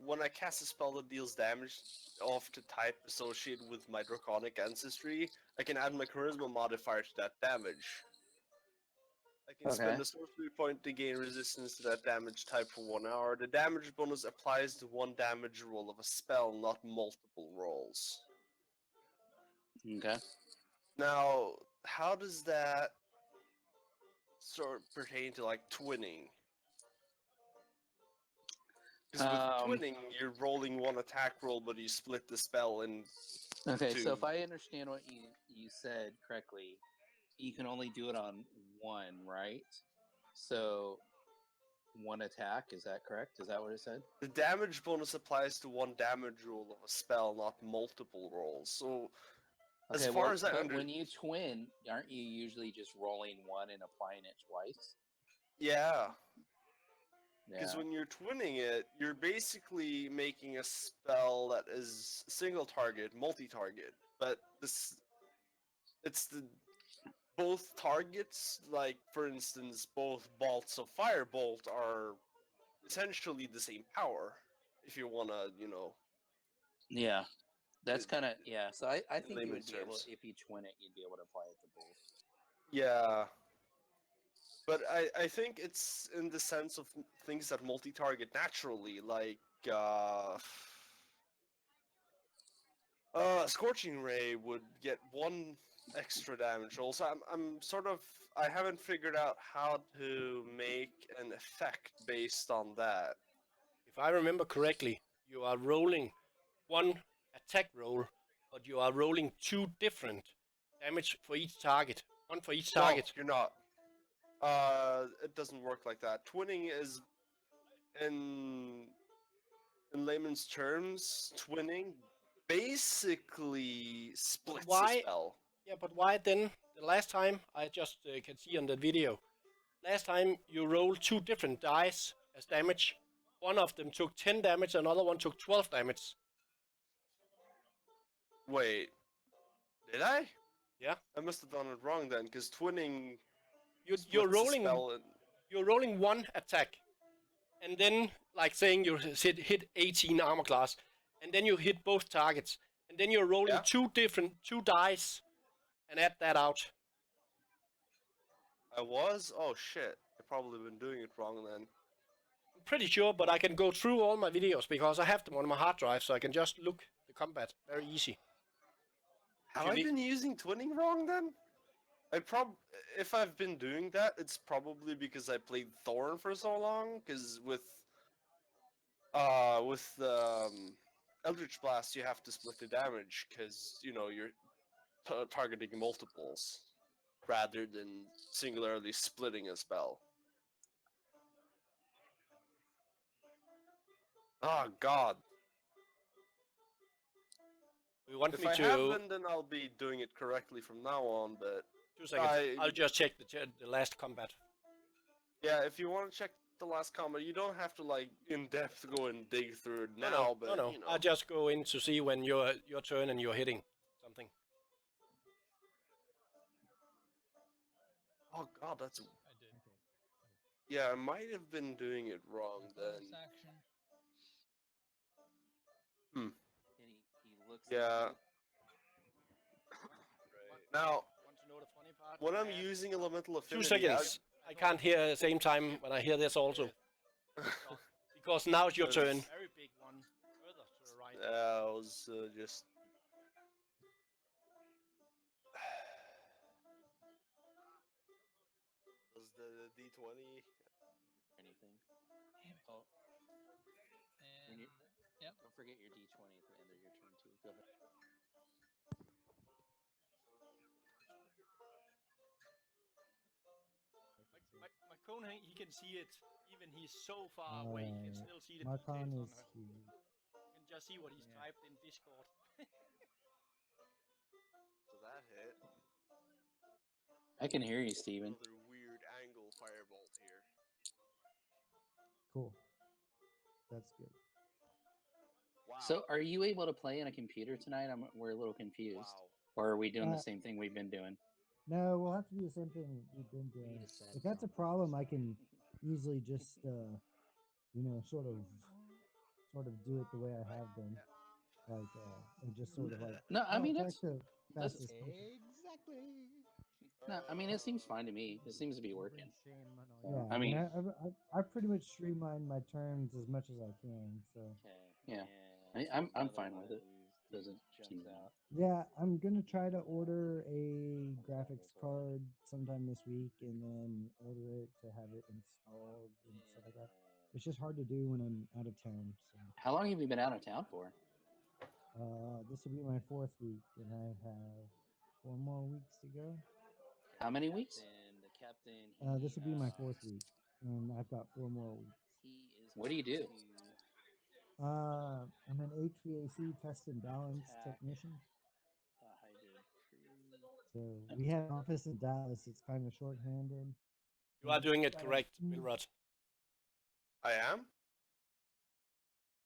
when I cast a spell that deals damage of the type associated with my draconic ancestry, I can add my charisma modifier to that damage. I can Okay. spend a sorcery point to gain resistance to that damage type for 1 hour. The damage bonus applies to one damage roll of a spell, not multiple rolls. Okay. Now, how does that sort of pertain to like twinning? Because with twinning, you're rolling one attack roll, but you split the spell in Okay, two. so if I understand what you said correctly, you can only do it on one, right? So one attack, is that correct? Is that what it said? The damage bonus applies to one damage roll of a spell, not multiple rolls. So, as Okay, far well, as I but when you twin, aren't you usually just rolling one and applying it twice? yeah, because Yeah. when you're twinning it, you're basically making a spell that is single target, multi-target. But it's the both targets, like for instance, both bolts of firebolt are essentially the same power. If you wanna, Yeah. That's it, kind of, yeah. So I in think you would layman's be able, terms. if you twin it, you'd be able to apply it to both. Yeah, but I think it's in the sense of things that multi-target naturally, like Scorching Ray would get one extra damage roll. So I'm sort of I haven't figured out how to make an effect based on that. If I remember correctly, you are rolling one attack roll, but you are rolling two different damage for each target. One for each No, target. you're not. It doesn't work like that. Twinning is in layman's terms, twinning basically But splits a why? spell. Yeah, but why then? The last time I just can see on the video. Last time you rolled two different dice as damage. One of them took 10 damage, another one took 12 damage. Wait, did I? Yeah, I must have done it wrong then, because twinning you're splits the rolling spell. you're rolling one attack, and then like saying you hit 18 armor class, and then you hit both targets, and then you're rolling Yeah, two dice and add that out. I was. Oh shit! I've probably been doing it wrong then. I'm pretty sure, but I can go through all my videos because I have them on my hard drive, so I can just look the combat very easy. If Have you I need, been using twinning wrong then? I if I've been doing that, it's probably because I played Thorn for so long. Because with Eldritch Blast, you have to split the damage because you're targeting multiples rather than singularly splitting a spell. Oh God! you want If me I to haven't, then I'll be doing it correctly from now on. But 2 seconds, I I'll just check the last combat. yeah, if you want to check the last comment, you don't have to like in depth go and dig through it No, no, now. no, But no. I'll just go in to see when your turn and you're hitting something. oh God, that's I did. yeah. I might have been doing it wrong then. Bonus action. Hmm. And he looks at Yeah. you. Now, Want to know the funny part? when I'm using elemental Two affinity, seconds. I can't hear at the same time when I hear this also. Because now it's your turn. Very big one. Further to the right. I was just. Was the D20? Anything. Damn it. Oh, And yep. don't forget your D20 at the end of your turn too. Go ahead. My cone, he can see it. Even he's so far away, he can still see the My details con on is her. huge. You can just see what he's typed in Discord. So that hit. I can hear you, Steven. Another weird angle firebolt here. Cool. That's good. Wow. So, are you able to play on a computer tonight? We're a little confused. Wow. Or are we doing the same thing we've been doing? No, we'll have to do the same thing we've been doing. If that's a problem, I can easily just, sort of sort of do it the way I have been, like, and just sort of like No, I mean attack it's the that's fastest punches. Exactly. no. I mean it seems fine to me. It seems to be working. Yeah, I I mean, mean, I've pretty much streamlined my turns as much as I can. So yeah. I'm fine with it. Doesn't seem yeah, I'm gonna try to order a graphics card sometime this week, and then order it to have it installed and stuff like that. It's just hard to do when I'm out of town. So How long have you been out of town for? this will be my 4th week, and I have 4 more weeks to go. How many weeks? This will be my 4th week, and I've got 4 more weeks. What do you do? I'm an HVAC test and balance technician. So we have an office in Dallas. It's kind of shorthanded. You are doing it correct, Mm. Wilrod. I am.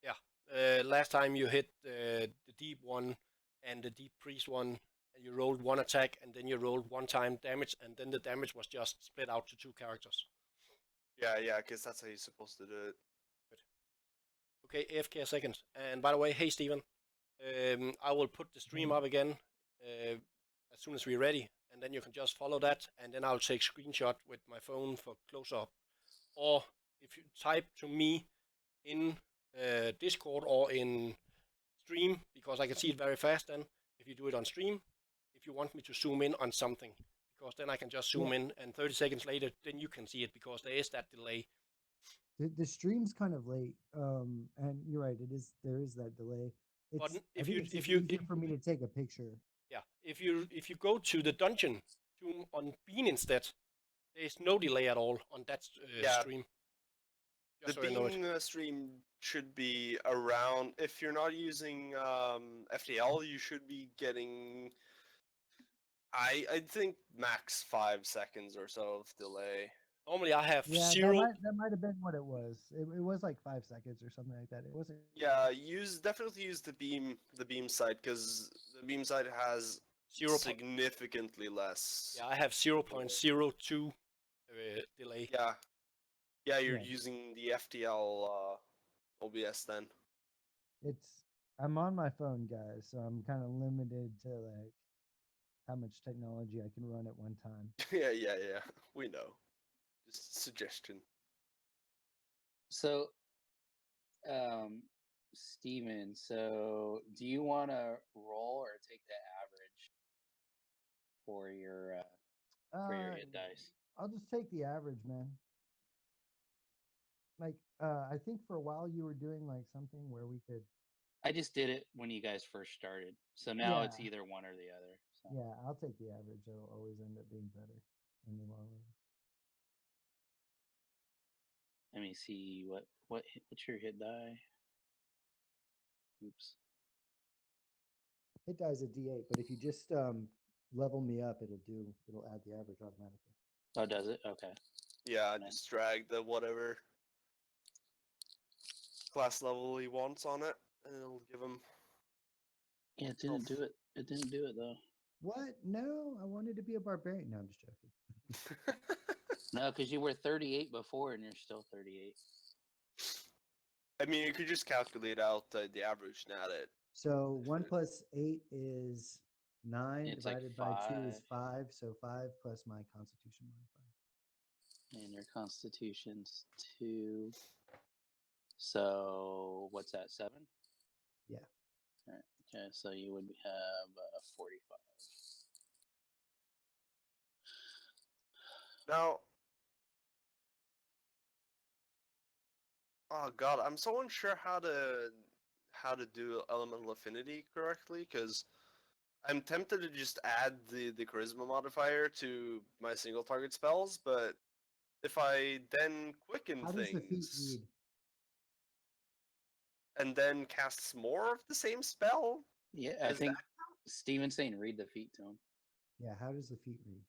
Yeah. Last time you hit the deep one and the deep priest one, and you rolled 1 attack, and then you rolled 1 time damage, and then the damage was just split out to 2 characters. Yeah, because that's how you're supposed to do it. Okay, AFK a second. And by the way, hey Steven, I will put the stream up again as soon as we're ready, and then you can just follow that, and then I'll take screenshot with my phone for close-up. Or if you type to me in Discord or in stream, because I can see it very fast then, if you do it on stream, if you want me to zoom in on something, because then I can just zoom in, and 30 seconds later, then you can see it, because there is that delay. The stream's kind of late, and you're right. There is that delay. But It's easier for me to take a picture. Yeah, if you go to the dungeon on Bean instead, there is no delay at all on that stream. The Bean stream should be around. If you're not using FTL, you should be getting. I think max 5 seconds or so of delay. Normally I have Yeah, 0. that might have been what it was. It was like 5 seconds or something like that. It wasn't. Yeah, definitely use the beam side, because the beam side has 0. significantly less. Yeah, I have 0.02 delay. Yeah, you're Yeah. using the FTL OBS then. I'm on my phone, guys, so I'm kind of limited to like how much technology I can run at one time. Yeah. We know. Just suggestion. So, Steven, so do you want to roll or take the average for your hit dice? I'll just take the average, man. Like, I think for a while you were doing like something where we could. I just did it when you guys first started, so now it's either one or the other. So. Yeah, I'll take the average. It'll always end up being better in the long run. Let me see what's your hit die. Oops. Hit die is a D8, but if you just level me up, it'll add the average automatically. Oh, does it? Okay. Yeah, just drag the whatever class level he wants on it, and it'll give him. Yeah, it didn't do it. It didn't do it though. What? No, I wanted to be a barbarian. No, I'm just joking. No, because you were 38 before, and you're still 38. I mean, you could just calculate out the average and add it. So 1 plus 8 is 9. It's Divided like by 2 is 5. 5. So 5 plus my Constitution modifier. And your Constitution's 2. So what's that? 7? Yeah. All right. Okay, so you would have 45. Now, oh god, I'm so unsure how to do elemental affinity correctly, because I'm tempted to just add the charisma modifier to my single target spells, but if I then quicken How does the feat things read? and then casts more of the same spell, Yeah, I think Steven's saying read the feat to him. Yeah, how does the feat read?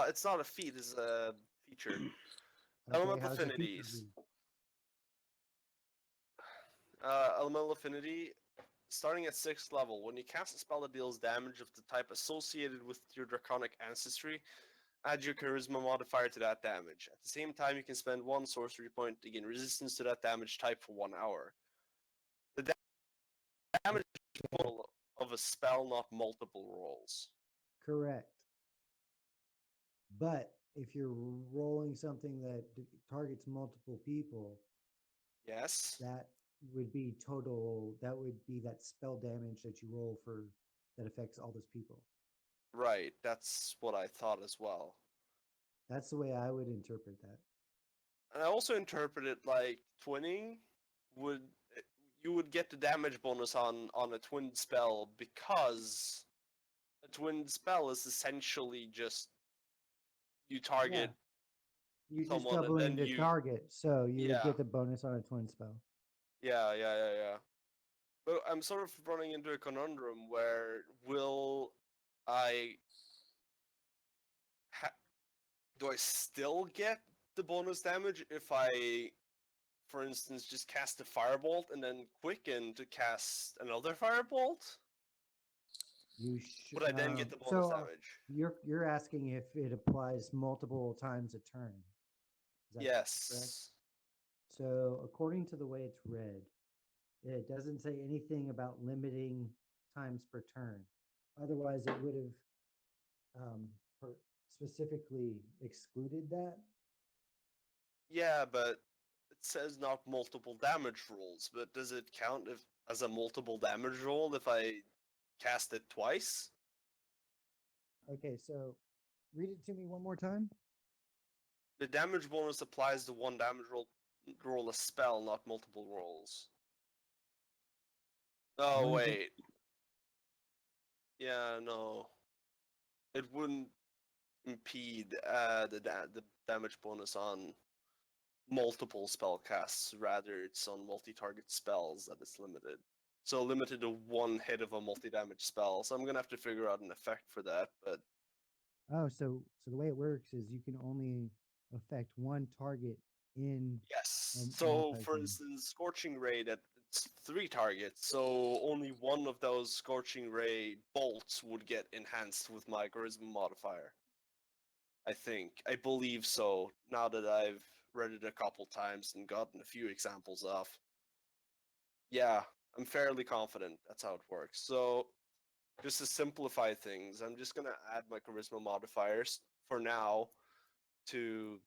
it's not a feat, it's a feature. Okay, Elemental how does the feature affinities. read? Elemental affinity, starting at 6th level, when you cast a spell that deals damage of the type associated with your draconic ancestry, add your charisma modifier to that damage. At the same time, you can spend 1 sorcery point to gain resistance to that damage type for 1 hour. damage roll of a spell, not multiple rolls. Correct. But if you're rolling something that targets multiple people, Yes. that would be total. That would be that spell damage that you roll for that affects all those people. Right. That's what I thought as well. That's the way I would interpret that. And I also interpret it like twinning would you would get the damage bonus on a twin spell because a twin spell is essentially just you target You just someone and doubling then the you target, so you would yeah get the bonus on a twin spell. yeah. But I'm sort of running into a conundrum where will I do I still get the bonus damage if I, for instance, just cast a firebolt and then quicken to cast another firebolt? You should. Would I then get the bonus damage? You're asking if it applies multiple times a turn. Is that correct? Yes. So according to the way it's read, it doesn't say anything about limiting times per turn. Otherwise, it would have specifically excluded that. Yeah, but it says not multiple damage rolls, but does it count if as a multiple damage roll if I cast it twice? Okay, so read it to me one more time. The damage bonus applies to one damage roll a spell, not multiple rolls. Oh One da- wait. Yeah, no. It wouldn't impede the damage bonus on multiple spell casts. Rather, it's on multi-target spells that it's limited. So limited to one hit of a multi-damage spell. So I'm gonna have to figure out an effect for that. But Oh, so the way it works is you can only affect one target in yes. a So for multi-turn. instance, Scorching Ray, it's 3 targets. So only one of those Scorching Ray bolts would get enhanced with my Charisma modifier. I think. I believe so. Now that I've read it a couple times and gotten a few examples of. Yeah, I'm fairly confident that's how it works. So, just to simplify things, I'm just gonna add my charisma modifiers for now to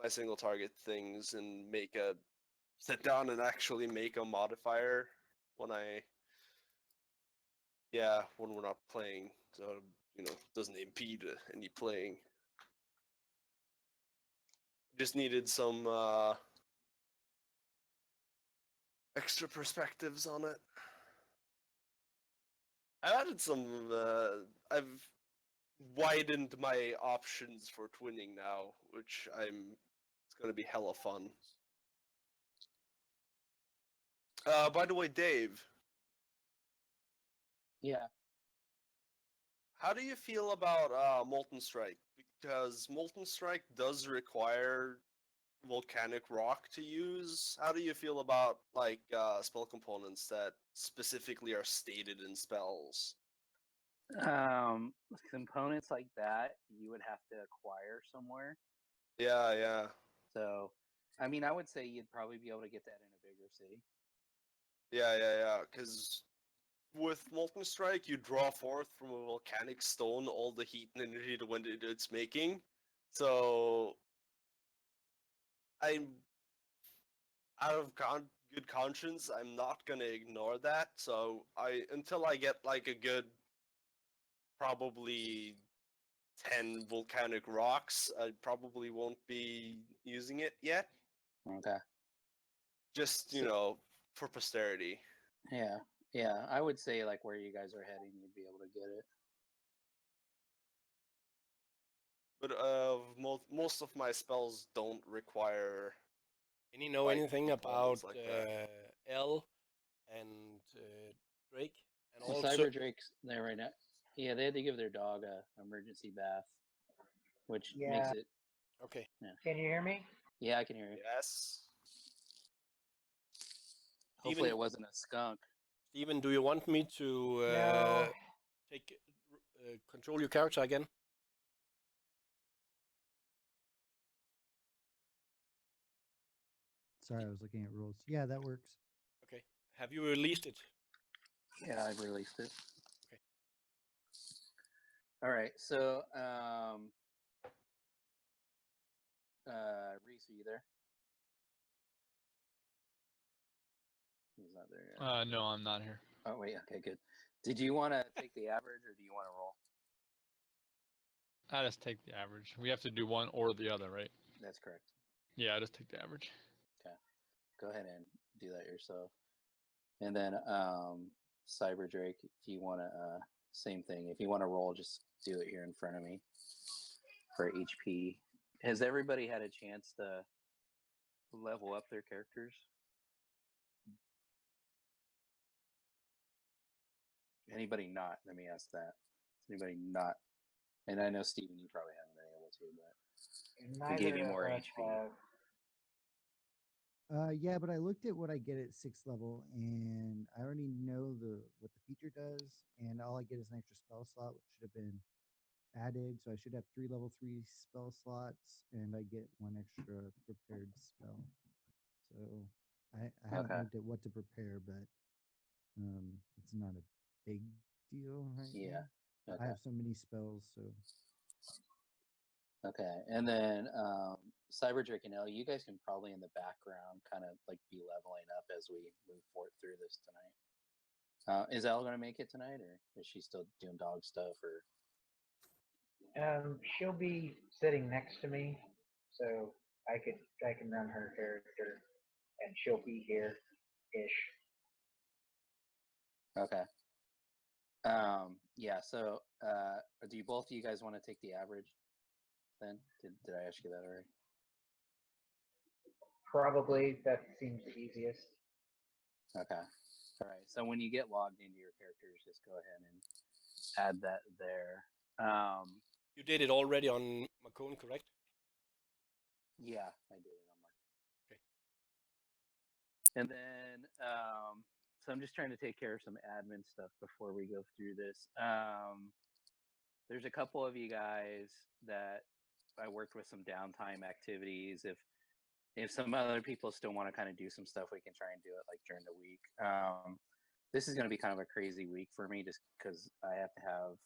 my single target things and sit down and actually make a modifier when when we're not playing, so it doesn't impede any playing. Just needed some extra perspectives on it. I've added some. I've widened my options for twinning now, which It's gonna be hella fun. By the way, Dave, Yeah. how do you feel about Molten Strike? Because Molten Strike does require volcanic rock to use. How do you feel about spell components that specifically are stated in spells? Components like that you would have to acquire somewhere. Yeah. So, I mean, I would say you'd probably be able to get that in a bigger city. Yeah. Because with Molten Strike, you draw forth from a volcanic stone all the heat and energy it's making. So, I'm out of good conscience, I'm not gonna ignore that. So, until I get like a good, probably 10 volcanic rocks, I probably won't be using it yet. Okay. Just, for posterity. Yeah. I would say like where you guys are heading, you'd be able to get it. But most of my spells don't require. Any know like, anything about components like that. L and Drake? And So also, Cyber Drake's there right now. Yeah, they had to give their dog a emergency bath, which makes it. okay. Can you hear me? Yeah, I can hear you. Yes. Hopefully, Steven- it wasn't a skunk. Steven, do you want me to No. take control your character again? Sorry, I was looking at rules. Yeah, that works. Okay. Have you released it? Yeah, I've released it. Okay. All right. So, Reese, are you there? He's not there yet. No, I'm not here. Oh wait. Okay, good. Did you want to take the average, or do you want to roll? I just take the average. We have to do one or the other, right? That's correct. Yeah, I just take the average. Okay. Go ahead and do that yourself. And then, Cyber Drake, if you want to, same thing. If you want to roll, just do it here in front of me for HP. Has everybody had a chance to level up their characters? Anybody not? Let me ask that. Anybody not? And I know Steven, you probably haven't been able to, but we gave you more HP. Yeah, but I looked at what I get at 6th level, and I already know what the feature does, and all I get is an extra spell slot, which should have been added. So I should have 3 level 3 spell slots, and I get 1 extra prepared spell. So I haven't Okay. looked at what to prepare, but it's not a big deal right Yeah. now. Okay. I have so many spells, so Okay. And then Cyber Drake and Elle, you guys can probably in the background kind of like be leveling up as we move forward through this tonight. Is Elle going to make it tonight, or is she still doing dog stuff? Or She'll be sitting next to me, so I can run her character, and she'll be here ish. okay. Yeah. So, do you both of you guys want to take the average? Then did I ask you that already? Probably that seems the easiest. Okay. All right. So when you get logged into your characters, just go ahead and add that there. You did it already on Macone, correct? Yeah, I did it on my. Okay. And then, so I'm just trying to take care of some admin stuff before we go through this. There's a couple of you guys that I worked with some downtime activities. If some other people still want to kind of do some stuff, we can try and do it like during the week. This is going to be kind of a crazy week for me just because I have to have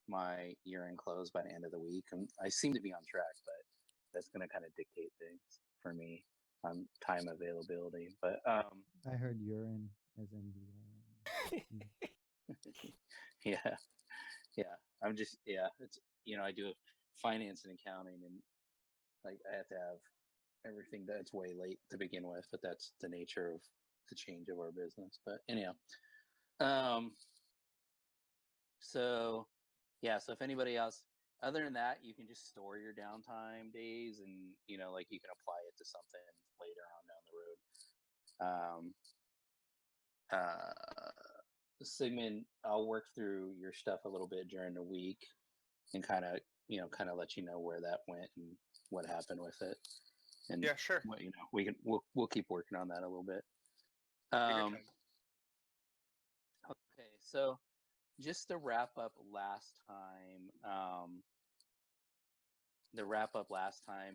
my year-end close by the end of the week. And I seem to be on track, but that's going to kind of dictate things for me on time availability. But I heard urine as in yeah, it's I do finance and accounting, and like I have to have everything that's way late to begin with, but that's the nature of the change of our business. But anyhow, so yeah, so if anybody else, other than that, you can just store your downtime days, and like you can apply it to something later on down the road. Sigmund, I'll work through your stuff a little bit during the week and kind of let you know where that went and what happened with it. And Yeah, sure. we'll keep working on that a little bit. Take your time. Okay, so just to wrap up last time,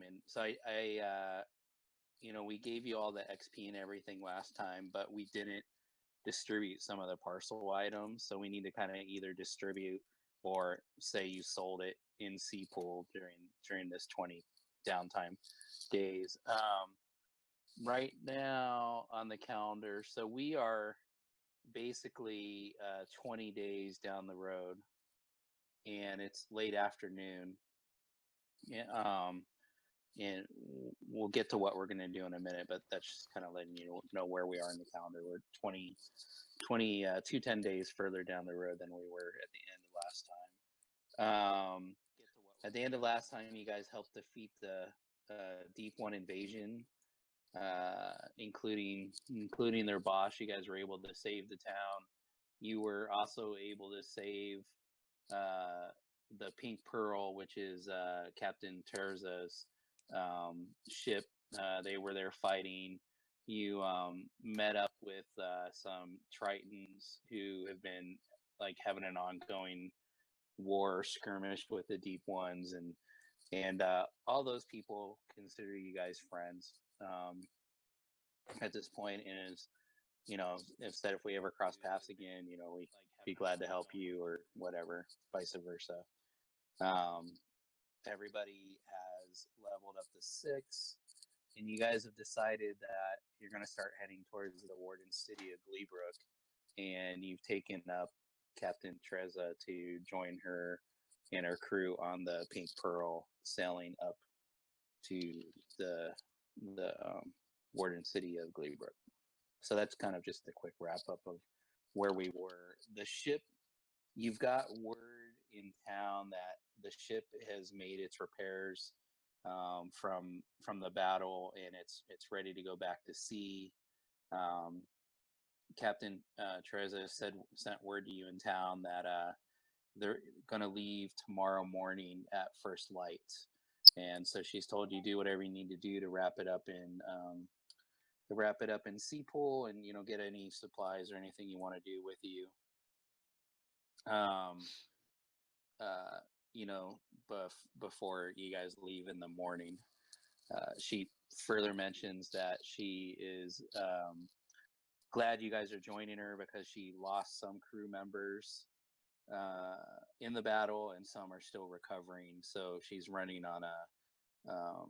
and so I we gave you all the XP and everything last time, but we didn't distribute some of the parcel items, so we need to kind of either distribute or say you sold it in C pool during this 20 downtime days. Right now on the calendar, so we are basically 20 days down the road, and it's late afternoon. Yeah, and we'll get to what we're going to do in a minute, but that's just kind of letting you know where we are in the calendar. We're 10 days further down the road than we were at the end of last time. At the end of last time, you guys helped defeat the Deep One invasion, including their boss. You guys were able to save the town. You were also able to save the Pink Pearl, which is Captain Terza's ship. They were there fighting. You met up with some Tritons who have been like having an ongoing war skirmish with the Deep Ones, and all those people consider you guys friends at this point. And instead if we ever cross paths again, we'd be glad to help you or whatever, vice versa. Everybody has leveled up to 6, and you guys have decided that you're going to start heading towards the warden city of Gleebrook, and you've taken up Captain Treza to join her and her crew on the Pink Pearl, sailing up to the warden city of Gleebrook. So that's kind of just a quick wrap up of where we were. The ship, you've got word in town that the ship has made its repairs from the battle, and it's ready to go back to sea. Captain Teresa sent word to you in town that they're going to leave tomorrow morning at first light, and so she's told you do whatever you need to do to wrap it up in Seapool, and get any supplies or anything you want to do with you. Before you guys leave in the morning. She further mentions that she is glad you guys are joining her because she lost some crew members in the battle, and some are still recovering. So she's running on a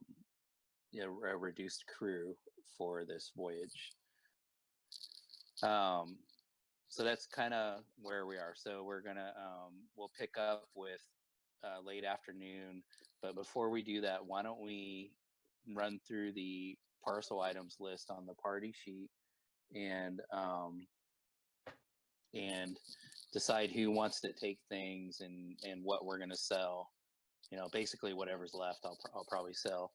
reduced crew for this voyage. So that's kind of where we are. So we're gonna we'll pick up with late afternoon. But before we do that, why don't we run through the parcel items list on the party sheet and decide who wants to take things and what we're gonna sell. Basically whatever's left, I'll probably sell.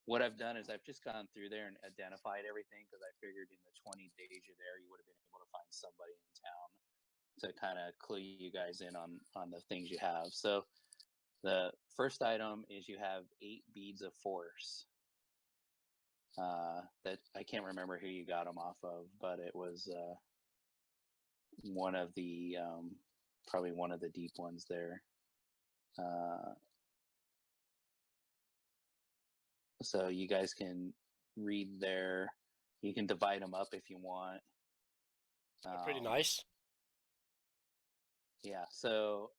What I've done is I've just gone through there and identified everything because I figured in the 20 days you're there, you would have been able to find somebody in town to kind of clue you guys in on the things you have. So the first item is you have 8 beads of force. That I can't remember who you got them off of, but it was one of the probably one of the deep ones there. So you guys can read there. You can divide them up if you want. They're pretty nice. Yeah. So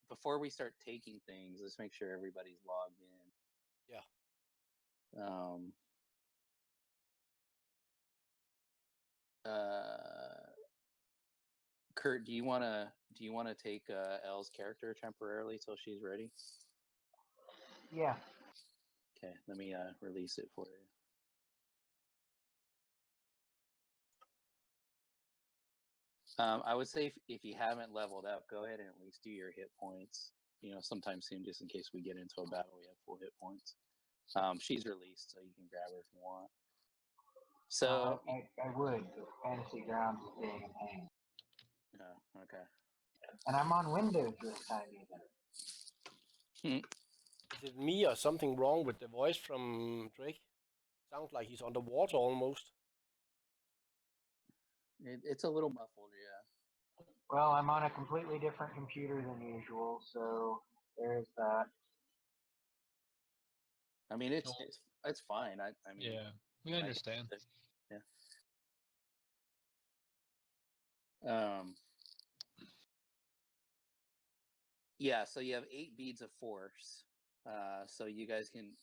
before we start taking things, let's make sure everybody's logged in. Yeah. Kurt, do you want to take Elle's character temporarily till she's ready? Yeah. Okay, let me release it for you. I would say if you haven't leveled up, go ahead and at least do your hit points. Sometime soon, just in case we get into a battle, we have full hit points. She's released, so you can grab her if you want. So I would, but Fantasy Grounds is being a pain. Oh, okay. And I'm on Windows this time even. Is it me or something wrong with the voice from Drake? Sounds like he's underwater almost. It's a little muffled, yeah. Well, I'm on a completely different computer than usual, so there's that. I mean, it's fine. I mean, Yeah, we understand. Yeah. Yeah. So you have 8 beads of force. So you guys can,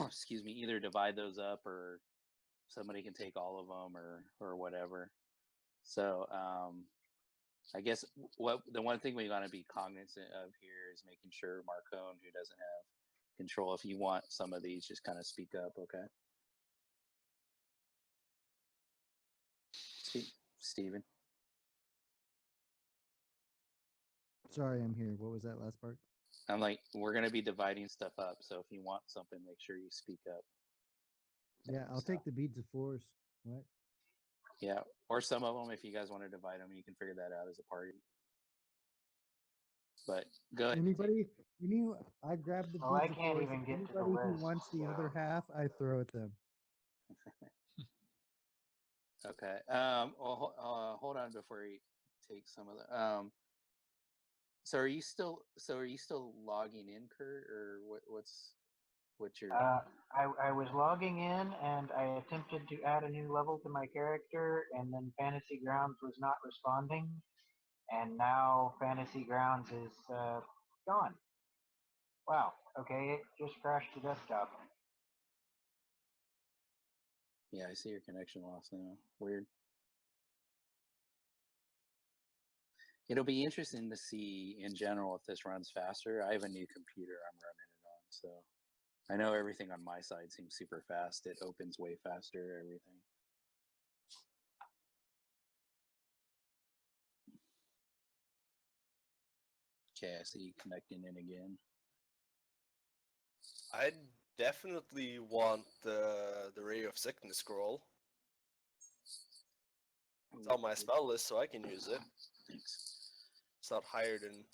excuse me, either divide those up or somebody can take all of them or whatever. So I guess the one thing we want to be cognizant of here is making sure Marcone, who doesn't have control, if you want some of these, just kind of speak up, okay? Steven. Sorry, I'm here. What was that last part? I'm like, we're going to be dividing stuff up, so if you want something, make sure you speak up. Yeah, I'll take the beads of force. What? Yeah, or some of them, if you guys want to divide them, you can figure that out as a party. But go ahead. Anybody? I grabbed the beads I of can't force. even get to the Anybody who list, wants the other so. half, I throw at them. Okay. Well, hold on before you take some of the. So are you still logging in, Kurt, or what's? What's your? I was logging in and I attempted to add a new level to my character, and then Fantasy Grounds was not responding, and now Fantasy Grounds is gone. Wow. Okay, it just crashed the desktop. Yeah, I see your connection loss now. Weird. It'll be interesting to see in general if this runs faster. I have a new computer I'm running it on, so I know everything on my side seems super fast. It opens way faster, everything. Okay, I see you connecting in again. I definitely want the Ray of Sickness scroll. It's on my spell list, so I can use it. Thanks. It's not higher than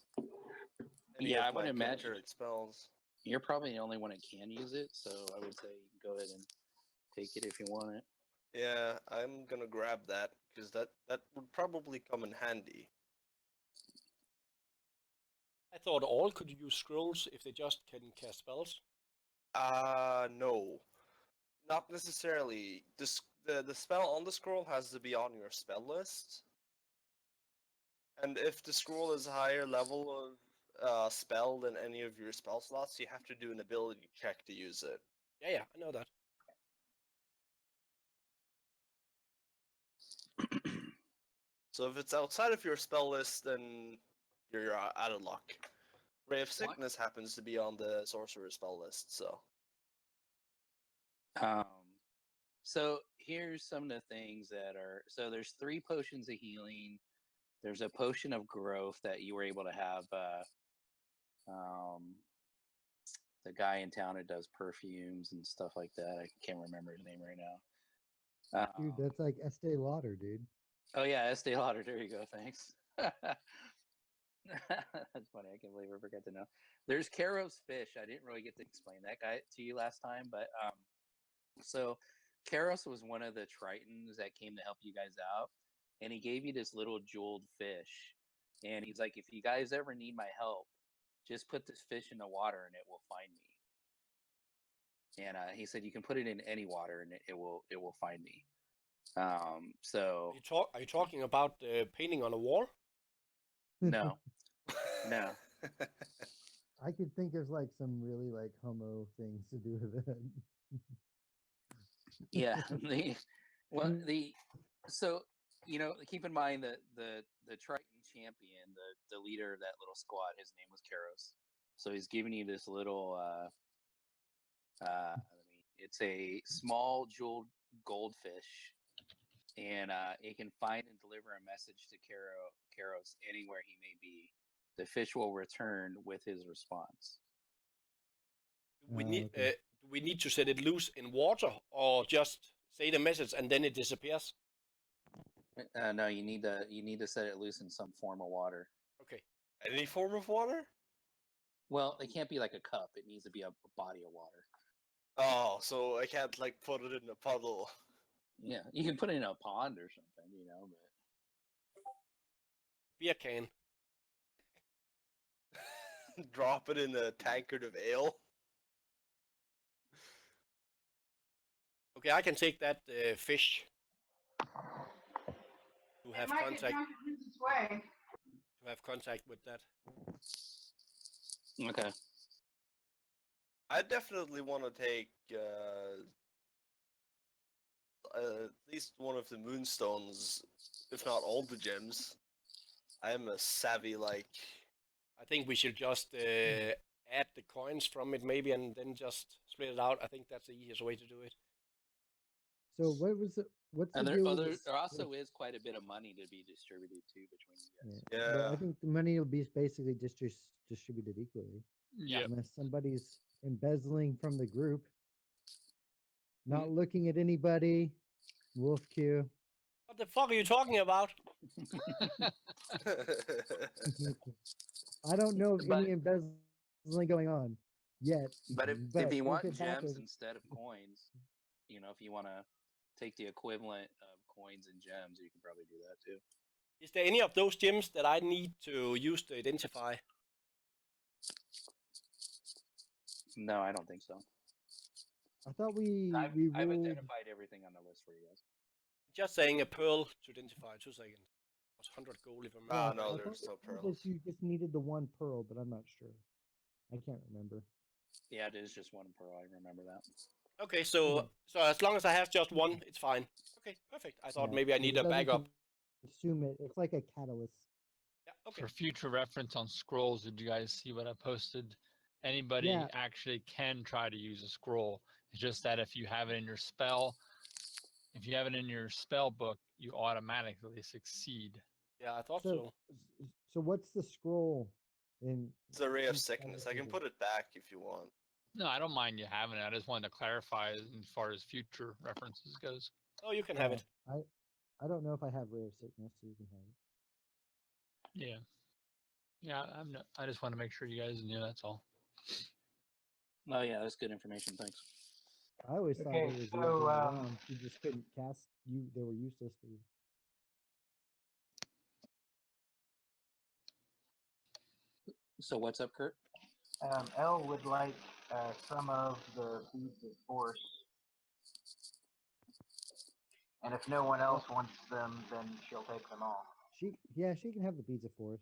any Yeah, I of would my imagine current spells. you're probably the only one that can use it, so I would say you can go ahead and take it if you want it. Yeah, I'm gonna grab that because that would probably come in handy. I thought all could use scrolls if they just can cast spells. No, not necessarily. The spell on the scroll has to be on your spell list, and if the scroll is a higher level of spell than any of your spell slots, you have to do an ability check to use it. Yeah, I know that. So if it's outside of your spell list, then you're out of luck. Ray of Sickness happens to be on the sorcerer spell list, so. Um, so here's some of the things that are. So there's 3 potions of healing. There's a potion of growth that you were able to have. The guy in town that does perfumes and stuff like that. I can't remember his name right now. Dude, that's like Estee Lauder, dude. Oh yeah, Estee Lauder. There you go. Thanks. That's funny. I can't believe I forgot to know. There's Karos fish. I didn't really get to explain that guy to you last time, but so Karos was one of the Tritons that came to help you guys out, and he gave you this little jeweled fish, and he's like, if you guys ever need my help, just put this fish in the water and it will find me. And he said you can put it in any water and it will find me. So Are you talking about painting on a wall? no, no. I could think of like some really like homo things to do with it. Yeah, so keep in mind that the Triton champion, the leader of that little squad, his name was Karos. So he's giving you this little it's a small jeweled goldfish, and it can find and deliver a message to Karos anywhere he may be. The fish will return with his response. Okay. Do we need to set it loose in water, or just say the message and then it disappears? No, you need to set it loose in some form of water. Okay. Any form of water? Well, it can't be like a cup. It needs to be a body of water. Oh, so I can't like put it in a puddle. Yeah, you can put it in a pond or something, but Beer can. Drop it in a tankard of ale. Okay, I can take that fish to have contact. To have contact with that. okay. I definitely want to take at least one of the moonstones, if not all the gems. I am a savvy like. I think we should just add the coins from it maybe and then just split it out. I think that's the easiest way to do it. So what was it? What's the And deal with this? there also is quite a bit of money to be distributed too between you guys. Yeah. But Yeah. I think the money will be basically distributed equally, Yeah. unless somebody's embezzling from the group, not looking at anybody. Wolf Q. What the fuck are you talking about? I don't know of But- any embezzling going on yet. But if you want it gems happens- instead of coins, if you want to take the equivalent of coins and gems, you can probably do that too. Is there any of those gems that I need to use to identify? No, I don't think so. I thought we I've ruled. identified everything on the list for you guys. Just saying a pearl to identify. 2 seconds. It was 100 gold if I remember. Ah, correctly. no, I there's thought no it was pearls. that you just needed the one pearl, but I'm not sure. I can't remember. Yeah, it is just one pearl. I remember that. Okay, so Okay. so as long as I have just one, it's fine. Okay, perfect. I thought Yeah, maybe I it need a doesn't backup. consume it. It's like a catalyst. Yeah, okay. For future reference on scrolls, did you guys see what I posted? Anybody Yeah. actually can try to use a scroll. It's just that if you have it in your spell, if you have it in your spell book, you automatically succeed. Yeah, I thought So, so. so what's the scroll in? It's a ray of each sickness. I can category? put it back if you want. No, I don't mind you having it. I just wanted to clarify as far as future references goes. Oh, you can have it. I don't know if I have Ray of Sickness, so you can have it. Yeah. Yeah, I just want to make sure you guys knew, that's all. Oh yeah, that's good information. Thanks. I always thought Okay, it was the so, other way around. You just couldn't cast. They were useless to you. So what's up, Kurt? Elle would like some of the beads of force, and if no one else wants them, then she'll take them all. She can have the beads of force.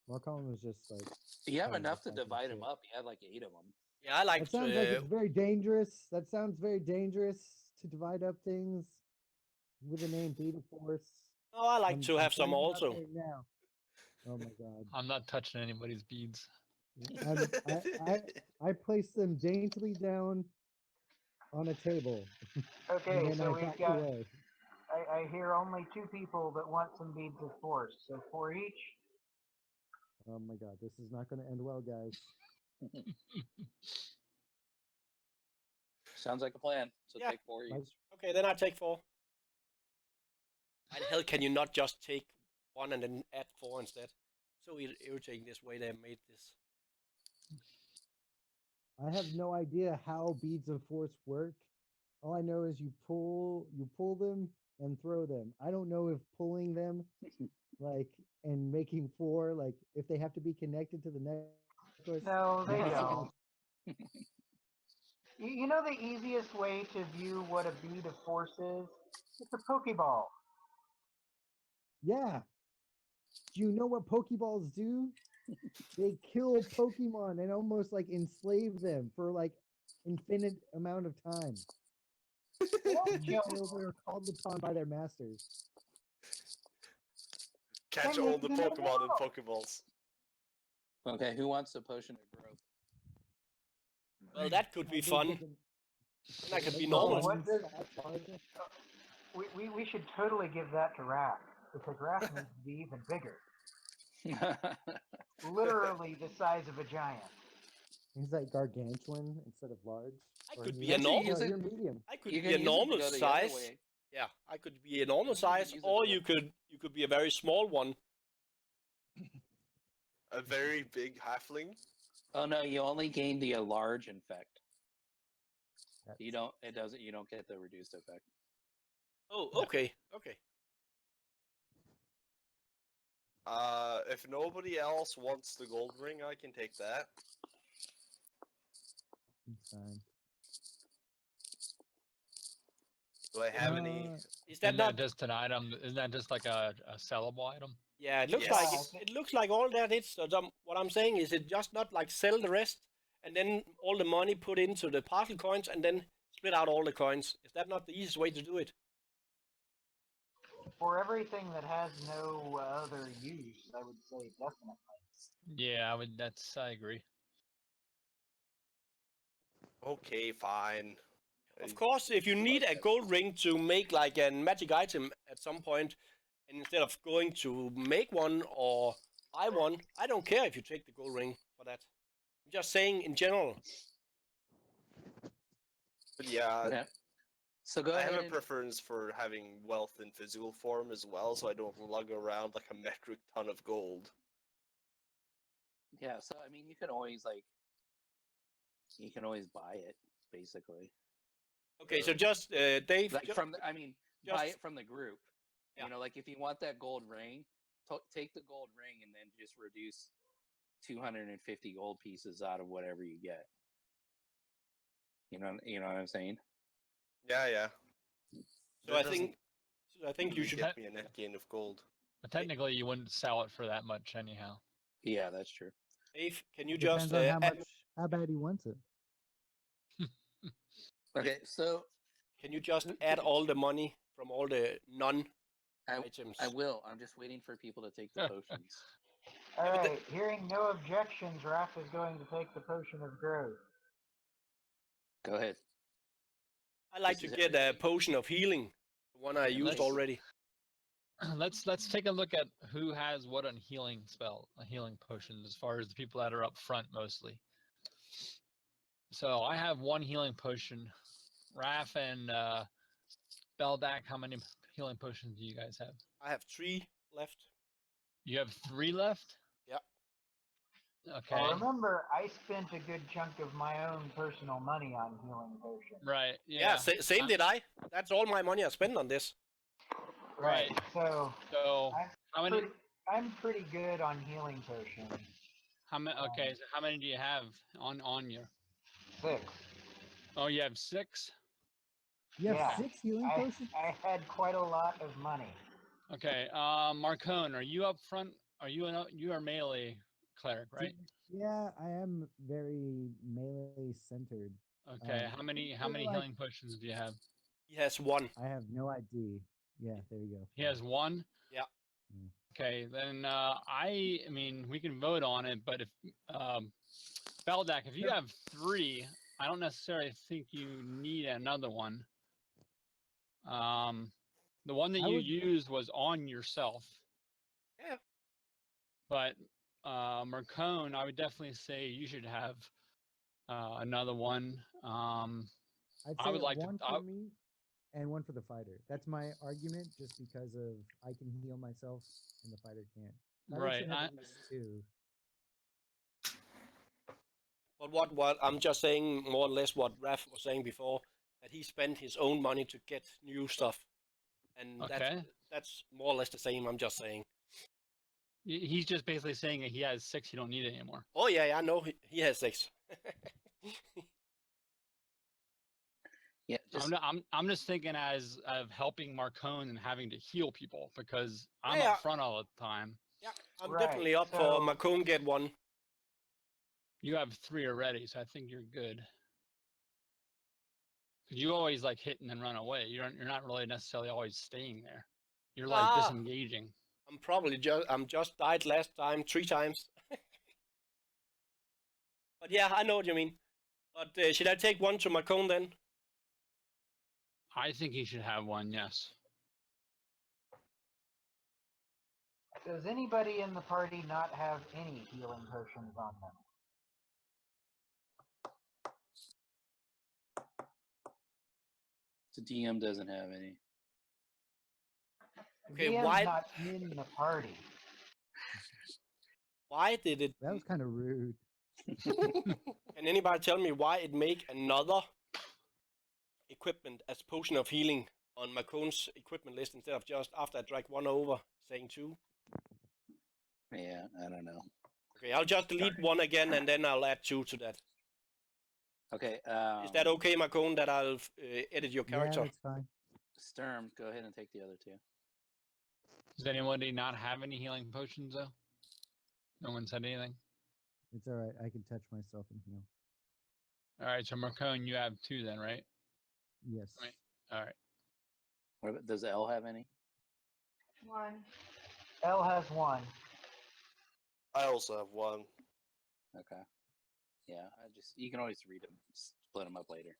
Marcon was just like. You have probably enough just to like that divide them shit. up. You had like 8 of them. Yeah, I like That sounds like it's very dangerous. That sounds very dangerous to divide up things with the name bead of force. Oh, I like I'm to have some putting it out also. there now. Oh my god. I'm not touching anybody's beads. I placed them daintily down on a table, Okay, and then so I we've backed got. away. I hear only 2 people that want some beads of force, so 4 each. Oh my god, this is not going to end well, guys. Sounds like a plan. So Yeah. take 4 each. Like, Okay, then I take 4. And hell, can you not just take 1 and then add 4 instead? So irritating this way they made this. I have no idea how beads of force work. All I know is you pull them and throw them. I don't know if pulling them, like, and making 4, like, if they have to be connected to the necklace. No, they That's don't. You know the easiest way to view what a bead of force is? It's a Pokeball. Yeah. Do you know what Pokeballs do? They kill Pokemon and almost like enslave them for like infinite amount of time. Until they're called upon by their masters. Catch Then all you the can Pokemon in go. Pokeballs. Okay, who wants a potion of growth? Well, that could be fun. And that could be normal. What does, we should totally give that to Raph, because Raph needs to be even bigger. Literally the size of a giant. He's like gargantuan instead of large. I Or could you're- be a Actually, normal. use it- You're medium. I could You be can a use it to normal go the other size. way. Yeah, I could be a normal You can size, use it or to you go- could be a very small one. A very big halfling. Oh no, you only gain the large infect. That's- You don't. It doesn't. You don't get the reduced effect. Oh, okay, okay. If nobody else wants the gold ring, I can take that. It's fine. Do I have any? Is that Isn't not? that just an item? Isn't that just like a sellable item? Yeah, it looks Yes. like it looks like all that is. So what I'm saying is, it just not like sell the rest and then all the money put into the parcel coins and then split out all the coins. Is that not the easiest way to do it? For everything that has no other use, I would say definitely. Yeah, I agree. Okay, fine. Of course, if you need a gold ring to make like a magic item at some point, and instead of going to make one or buy one, I don't care if you take the gold ring for that. I'm just saying in general. But yeah, Okay. So go I ahead. have a And, preference for having wealth in physical form as well, so I don't lug around like a metric ton of gold. yeah. So I mean, you can always buy it basically. Okay, so just Dave. Like from the, I mean, buy just- it from the group. Yeah. You know, like if you want that gold ring, take the gold ring and then just reduce 250 gold pieces out of whatever you get. You know what I'm saying? Yeah. So That I think you really should. get me a net gain of gold. But technically, you wouldn't sell it for that much anyhow. Yeah, that's true. Dave, can you Depends just on how bad he wants it. Okay, so can you just add all the money from all the non-items? I will. I'm just waiting for people to take the potions. All Yeah, but right, hearing no objections, Raph is going to take the potion of growth. Go ahead. I like to This is get a potion of healing, the one I Yeah, used let's- already. Let's take a look at who has what on healing spell, a healing potion, as far as the people that are up front mostly. So I have one healing potion. Raph and Beldak, how many healing potions do you guys have? I have 3 left. You have 3 left? Yeah. Okay. Well, remember, I spent a good chunk of my own personal money on healing potions. Right. Yeah, Yeah. same did I. That's all my money I spent on this. Right. So I'm how many? I'm pretty good on healing potions. How many? Okay. So how many do you have on you? 6. Oh, you have 6. You have Yeah. 6 healing potions? I had quite a lot of money. Okay. Marcone, are you up front? Are you are melee cleric, right? Yeah, I am very melee centered. Okay. How many feel like- healing potions do you have? He has 1. I have no ID. Yeah, there you go. He has 1. Yeah. Mm. Okay, then I mean we can vote on it, but if Beldak, if you have 3, I don't necessarily think you need another one. The one that I you would- used was on yourself. Yeah. But Marcone, I would definitely say you should have another one. I'd I say would like one to. for me and one for the fighter. That's my argument, just because of I can heal myself and the fighter can't. Fighter Right. should have at least 2. But what I'm just saying more or less what Raph was saying before, that he spent his own money to get new stuff, and Okay. that's more or less the same. I'm just saying. He's just basically saying that he has 6. You don't need it anymore. Oh yeah, I know he has 6. Yeah, just, I'm just thinking as of helping Marcone and having to heal people because I'm Yeah. up front all the time. Yeah, I'm Right, definitely up for so- Macone get 1. You have 3 already, so I think you're good. 'Cause you always like hit and then run away. You're not really necessarily always staying there. You're like Ah. disengaging. I'm just died last time 3 times. But yeah, I know what you mean. But should I take 1 to Macone then? I think he should have 1. Yes. Does anybody in the party not have any healing potions on them? the DM doesn't have any. Okay, DM's why- not in the party. Why did it? That was kind of rude. Can anybody tell me why it make another equipment as potion of healing on Macone's equipment list instead of just after I drag 1 over saying 2? Yeah, I don't know. Okay, I'll just delete 1 again and then I'll add 2 to that. Okay. Is that okay, Macone, that I'll edit your character? Yeah, that's fine. Sturm, go ahead and take the other 2. Does anybody not have any healing potions though? No one said anything. It's all right. I can touch myself and heal. All right, so Marcone, you have 2 then, right? Yes. Right. All right. What about, does L have any? 1. L has 1. I also have 1. Okay. Yeah, you can always read them, split them up later.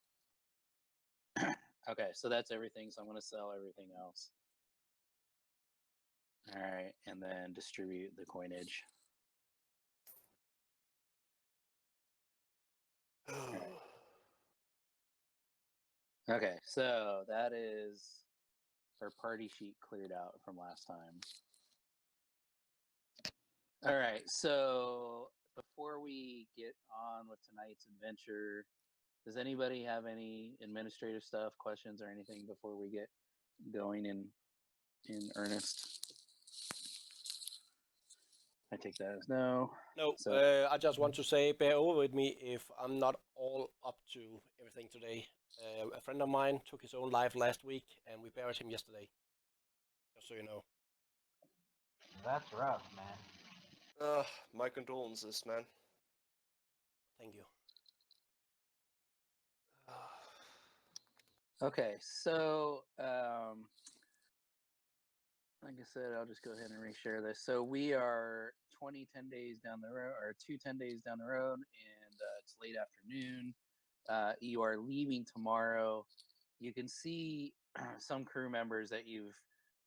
Okay, so that's everything. So I'm going to sell everything else. All right, and then distribute the coinage. Okay, so that is our party sheet cleared out from last time. All right, so before we get on with tonight's adventure, does anybody have any administrative stuff, questions, or anything before we get going in earnest? I take that as no. No, So- I just want to say, bear over with me if I'm not all up to everything today. A friend of mine took his own life last week, and we buried him yesterday. Just so you know. That's rough, man. My condolences, man. Thank you. Okay, so like I said, I'll just go ahead and reshare this. So we are 10 days down the road, or 10 days down the road, and it's late afternoon. You are leaving tomorrow. You can see some crew members that you've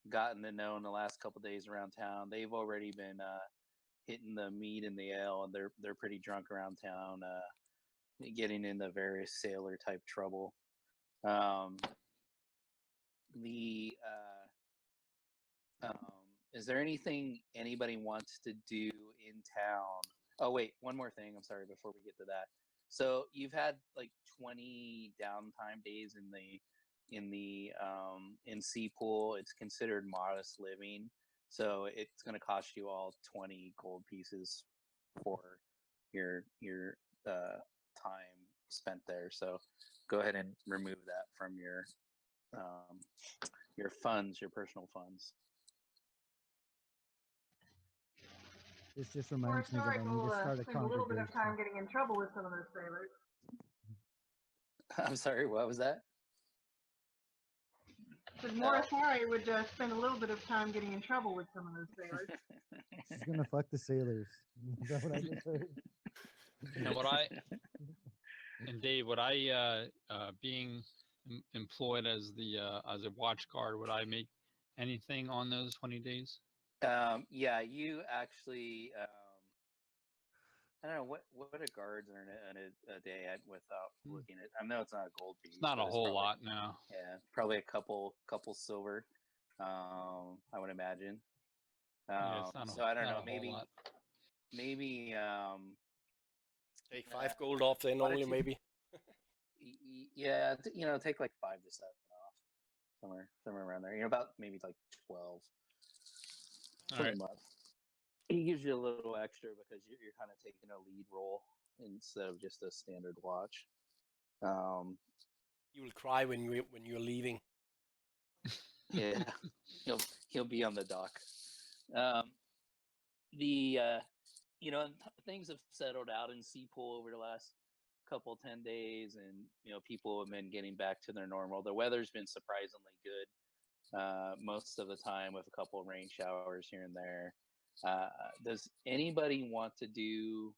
gotten to know in the last couple days around town. They've already been hitting the meat and the ale, and they're pretty drunk around town, getting into various sailor type trouble. Is there anything anybody wants to do in town? Oh wait, one more thing. I'm sorry before we get to that. So you've had like 20 downtime days in Sea Pool. It's considered modest living, so it's going to cost you all 20 gold pieces for your time spent there. So go ahead and remove that from your funds, your personal funds. This just reminds me that I need to start a spend a little bit of time congregation. getting in trouble with some of those sailors. I'm sorry, what was that? Because Morris Harry would spend a little bit of time getting in trouble with some of those sailors. She's gonna fuck the sailors. Is that what I just heard? And Dave, would I being employed as a watch guard, would I make anything on those 20 days? Yeah, you actually. I don't know what a guards earn a day without looking at. I know it's not a gold piece. It's not a but whole probably, lot now. Yeah, probably a couple silver. I would imagine. Yeah, it's not so I don't not know. a whole lot. Maybe. Take 5 gold off then why don't only, you- maybe. Yeah, take like 5 to 7 off, somewhere around there. About maybe like 12. All right. He gives you a little extra because you're kind of taking a lead role instead of just a standard watch. You will cry when you're leaving. Yeah, he'll be on the dock. Things have settled out in Sea Pool over the last 10 days, and people have been getting back to their normal. The weather's been surprisingly good most of the time, with a couple of rain showers here and there. Does anybody want to do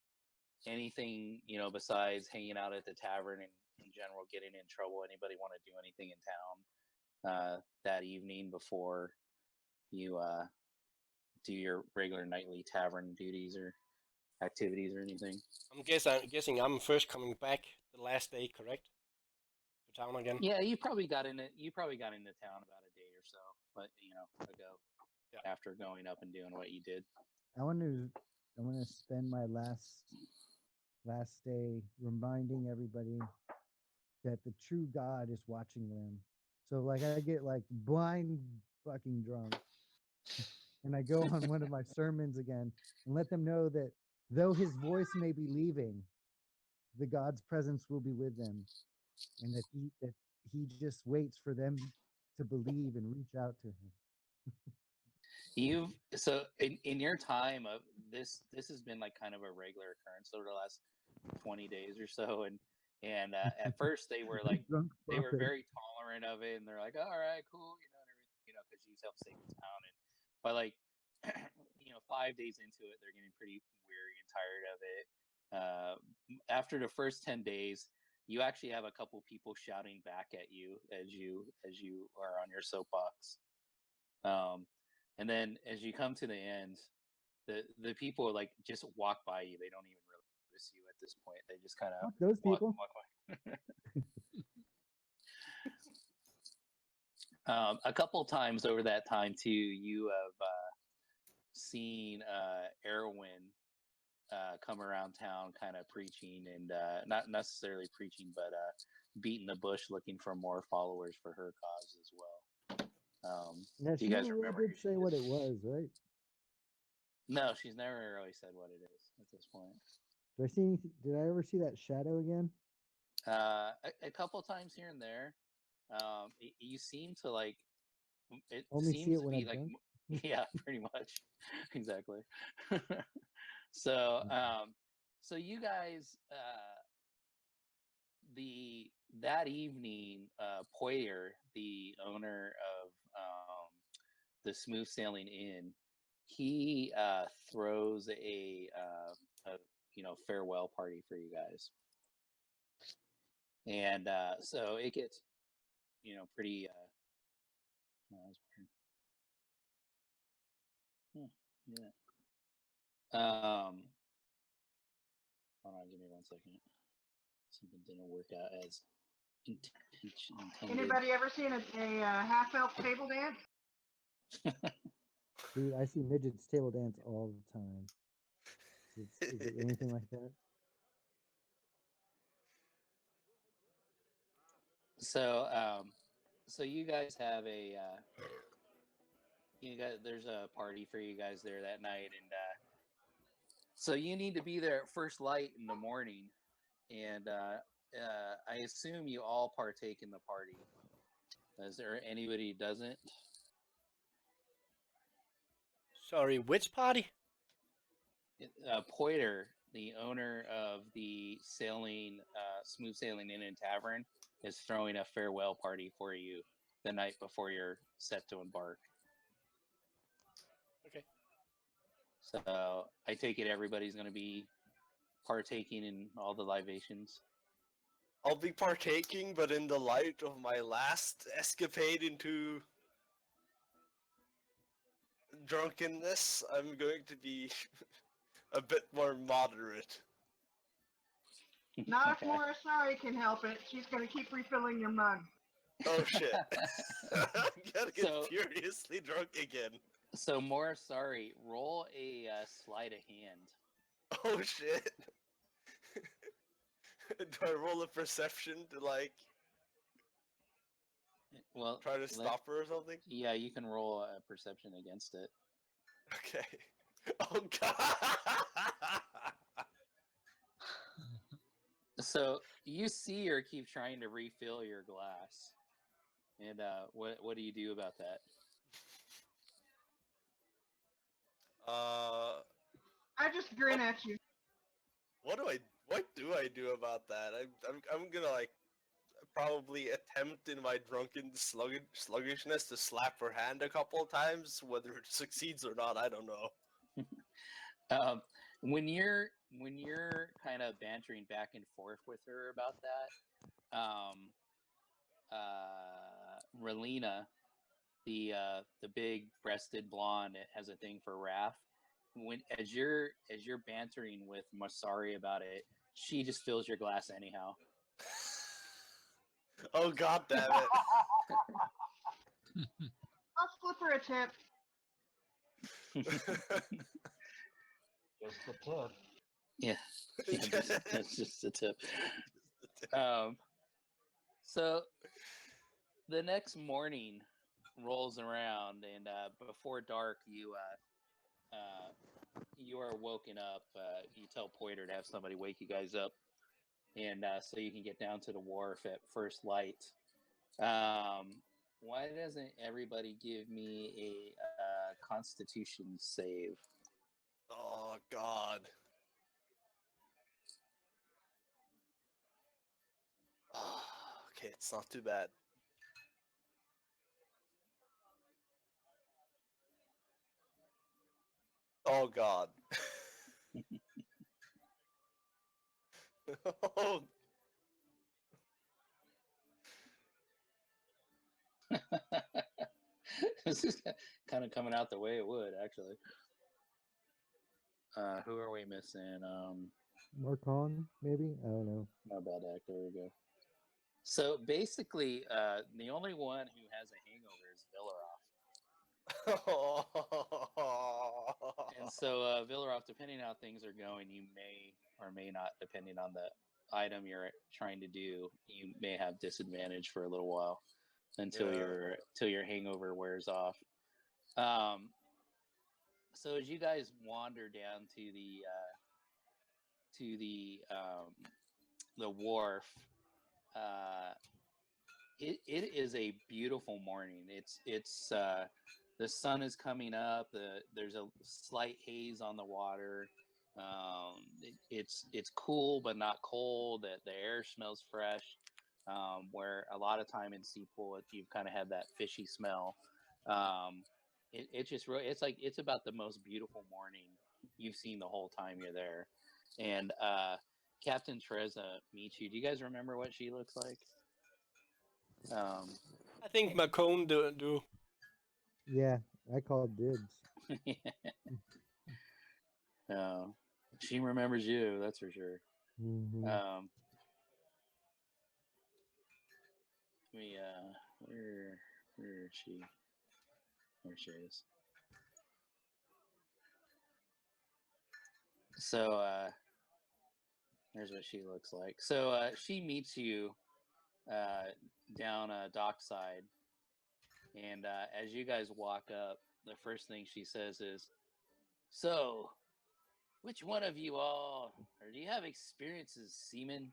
anything, besides hanging out at the tavern and in general getting in trouble? Anybody want to do anything in town that evening before you do your regular nightly tavern duties or activities or anything? I'm guessing I'm first coming back the last day, correct? To town again. Yeah, you probably got into town about a day or so, but ago. Yeah. After going up and doing what you did. I want to spend my last day reminding everybody that the true God is watching them. So like I get like blind fucking drunk, and I go on one of my sermons again and let them know that though his voice may be leaving, the God's presence will be with them, and that he just waits for them to believe and reach out to him. So in your time of this has been like kind of a regular occurrence over the last 20 days or so, and at first they were like very tolerant of it, and they're like, all right, cool, and everything, because you help save the town, and but like 5 days into it, they're getting pretty weary and tired of it. After the first 10 days, you actually have a couple people shouting back at you as you are on your soapbox. And then as you come to the end, the people like just walk by you. They don't even really notice you at this point. They just kind of those people. walk by. A couple times over that time too, you have seen Erwin come around town, kind of preaching, and not necessarily preaching, but beating the bush, looking for more followers for her cause as well. Now, do you guys she remember? did say what it was, right? No, she's never really said what it is at this point. Do I see anything? Did I ever see that shadow again? A couple times here and there. You seem to like. It Only see seems it to when be I'm like, drunk? yeah, pretty much, exactly. So, so you guys, that evening, Poyer, the owner of the Smooth Sailing Inn, he throws a farewell party for you guys, and so it gets pretty. That was weird. Yeah. Hold on, give me 1 second. Something didn't work out as intended. Anybody ever seen a half-elf table dance? Dude, I see midgets table dance all the time. Is it anything like that? So, so you guys have there's a party for you guys there that night, and so you need to be there at first light in the morning, and I assume you all partake in the party. Is there anybody who doesn't? Sorry, which party? Poiter, the owner of the Smooth Sailing Inn and Tavern, is throwing a farewell party for you the night before you're set to embark. Okay. So I take it everybody's going to be partaking in all the libations. I'll be partaking, but in the light of my last escapade into drunkenness, I'm going to be a bit more moderate. Not Okay. if Laura Sorry can help it. She's going to keep refilling your mug. Oh shit. I'm gonna get So- furiously drunk again. So more sorry. Roll a sleight of hand. Oh shit. Do I roll a perception to Well, try to stop her or something? Yeah, you can roll a perception against it. Okay. Oh god. So you see her keep trying to refill your glass, and what do you do about that? I just grin at you. What do I do about that? I'm gonna probably attempt in my drunken sluggishness to slap her hand a couple of times. Whether it succeeds or not, I don't know. When you're kind of bantering back and forth with her about that, Relina, the big-breasted blonde, has a thing for Raph. As you're bantering with Masari about it, she just fills your glass anyhow. Oh god damn it! I'll slip her a tip. Just the tip. Yeah, that's just a tip. So the next morning rolls around, and before dark, you are woken up. You tell Poiter to have somebody wake you guys up, and so you can get down to the wharf at first light. Why doesn't everybody give me a Constitution save? Oh god. Okay, it's not too bad. Oh god. Oh. This is kind of coming out the way it would, actually. Who are we missing? Marcon, maybe? I don't know. Not bad act. There we go. So basically, the only one who has a hangover is Villaroff. And so, Villaroff, depending on how things are going, you may or may not, depending on the item you're trying to do, you may have disadvantage for a little while until Yeah. your hangover wears off. so as you guys wander down to the wharf, it is a beautiful morning. It's the sun is coming up. There's a slight haze on the water. It's cool but not cold. The air smells fresh. Where a lot of time in Seapool, you've kind of had that fishy smell. It's just really, it's about the most beautiful morning you've seen the whole time you're there. And Captain Teresa meets you. Do you guys remember what she looks like? I think Macone do. Yeah, I called dibs. She remembers you, that's for sure. Hmm. Where is she? There she is. So there's what she looks like. So she meets you down dockside, and as you guys walk up, the first thing she says is, "So, which one of you all, or do you have experience as seamen?"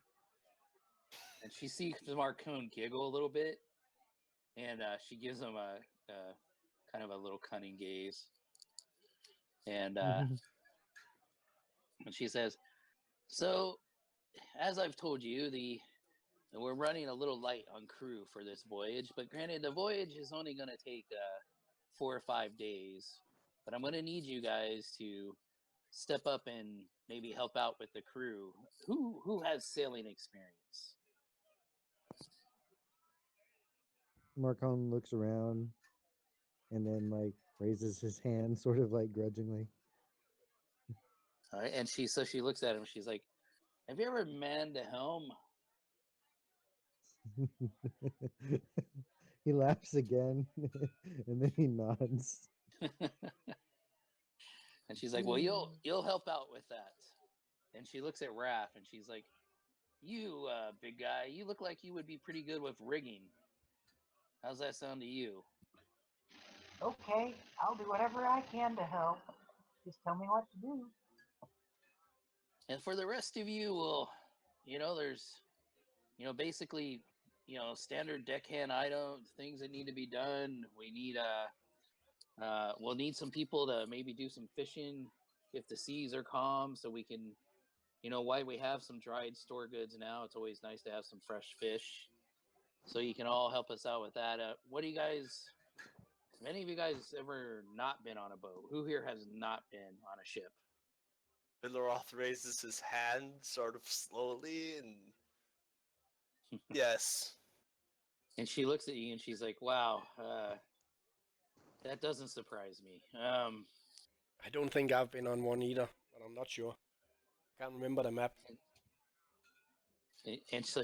And she sees Marcone giggle a little bit, and she gives him a kind of a little cunning gaze, and she says, "So, as I've told you, we're running a little light on crew for this voyage, but granted, the voyage is only going to take 4 or 5 days. But I'm going to need you guys to step up and maybe help out with the crew. Who has sailing experience?" Marcon looks around and then like raises his hand, sort of like grudgingly. All right, and she looks at him. She's like, "Have you ever manned a helm?" He laughs again, and then he nods. And she's like, "Well, you'll help out with that." And she looks at Raph, and she's like, "You, big guy, you look like you would be pretty good with rigging. How's that sound to you?" Okay, I'll do whatever I can to help. Just tell me what to do. And for the rest of you, well, there's, basically, standard deckhand items, things that need to be done. We'll need some people to maybe do some fishing if the seas are calm, so we can, while we have some dried store goods now, it's always nice to have some fresh fish. So you can all help us out with that. What do you guys? Have any of you guys ever not been on a boat? Who here has not been on a ship? Villaroth raises his hand sort of slowly and yes. And she looks at you and she's like, "Wow, that doesn't surprise me." I don't think I've been on one either, but I'm not sure. Can't remember the map. And so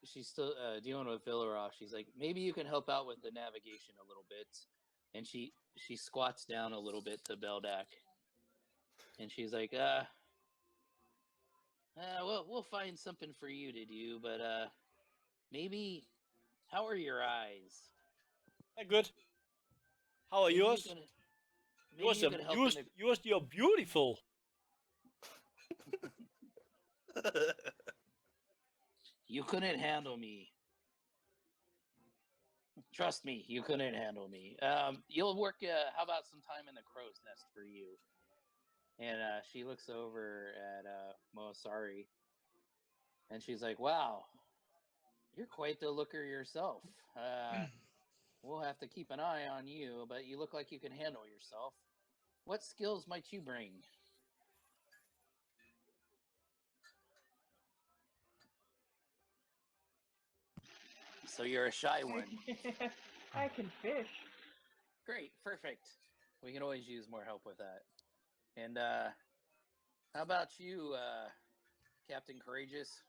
she's still dealing with Villaroth. She's like, "Maybe you can help out with the navigation a little bit." And she squats down a little bit to Beldak. And she's like, we'll find something for you to do, but maybe, how are your eyes? Yeah, good. How are Maybe yours? you could help in the... Yours, you're beautiful. You couldn't handle me. Trust me, you couldn't handle me. You'll work, how about some time in the crow's nest for you? And she looks over at Moasari, and she's like, "Wow, you're quite the looker yourself. We'll have to keep an eye on you, but you look like you can handle yourself. What skills might you bring?" So you're a shy one. I can fish. Great, perfect. We can always use more help with that. And how about you, Captain Courageous?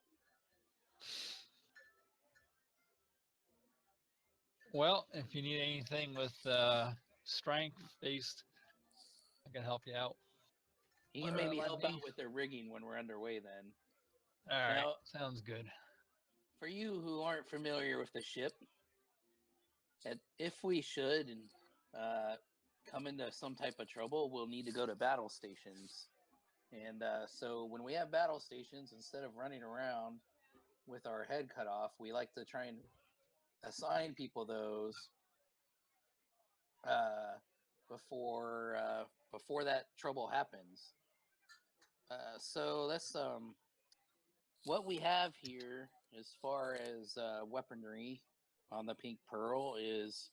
Well, if you need anything with strength based, I can help you out. You can maybe help out with the rigging when we're underway then. All right, Now, sounds good. for you who aren't familiar with the ship, if we should come into some type of trouble, we'll need to go to battle stations. And so when we have battle stations, instead of running around with our head cut off, we like to try and assign people those before that trouble happens. So that's what we have here as far as weaponry on the Pink Pearl is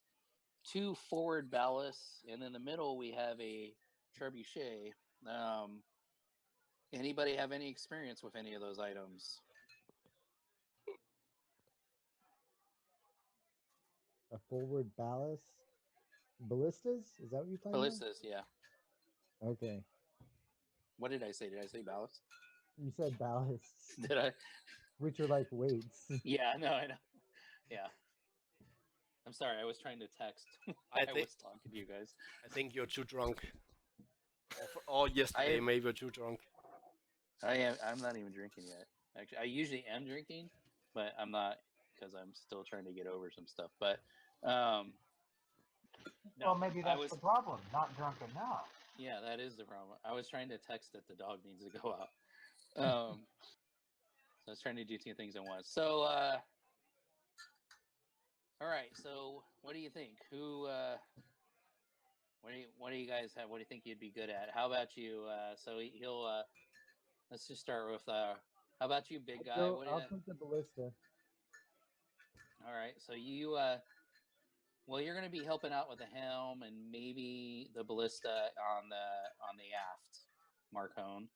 2 forward ballasts, and in the middle we have a trebuchet. Anybody have any experience with any of those items? A forward ballistas? Is that what you're talking Ballistas, yeah. about? Okay. What did I say? Did I say ballast? You said ballasts, Did I? which are like weights. Yeah, no, I know. Yeah. I'm sorry, I was trying to text. I I think was talking to you guys. I think you're too drunk. Or yesterday, maybe you're too drunk. I'm not even drinking yet. Actually, I usually am drinking, but I'm not because I'm still trying to get over some stuff. But no, Well, maybe I that's was. the problem. Not drunk enough. Yeah, that is the problem. I was trying to text that the dog needs to go out. So I was trying to do 2 things at once. So, all right. So, what do you think? What do you guys have? What do you think you'd be good at? How about you? So he'll. Let's just start with. How about you, big guy? So What do you I'll think? take the ballista. All right. So you. Well, you're going to be helping out with the helm and maybe the ballista on the aft, Marcone.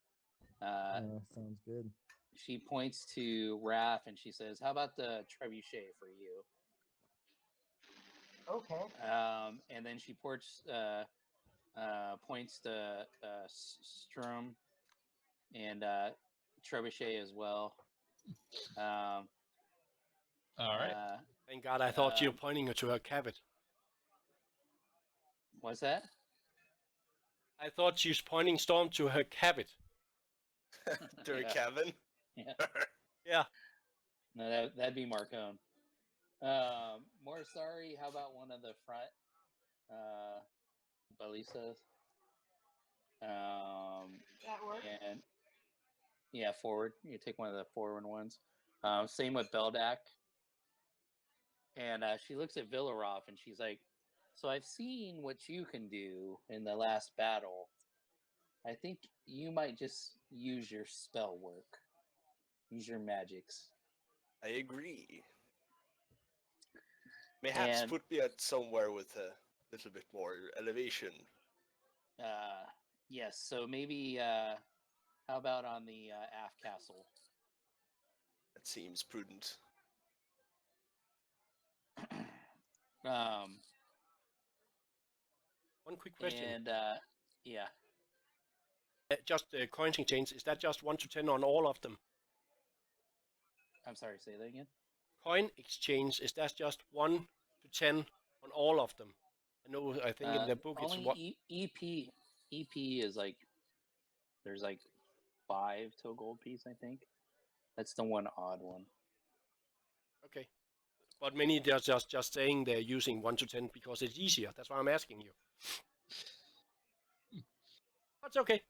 Sounds good. She points to Raph and she says, "How about the trebuchet for you?" Okay. And then she points to Strum and trebuchet as well. All right. Thank God, I thought you were pointing her to her cabin. What's that? I thought she was pointing Storm to her cabin. To a Yeah. cabin. Yeah. Yeah. No, that'd be Marcone. More sorry. How about one of the front ballistas? That works. And yeah, forward. You take one of the forward ones. Same with Beldak. And she looks at Villarov and she's like, "So I've seen what you can do in the last battle. I think you might just use your spell work, use your magics." I agree. Mayhaps And put me at somewhere with a little bit more elevation. yes, so maybe how about on the aft castle? That seems prudent. One quick question. And yeah, Just the coins exchange, is that just 1 to 10 on all of them? I'm sorry, say that again. Coin exchange, is that just 1 to 10 on all of them? I think in the book it's only what? EP is like there's like 5 to a gold piece, I think. That's the one odd one. Okay. But many are just saying they're using 1 to 10 because it's easier. That's why I'm asking you. That's okay.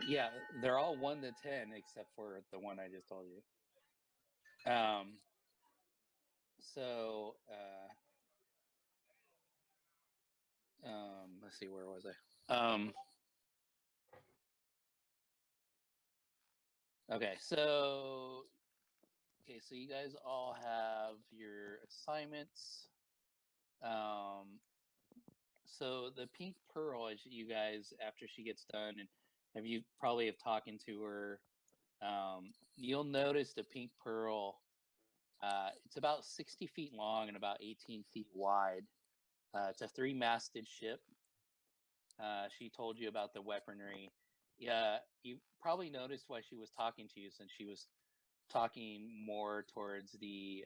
Yeah, they're all 1 to 10 except for the one I just told you. So let's see, where was I? Okay, so you guys all have your assignments. So the Pink Pearl, as you guys, after she gets done, and you probably have talking to her, you'll notice the Pink Pearl. It's about 60 feet long and about 18 feet wide. It's a 3-masted ship. She told you about the weaponry. Yeah, you probably noticed why she was talking to you, since she was talking more towards the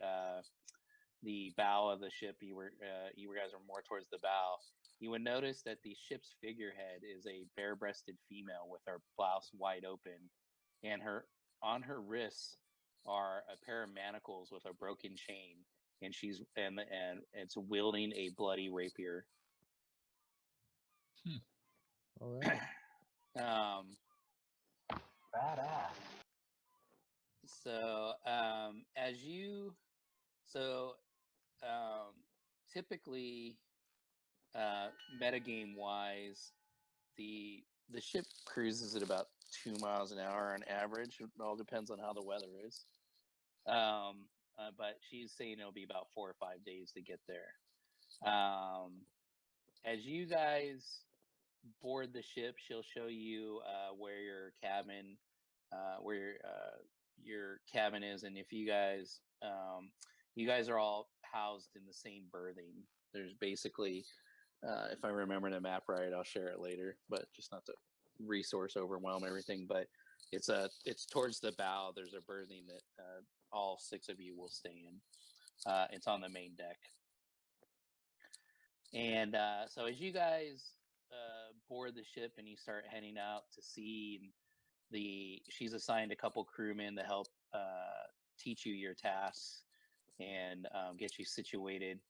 bow of the ship. You guys were more towards the bow. You would notice that the ship's figurehead is a bare-breasted female with her blouse wide open, and on her wrists are a pair of manacles with a broken chain, and and it's wielding a bloody rapier. All right. Um, Badass. so as you so typically metagame wise, the ship cruises at about 2 miles an hour on average. It all depends on how the weather is. But she's saying it'll be about 4 or 5 days to get there. As you guys board the ship, she'll show you where your cabin, your cabin is, and if you guys are all housed in the same berthing. There's basically, if I remember the map right, I'll share it later, but just not to resource overwhelm everything. But it's towards the bow. There's a berthing that all 6 of you will stay in. It's on the main deck. And so as you guys board the ship and you start heading out to sea, and she's assigned a couple crewmen to help teach you your tasks and get you situated.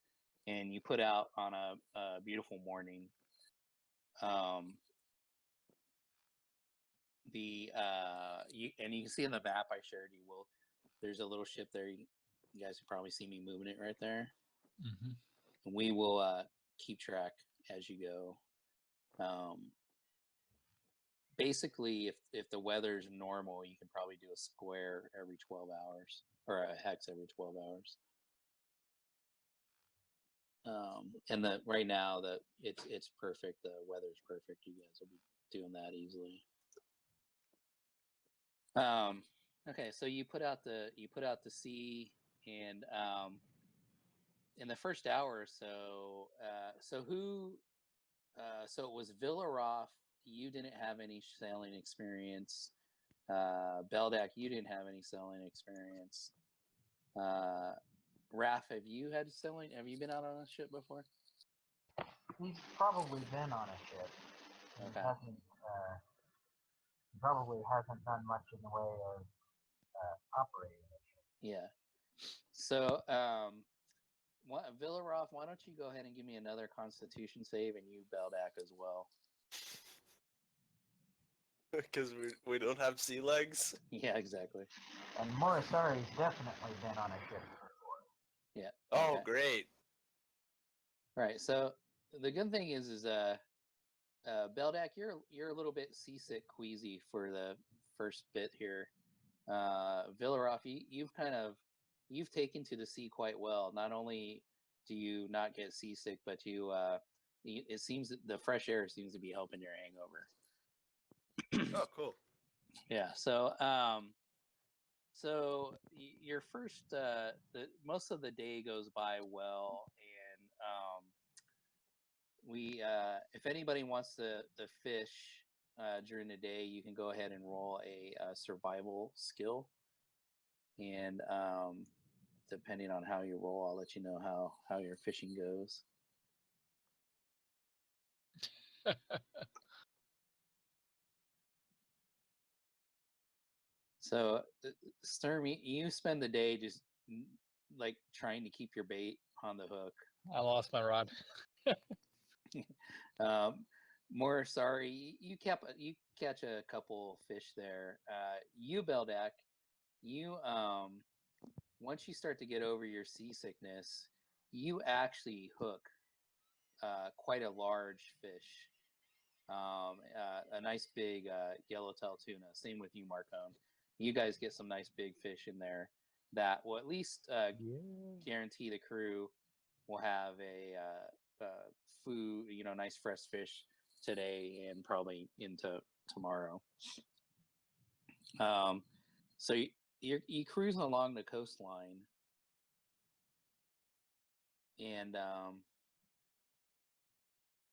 And you put out on a beautiful morning. You can see in the map I shared you. There's a little ship there. You guys can probably see me moving it right there. Mm-hmm. And we will keep track as you go. Basically, if the weather's normal, you can probably do a square every 12 hours or a hex every 12 hours. And right now it's perfect. The weather's perfect. You guys will be doing that easily. Okay, so you put out to sea, and in the first hour or so, so it was Villaroff. You didn't have any sailing experience. Beldak, you didn't have any sailing experience. Raph, have you been out on a ship before? He's probably been on a ship. Okay. He probably hasn't done much in the way of operating a ship. Yeah. So, Villaroff, why don't you go ahead and give me another Constitution save, and you, Beldak, as well. Because we don't have sea legs. Yeah, exactly. And Morisari's definitely been on a ship before. Yeah. Oh, okay. great. All right. So the good thing is Beldak, you're a little bit seasick, queasy for the first bit here. Villaroff, you've taken to the sea quite well. Not only do you not get seasick, but it seems that the fresh air seems to be helping your hangover. Oh, cool. Yeah. So your first most of the day goes by well, and if anybody wants to fish during the day, you can go ahead and roll a survival skill, and depending on how you roll, I'll let you know how your fishing goes. So, Sturm, you spend the day just like trying to keep your bait on the hook. I lost my rod. More sorry, you catch a couple fish there. You, Beldak, you once you start to get over your seasickness, you actually hook quite a large fish. A nice big yellowtail tuna. Same with you, Marcone. You guys get some nice big fish in there that will at least guarantee the crew will have a food, nice fresh fish today and probably into tomorrow. So you cruising along the coastline, and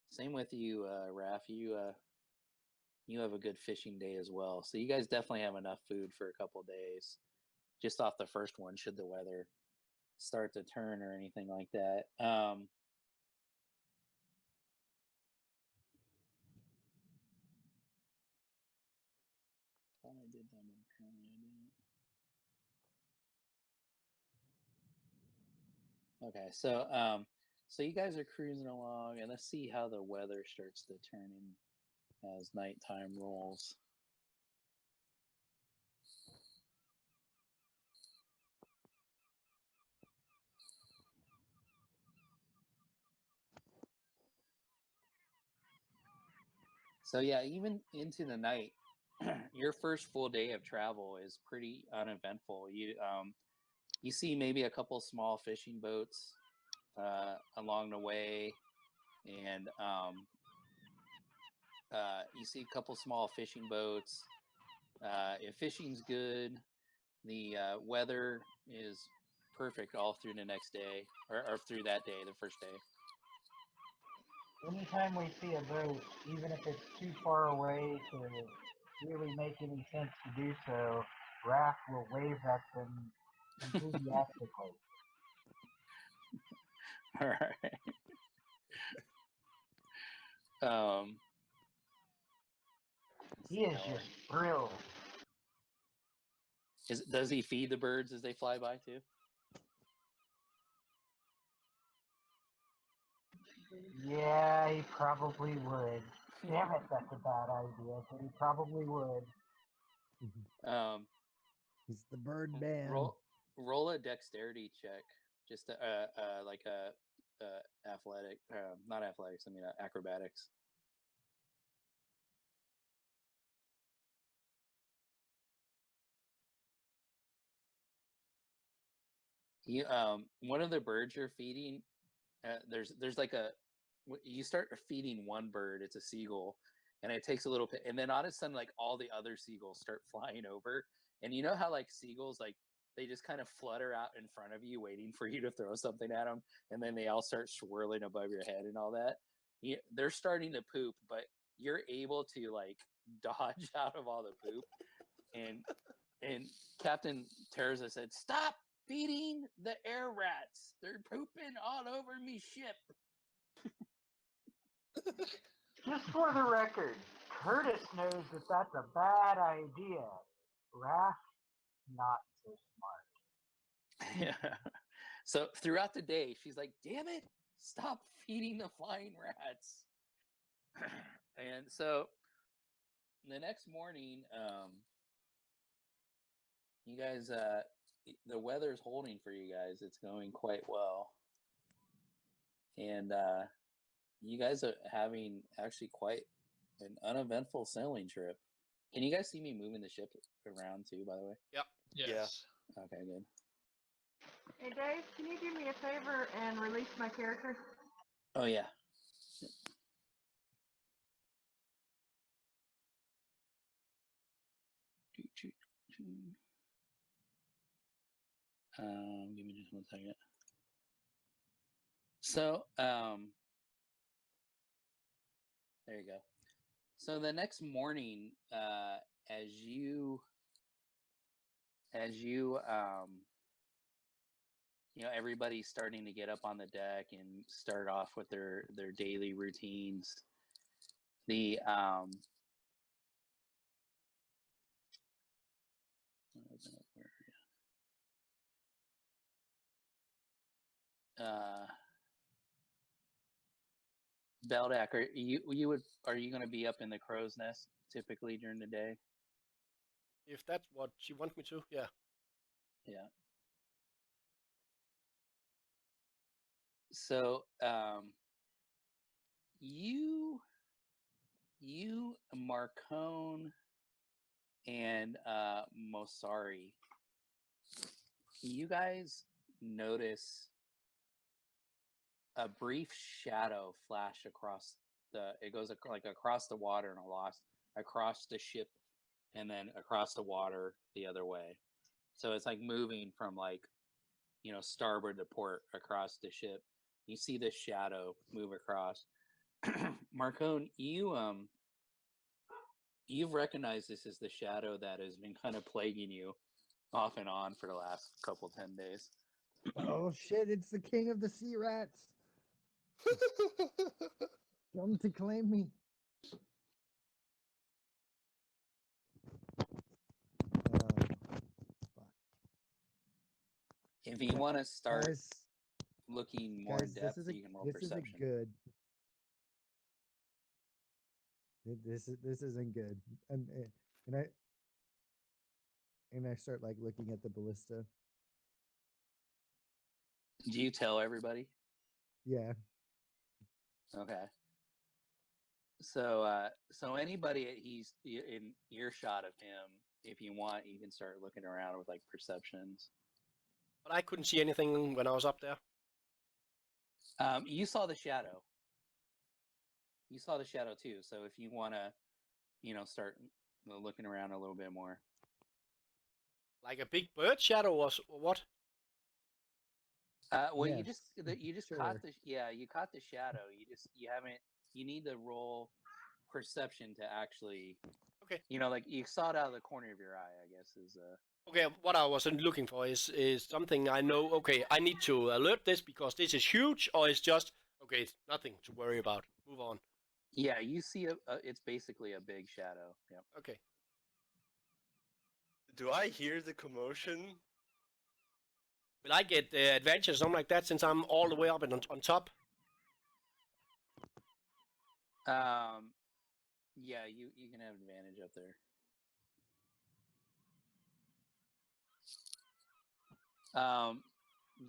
same with you, Raph. You have a good fishing day as well. So you guys definitely have enough food for a couple of days, just off the first one, should the weather start to turn or anything like that. Thought I did that, but apparently I didn't. Okay, so so you guys are cruising along, and let's see how the weather starts to turn in as nighttime rolls. So yeah, even into the night, your first full day of travel is pretty uneventful. You see maybe a couple small fishing boats along the way, and you see a couple small fishing boats. If fishing's good, the weather is perfect all through the next day, or through that day, the first day. Anytime we see a boat, even if it's too far away to really make any sense to do so, Raph will wave at them enthusiastically. All right. He is just thrilled. Does he feed the birds as they fly by too? Yeah, he probably would. Damn it, that's a bad idea, but he probably would. Um, He's the bird man. roll a dexterity check, just like a athletic, not athletics. I mean acrobatics. You one of the birds you're feeding, there's like you start feeding one bird, it's a seagull, and it takes a little bit, and then all of a sudden like all the other seagulls start flying over, and you know how like seagulls like they just kind of flutter out in front of you waiting for you to throw something at them, and then they all start swirling above your head and all that. They're starting to poop, but you're able to like dodge out of all the poop, and Captain Terza said, "Stop feeding the air rats. They're pooping all over me ship." Just for the record, Curtis knows that that's a bad idea. Raph, not so smart. Yeah. So throughout the day, she's like, "Damn it, stop feeding the flying rats." And so the next morning, you guys, the weather's holding for you guys. It's going quite well. And you guys are having actually quite an uneventful sailing trip. Can you guys see me moving the ship around too, by the way? Yep. Yes. Okay, good. Hey Dave, can you do me a favor and release my character? Oh, yeah. Give me just 1 second. So, there you go. So the next morning, as you everybody's starting to get up on the deck and start off with their daily routines. The Beldak, are you going to be up in the crow's nest typically during the day? If that's what she wants me to, yeah. Yeah. So, you, Marcone, and Mosari, you guys notice a brief shadow flash across it goes like across the water and across the ship, and then across the water the other way. So it's like moving from like, starboard to port across the ship. You see this shadow move across. Marcone, you've recognized this as the shadow that has been kind of plaguing you off and on for the last 10 days. Oh shit, it's the king of the sea rats. Come to claim me. Fuck. If you want to start, Guys, looking more Guys, in depth, you can roll perception. isn't good. This isn't good. And I start like looking at the ballista. Do you tell everybody? Yeah. Okay. So anybody he's in earshot of him, if you want, you can start looking around with like perceptions. But I couldn't see anything when I was up there. You saw the shadow. You saw the shadow too. So if you want to, start looking around a little bit more. Like a big bird shadow or what? Well, Yes, you just sure. caught you caught the shadow. You need to roll perception to actually. Okay. Like you saw it out of the corner of your eye. I guess is. Okay, what I was looking for is something I know. Okay, I need to alert this because this is huge, or it's just okay. It's nothing to worry about. Move on. Yeah, you see it's basically a big shadow. Yep. Okay. Do I hear the commotion? Will I get advantage or something like that since I'm all the way up and on top? Yeah, you can have advantage up there.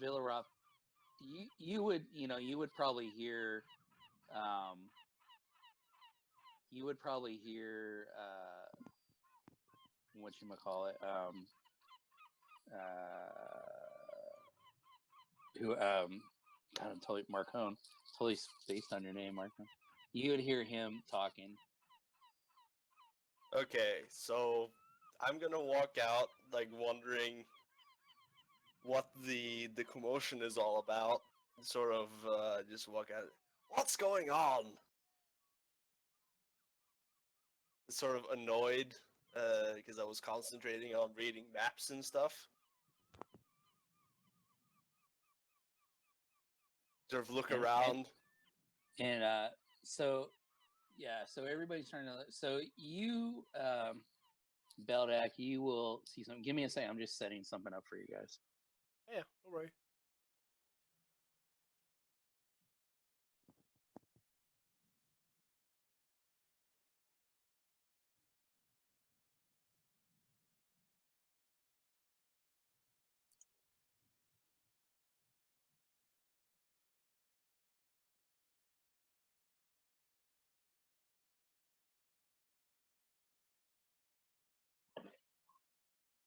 Villaroth, you would probably hear whatchamacallit, who God, I'm totally Marcone, totally spaced on your name, Marcone. You would hear him talking. Okay, so I'm gonna walk out, like, wondering what the commotion is all about. Sort of just walk out. What's going on? Sort of annoyed because I was concentrating on reading maps and stuff. Sort of look around. And so everybody's trying to. So you, Beldak, you will see something. Give me a second. I'm just setting something up for you guys. Yeah, don't worry.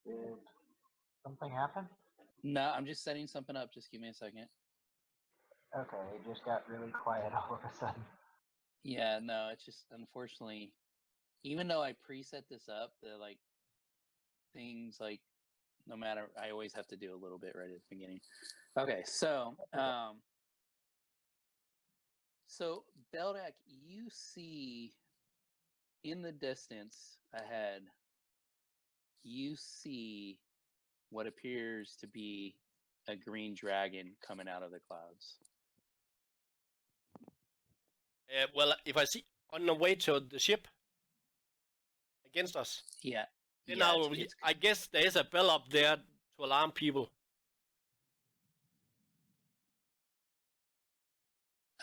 Did something happen? No, I'm just setting something up. Just give me a second. Okay, it just got really quiet all of a sudden. Yeah, no, it's just unfortunately, even though I preset this up, the like things like no matter, I always have to do a little bit right at the beginning. Okay, so so Beldak, you see in the distance ahead, you see what appears to be a green dragon coming out of the clouds. Well, if I see on the way to the ship against us, Yeah. then yeah, I guess there is a bell up there to alarm people.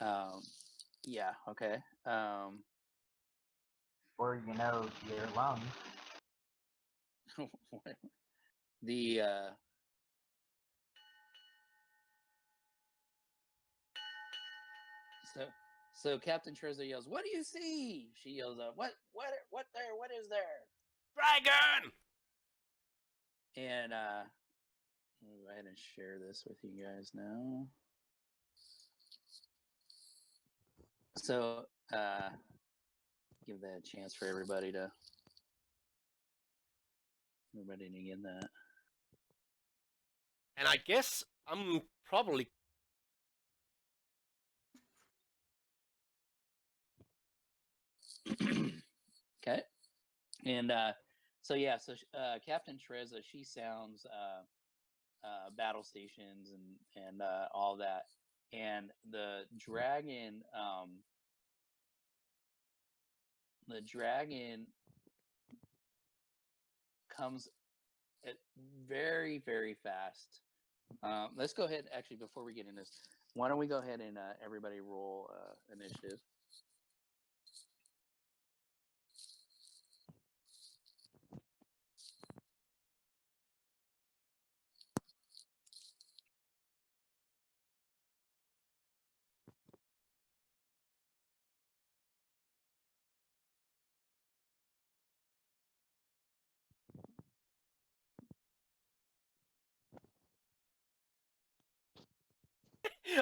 Yeah. Okay. Or your lungs. The so Captain Trezor yells, "What do you see?" She yells out, What there? What is there?" Dragon! And I'll go ahead and share this with you guys now. So give that a chance for everybody to get that. And I guess I'm probably Okay. And so Captain Trezor, she sounds battle stations and all that, and the dragon comes at very, very fast. Let's go ahead, actually, before we get into this, Why don't we go ahead and everybody roll initiative?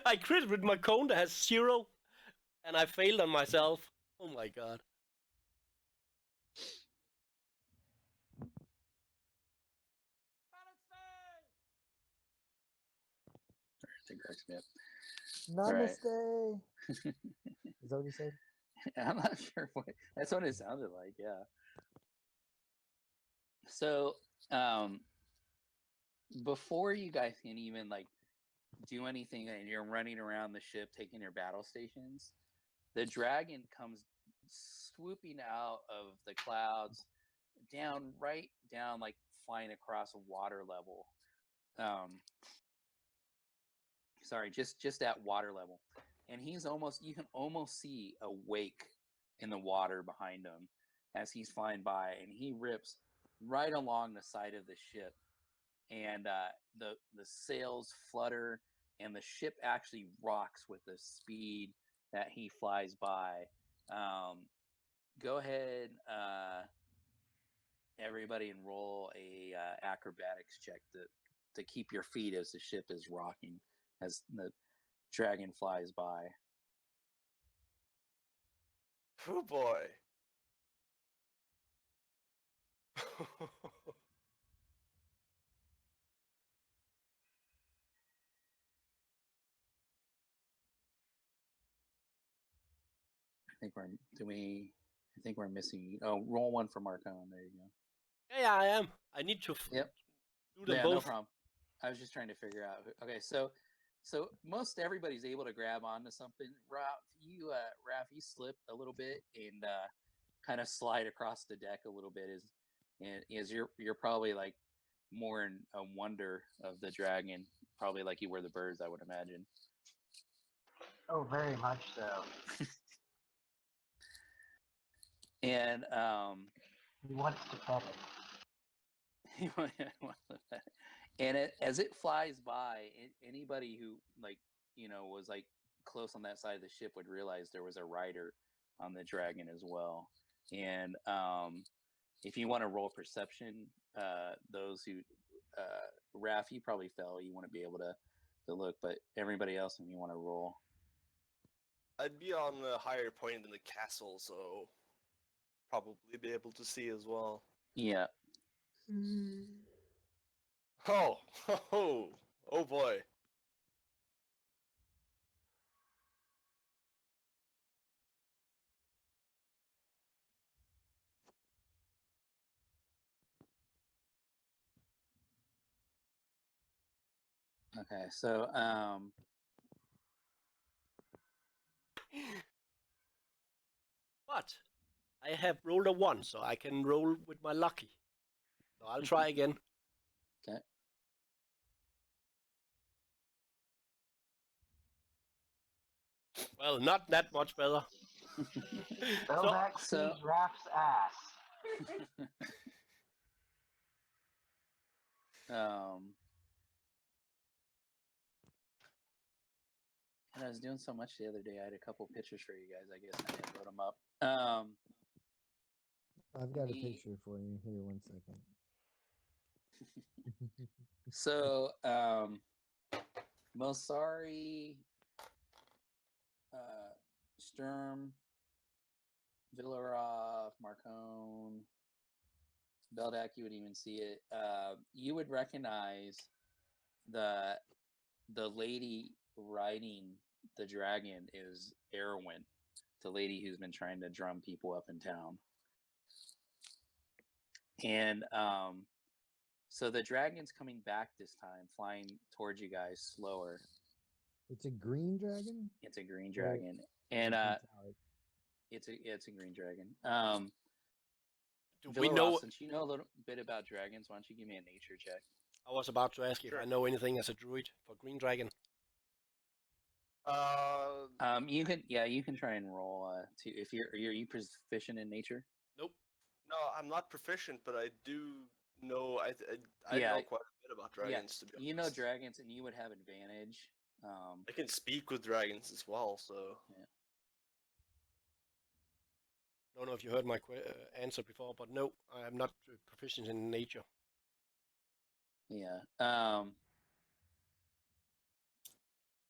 I crit with my cone that has 0, and I failed on myself. Oh my god. It cracks me up. Namaste. Is that what you said? I'm not sure what that's what it sounded like. Yeah. So, before you guys can even like do anything, and you're running around the ship taking your battle stations, the dragon comes swooping out of the clouds, right down, like flying across water level. Sorry, just at water level, and you can almost see a wake in the water behind him as he's flying by, and he rips right along the side of the ship, and the sails flutter, and the ship actually rocks with the speed that he flies by. Go ahead, everybody, and roll a acrobatics check to keep your feet as the ship is rocking as the dragon flies by. Oh boy. I think we're missing. Oh, roll one for Marcon. There you go. Yeah, I am. I need to Yep. do them Yeah, both. no problem. I was just trying to figure out. Okay, so most everybody's able to grab onto something. Raph, you slip a little bit and kind of slide across the deck a little bit. Is you're probably like more in a wonder of the dragon, probably like you were the birds, I would imagine. Oh, very much so. And He wants to pet it. and as it flies by, anybody who was like close on that side of the ship would realize there was a rider on the dragon as well. And if you want to roll perception, those who Raph, you probably fell, you wouldn't be able to look, but everybody else, if you want to roll. I'd be on a higher point in the castle, so probably be able to see as well. Yeah. Oh, oh boy. Okay, so But I have rolled a 1, so I can roll with my lucky. So I'll try again. okay. Well, not that much better. Belvac so- sees Raph's ass. And I was doing so much the other day. I had a couple pictures for you guys. I guess I didn't put them up. I've got a picture for you. Here, 1 second. So, Mosari, Sturm, Villarov, Marcone, Beldak, you would even see it. You would recognize the lady riding the dragon is Erwin, the lady who's been trying to drum people up in town. And so the dragon's coming back this time, flying towards you guys slower. It's a green dragon? It's a green dragon. And it's a green dragon. We know. Since you know a little bit about dragons, why don't you give me a nature check? I was about to ask if I know anything as a druid for green dragon. You can try and roll to if are you proficient in nature? Nope. No, I'm not proficient, but I do know. I Yeah. know quite a bit about dragons. To be honest, You know dragons, and you would have advantage. I can speak with dragons as well. So Don't know if you heard my answer before, but no, I am not proficient in nature. Yeah.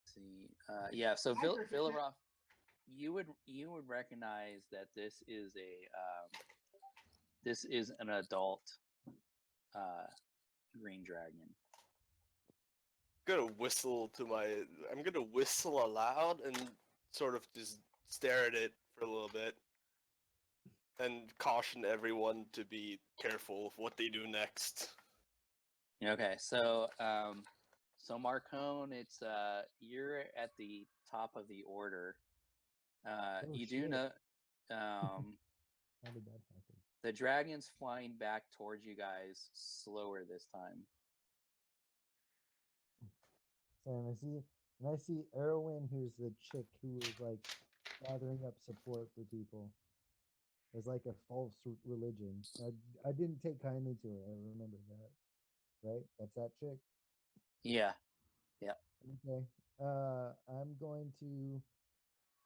See. Yeah. So I'm proficient. Villaroff, you would recognize that this is an adult green dragon. I'm gonna whistle aloud and sort of just stare at it for a little bit, and caution everyone to be careful of what they do next. Okay, so Marcone, it's you're at the top of the order. You do shit. know How did that happen? the dragon's flying back towards you guys slower this time. So and I see Erwin, who's the chick who was like gathering up support for people. It's like a false religion. I didn't take kindly to it. I remember that. Right? That's that chick. Yeah. Okay. I'm going to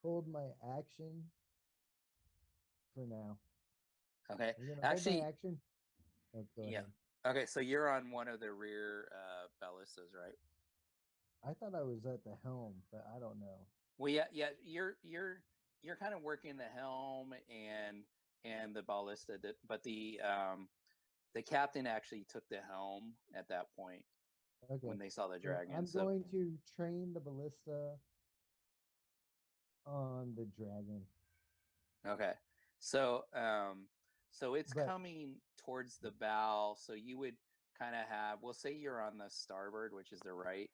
hold my action for now. Okay. I'm gonna Actually, hold my action. Oh, go yeah. ahead. Okay, so you're on one of the rear ballistas, right? I thought I was at the helm, but I don't know. Well, yeah. You're kind of working the helm and the ballista, but the captain actually took the helm at that point. Okay. When they saw the So dragon. I'm going to train the ballista on the dragon. Okay. So it's coming towards the bow. So you would kind of have, we'll say you're on the starboard, which is the right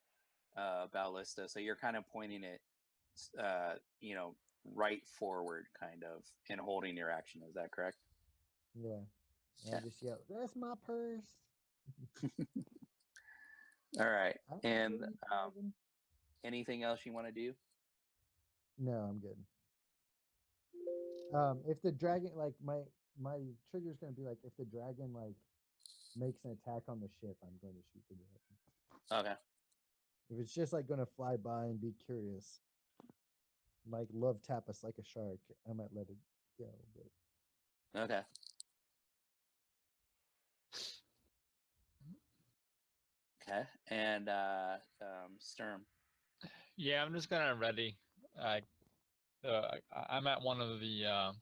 ballista. So you're kind of pointing it, right forward, kind of, and holding your action. Is that correct? Yeah. I just yell, "That's my purse." All right. I'm And good, dragon. anything else you want to do? No, I'm good. If the dragon, like my trigger's gonna be like, if the dragon like makes an attack on the ship, I'm going to shoot the dragon. Okay. If it's just like gonna fly by and be curious, like love tap us like a shark, I might let it go. But Okay. Okay. And Sturm. Yeah, I'm just gonna ready. I'm at one of the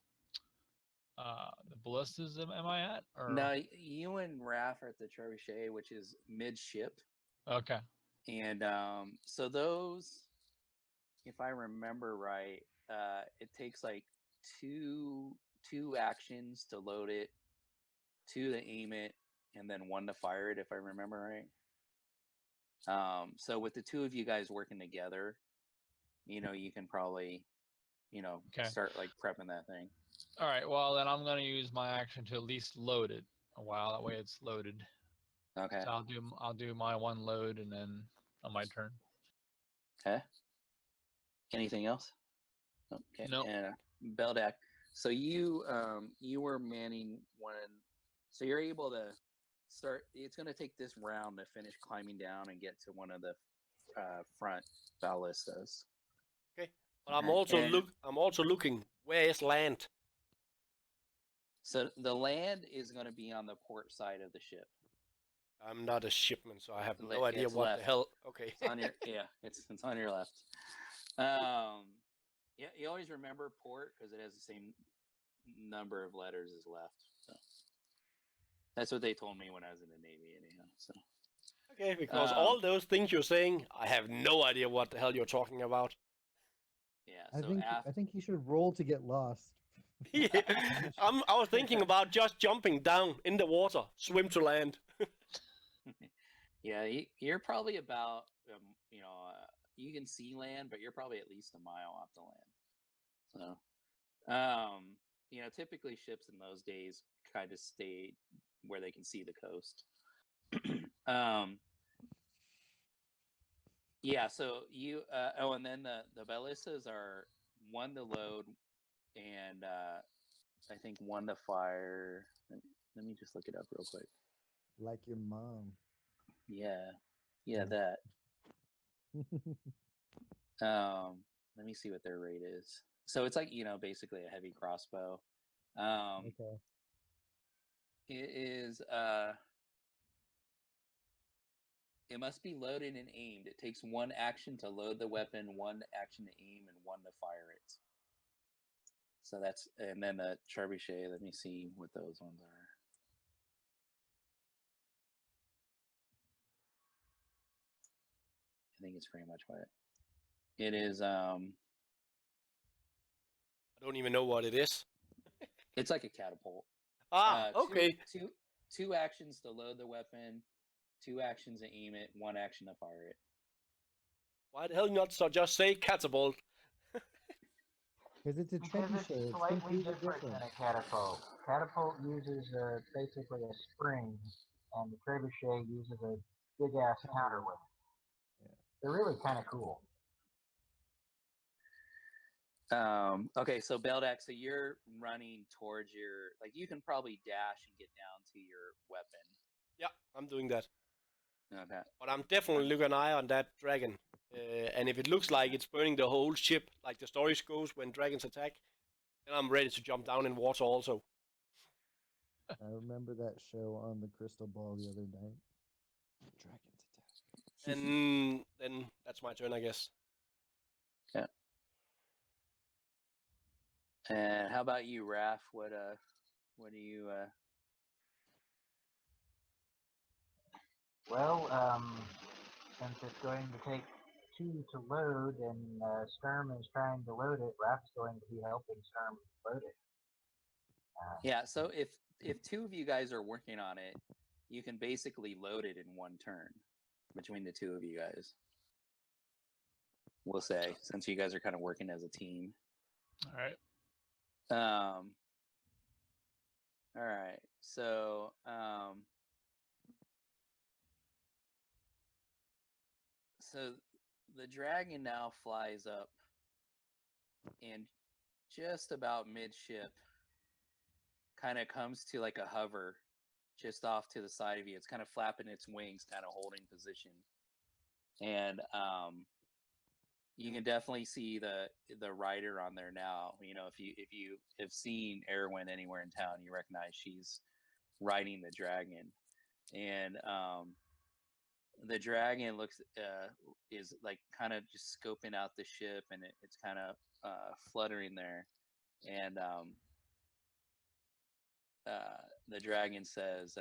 ballistas. Am I at? Or No, you and Raph are at the trebuchet, which is midship. okay. And so those, if I remember right, it takes like two actions to load it, 2 to aim it, and then 1 to fire it, if I remember right. So with the 2 of you guys working together, you can probably, Okay. start like prepping that thing. All right. Well, then I'm gonna use my action to at least load it a while. That way it's loaded. Okay. So I'll do my 1 load and then on my turn. Okay. Anything else? Okay. No. And Beldak. So you were manning one. So you're able to start. It's going to take this round to finish climbing down and get to one of the front ballistas. Okay. But I'm also looking. Where is land? So the land is going to be on the port side of the ship. I'm not a shipman, so I have no idea what left. the hell. Okay. It's on your it's on your left. Yeah, you always remember port because it has the same number of letters as left. So that's what they told me when I was in the Navy, anyhow. So okay, because all those things you're saying, I have no idea what the hell you're talking about. Yeah, so I think you should roll to get lost. Yeah, I was thinking about just jumping down in the water, swim to land. Yeah, you're probably about you can see land, but you're probably at least a mile off the land. So, typically ships in those days kind of stay where they can see the coast. Yeah, so you and then the ballistas are 1 to load and I think 1 to fire. Let me just look it up real quick. Like your mom. Yeah, Yeah. that. Let me see what their rate is. So it's like, basically a heavy crossbow. Okay. It is it must be loaded and aimed. It takes 1 action to load the weapon, 1 action to aim, and 1 to fire it. So that's, and then the trebuchet, let me see what those ones are. I think it's pretty much what it is. I don't even know what it is. It's like a catapult. Okay. Two actions to load the weapon, 2 actions to aim it, 1 action to fire it. Why the hell not just say catapult? Because it's a Because it's trebuchet. It's slightly completely different than a catapult. Catapult uses basically a spring, and the trebuchet uses a big-ass counterweight. Yeah. They're really kind of cool. Okay, so Beldak, so you're running towards your, like, you can probably dash and get down to your weapon. Yeah, I'm doing that. Okay. But I'm definitely looking an eye on that dragon. And if it looks like it's burning the whole ship, like the story goes when dragons attack, then I'm ready to jump down in water also. I remember that show on the Crystal Ball the other night. Dragons attack. And then that's my turn, I guess. Yeah. And how about you, Raph? What do you Well, since it's going to take 2 to load, and Sturm is trying to load it, Raph's going to be helping Sturm load it. Yeah, so if 2 of you guys are working on it, you can basically load it in 1 turn between the 2 of you guys. We'll say, since you guys are kind of working as a team. All right. All right. So, so the dragon now flies up and just about midship kind of comes to like a hover just off to the side of you. It's kind of flapping its wings, kind of holding position. And you can definitely see the rider on there now. If you have seen Erwin anywhere in town, you recognize she's riding the dragon. And the dragon is like kind of just scoping out the ship, and it's kind of fluttering there. And the dragon says,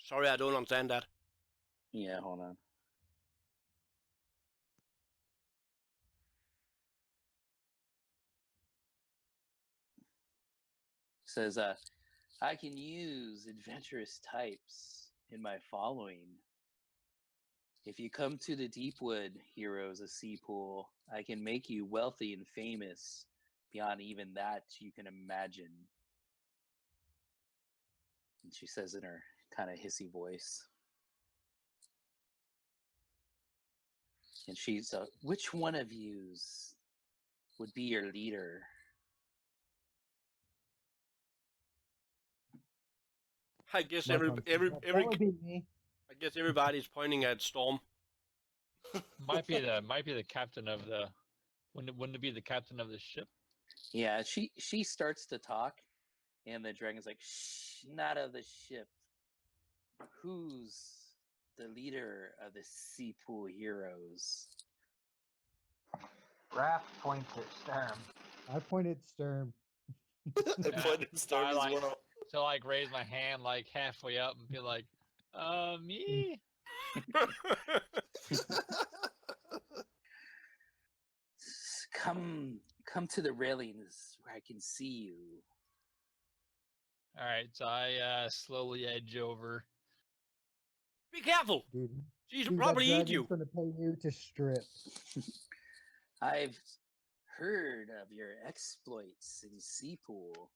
Sorry, I don't understand that. yeah, hold on. Says, I can use adventurous types in my following. If you come to the Deepwood, heroes of Sea Pool, I can make you wealthy and famous beyond even that you can imagine. And she says in her kind of hissy voice. And she's, which one of yous would be your leader? I guess That would be me. I guess everybody's pointing at Storm. Might be the captain of the. Wouldn't it be the captain of the ship? Yeah, she starts to talk, and the dragon's like, "Shh, not of the ship. Who's the leader of the Sea Pool heroes?" Raph points at Sturm. I pointed Sturm. I pointed Sturm as like, well. So like raise my hand like halfway up and be like, me? Come to the railings where I can see you. All right, so I slowly edge over. Be careful! Dude, She's that probably eat dragon's you. gonna pay you to strip. I've heard of your exploits in Sea Pool.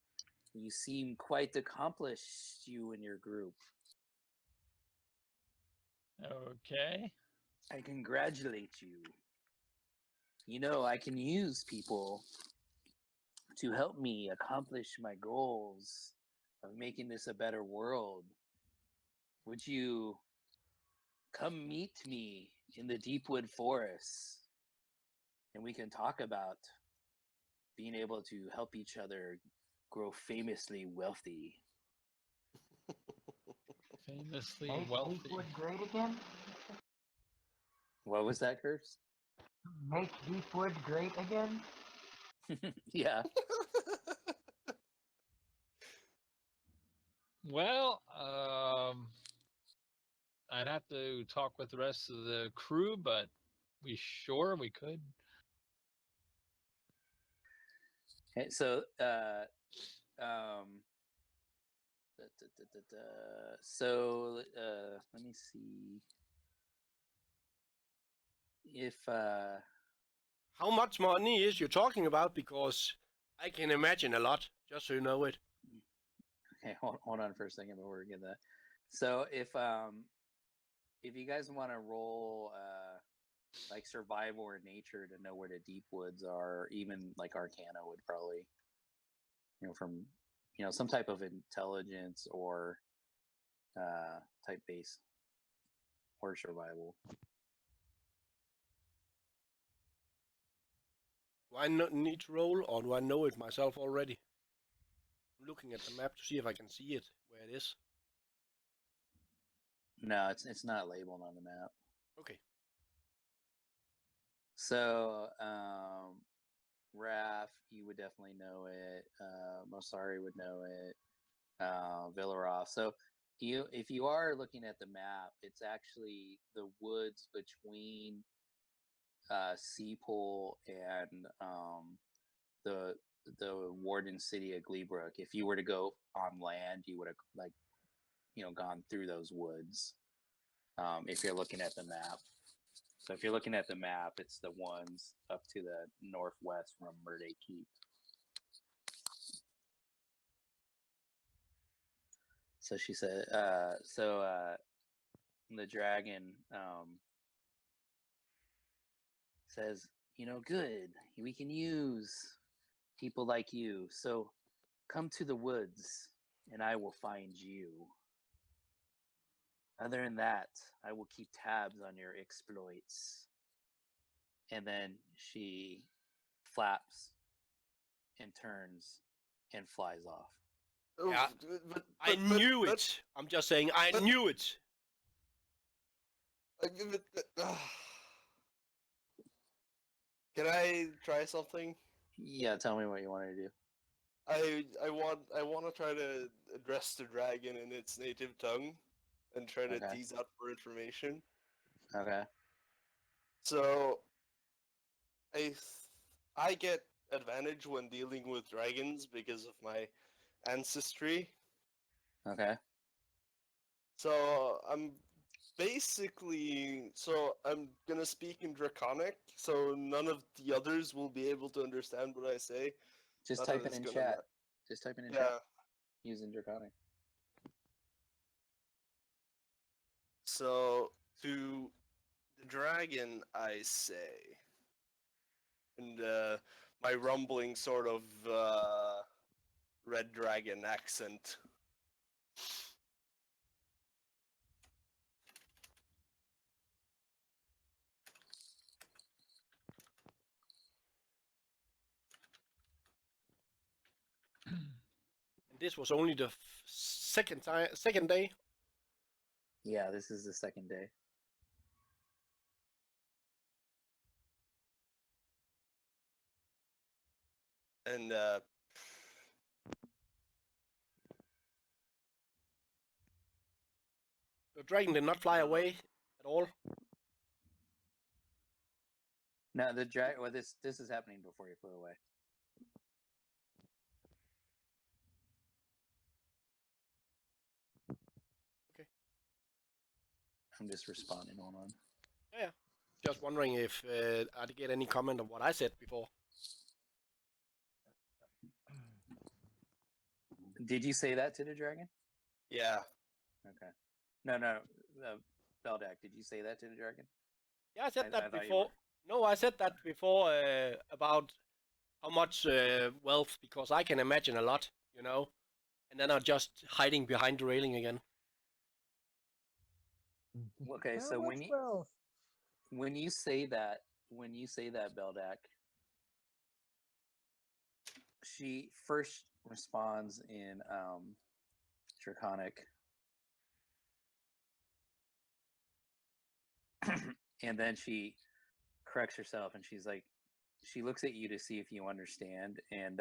You seem quite accomplished, you and your group. Okay. I congratulate you. You know, I can use people to help me accomplish my goals of making this a better world. Would you come meet me in the Deepwood Forest? And we can talk about being able to help each other grow famously wealthy. Famously Make wealthy. Deepwood great again? What was that, Curse? Make Deepwood great again? Yeah. Well, I'd have to talk with the rest of the crew, but we could. Okay, so so let me see if How much money is you talking about? Because I can imagine a lot, just so you know it. okay, hold on for a second before we get that. So if you guys want to roll like survival or nature to know where the deep woods are, even like Arcana would probably, from some type of intelligence or type base or survival. Do I not need to roll, or do I know it myself already? I'm looking at the map to see if I can see it, where it is. No, it's not labeled on the map. Okay. So Raph, you would definitely know it. Mosari would know it. Villaroff. So if you are looking at the map, it's actually the woods between Seapool and the Warden City of Gleebrook. If you were to go on land, you would have gone through those woods. If you're looking at the map. So if you're looking at the map, it's the ones up to the northwest from Murday Keep. So she said, the dragon says, good, we can use people like you. So come to the woods and I will find you. Other than that, I will keep tabs on your exploits. And then she flaps and turns and flies off. Yeah, I knew it. I'm just saying, I knew it. Can I try something? Yeah, tell me what you want to do. I want to try to address the dragon in its native tongue, and try to tease out for information. Okay. So, I get advantage when dealing with dragons because of my ancestry. Okay. So I'm gonna speak in Draconic, so none of the others will be able to understand what I say. Just type it in chat. Just type it in chat using Draconic. So to the dragon, I say, and my rumbling sort of red dragon accent. And this was only the second day. Yeah, this is the second day. And the dragon did not fly away at all. No, the dragon. Well, this is happening before you flew away. Okay. I'm just responding. Hold on. Yeah. Just wondering if I'd get any comment on what I said before. Did you say that to the dragon? Yeah. Okay. No, Beldak, did you say that to the dragon? Yeah, I said I that thought you before. No, I said that before about how much wealth, because I can imagine a lot, you know, and then I'm just hiding behind the railing again. Okay, How so much wealth? when you say that Beldak, she first responds in Draconic, and then she corrects herself, and she's like, she looks at you to see if you understand, and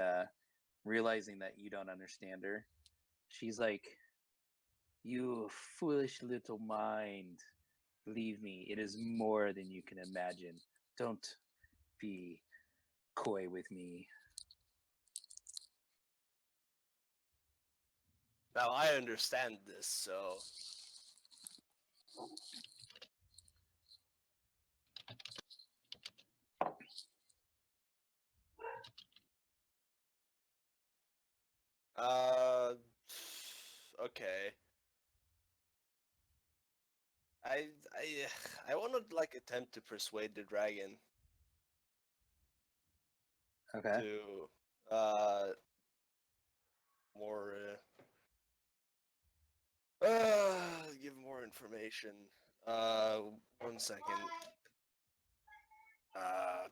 realizing that you don't understand her, she's like, "You foolish little mind. Believe me, it is more than you can imagine. Don't be coy with me." Now I understand this, so uh, okay. I want to like attempt to persuade the dragon Okay. to more give more information. Uh, 1 second. Uh,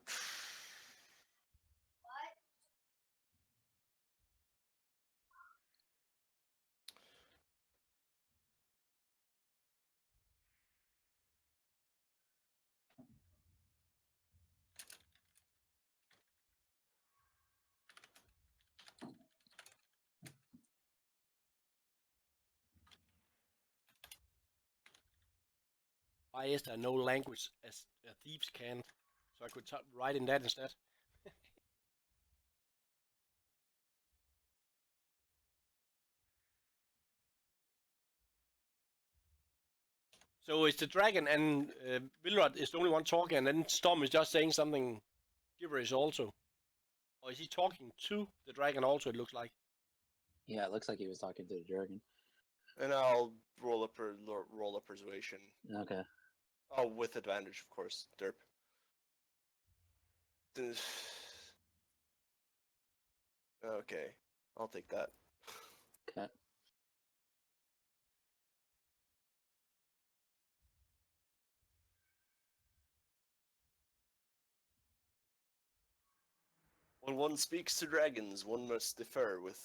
Why is there no language as thieves can? So I could write in that instead. So it's the dragon and Vilrod is the only one talking, and then Storm is just saying something gibberish also. Or is he talking to the dragon also, it looks like? Yeah, it looks like he was talking to the dragon. and I'll roll a persuasion. Okay. Oh, with advantage, of course. Derp. Okay, I'll take that. Okay. When one speaks to dragons, one must defer with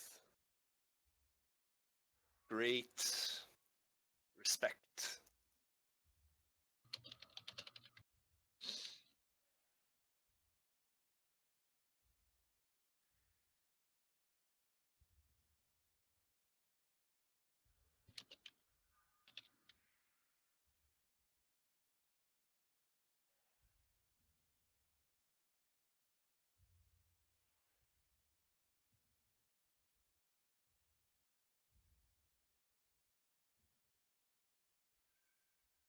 great respect.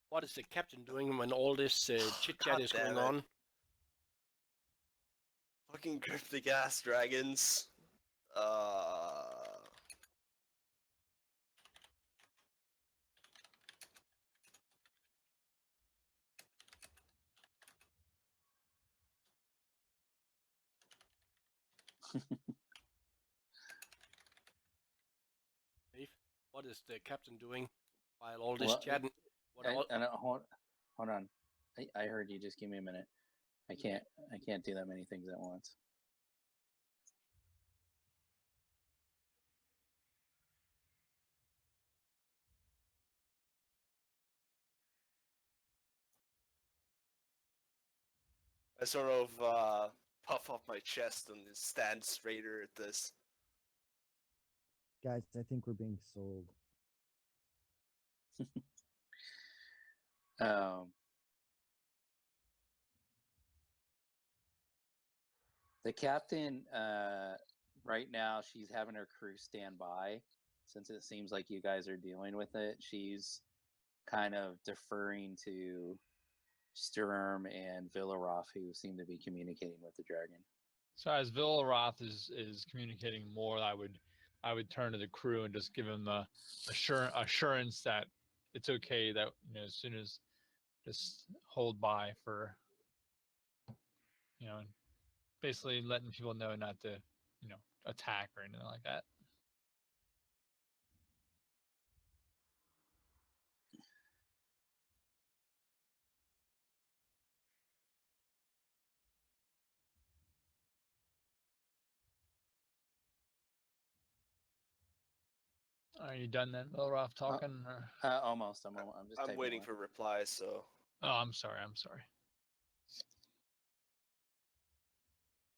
What is the captain doing when all this chit chat God is damn going it. on? Fucking cryptic ass dragons. Dave, what is the captain doing while all this Well, chatting? hold on. I heard you. Just give me a minute. I can't do that many things at once. I sort of puff up my chest and stand straighter at this. Guys, I think we're being sold. The captain, right now, she's having her crew stand by. Since it seems like you guys are dealing with it, she's kind of deferring to Sturm and Villaroth, who seem to be communicating with the dragon. So as Vilroth is communicating more, I would I would turn to the crew and just give them the assurance that it's okay, that as soon as just hold by for basically letting people know not to attack or anything like that. Are you done then, Vilroth, talking? Or... Almost. I'm just I'm typing waiting away. for replies, so. Oh, I'm sorry.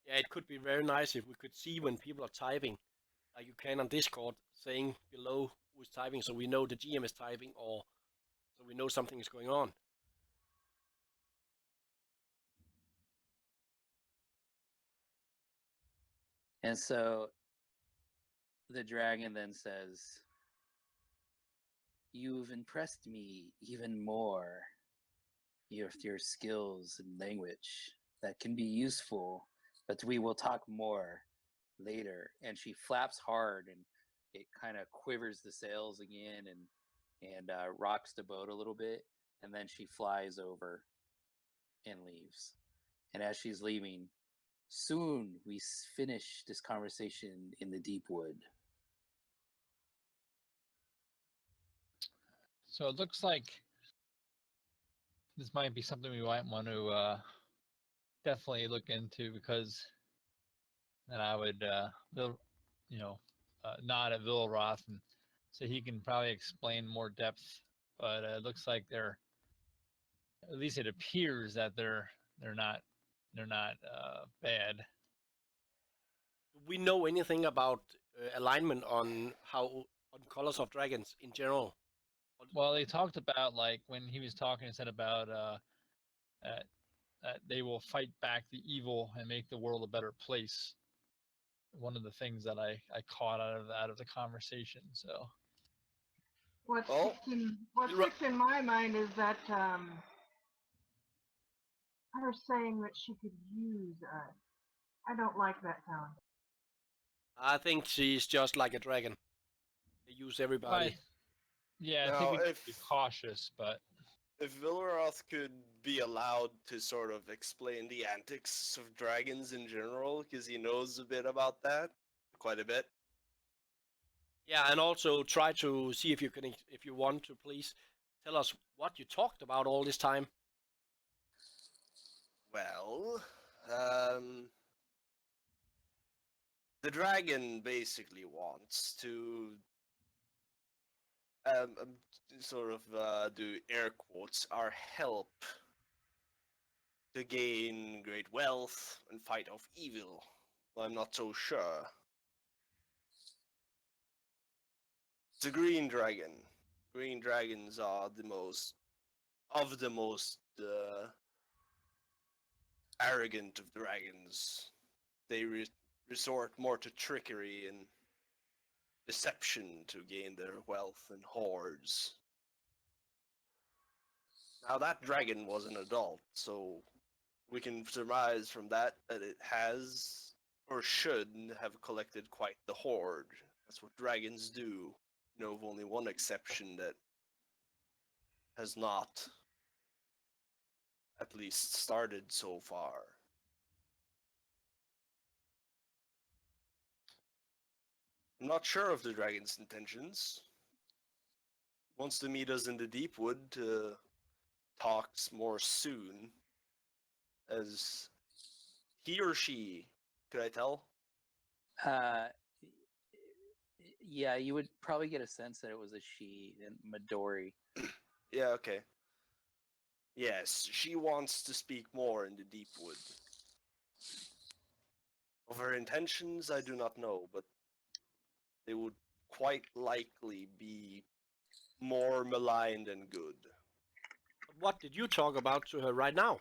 Yeah, it could be very nice if we could see when people are typing, like you can on Discord, saying below who's typing, so we know the GM is typing, or so we know something is going on. And so the dragon then says, "You've impressed me even more with your skills in language that can be useful, but we will talk more later." And she flaps hard, and it kind of quivers the sails again, and rocks the boat a little bit, and then she flies over and leaves. And as she's leaving, "Soon we finish this conversation in the deep wood." So it looks like this might be something we might want to definitely look into, because then I would nod at Vilroth and so he can probably explain more depth. But it looks like they're, at least it appears that they're not bad. Do we know anything about alignment on colors of dragons in general? Well, they talked about, like, when he was talking, he said about that they will fight back the evil and make the world a better place. One of the things that I caught out of the conversation. So What Well, sticks in my mind is that her saying that she could use us. I don't like that sound. I think she's just like a dragon. They use everybody. I think now we need to be cautious, but if Villeroth could be allowed to sort of explain the antics of dragons in general, because he knows a bit about that, quite a bit. Yeah, and also try to see if you can, if you want to, please tell us what you talked about all this time. Well, the dragon basically wants to sort of do air quotes, our help to gain great wealth and fight off evil. I'm not so sure. It's a green dragon. Green dragons are the most arrogant of dragons. They resort more to trickery and deception to gain their wealth and hoards. Now that dragon was an adult, so we can surmise from that that it has or should have collected quite the hoard. That's what dragons do. You know of only one exception that has not, at least, started so far. I'm not sure of the dragon's intentions. Wants to meet us in the deep wood to talk more soon. As he or she, could I tell? Yeah, you would probably get a sense that it was a she, and Midori. Yeah, okay. Yes, she wants to speak more in the deep wood. Of her intentions, I do not know, but they would quite likely be more malign than good. But what did you talk about to her right now?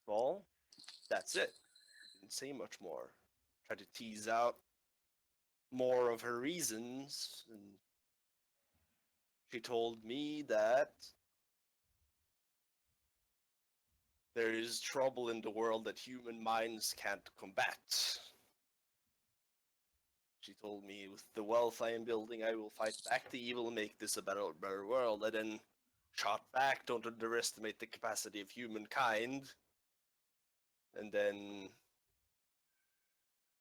Well, that's it. Didn't say much more. Tried to tease out more of her reasons, and she told me that there is trouble in the world that human minds can't combat. She told me, with the wealth I am building, I will fight back the evil and make this a better world. I then shot back, don't underestimate the capacity of humankind. And then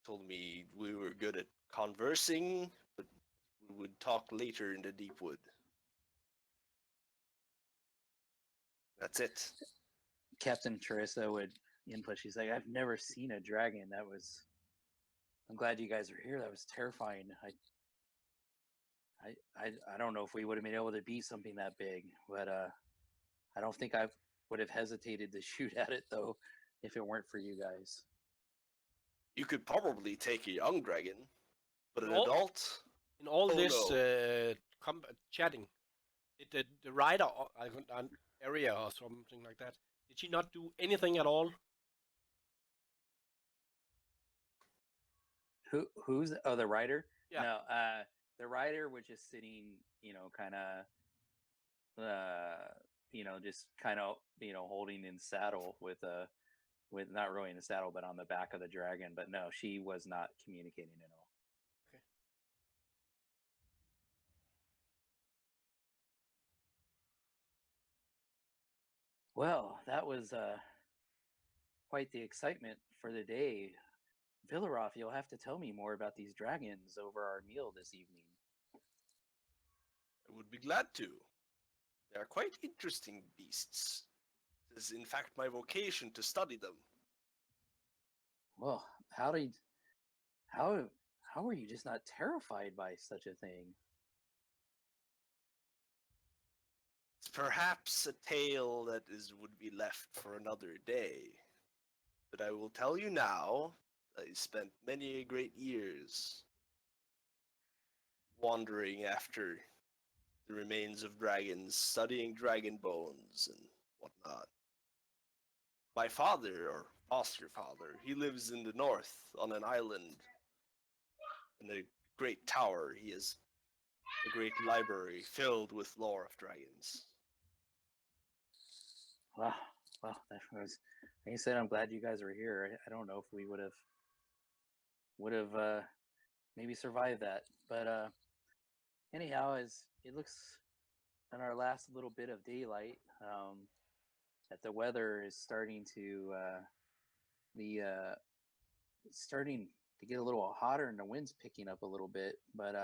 told me we were good at conversing, but we would talk later in the deep wood. That's it. Captain Teresa would input. She's like, I've never seen a dragon. That was. I'm glad you guys are here. That was terrifying. I don't know if we would have been able to beat something that big, but I don't think I would have hesitated to shoot at it though, if it weren't for you guys. You could probably take a young dragon, but an All- adult? In all Oh, this no. chatting, did the rider an area or something like that, did she not do anything at all? Who's the rider? Yeah. No, the rider was just sitting, kind of, just kind of, holding in saddle with not really in the saddle, but on the back of the dragon. But no, she was not communicating at all. Okay. Well, that was quite the excitement for the day. Villaroth, you'll have to tell me more about these dragons over our meal this evening. I would be glad to. They are quite interesting beasts. It is in fact my vocation to study them. Well, how were you just not terrified by such a thing? It's perhaps a tale that would be left for another day. But I will tell you now, I spent many great years wandering after the remains of dragons, studying dragon bones and whatnot. My father, or foster father, he lives in the north on an island in a great tower. He has a great library filled with lore of dragons. Well, that was. Like I said, I'm glad you guys were here. I don't know if we would have maybe survived that, but anyhow, as it looks in our last little bit of daylight, that the weather is starting to starting to get a little hotter and the wind's picking up a little bit. But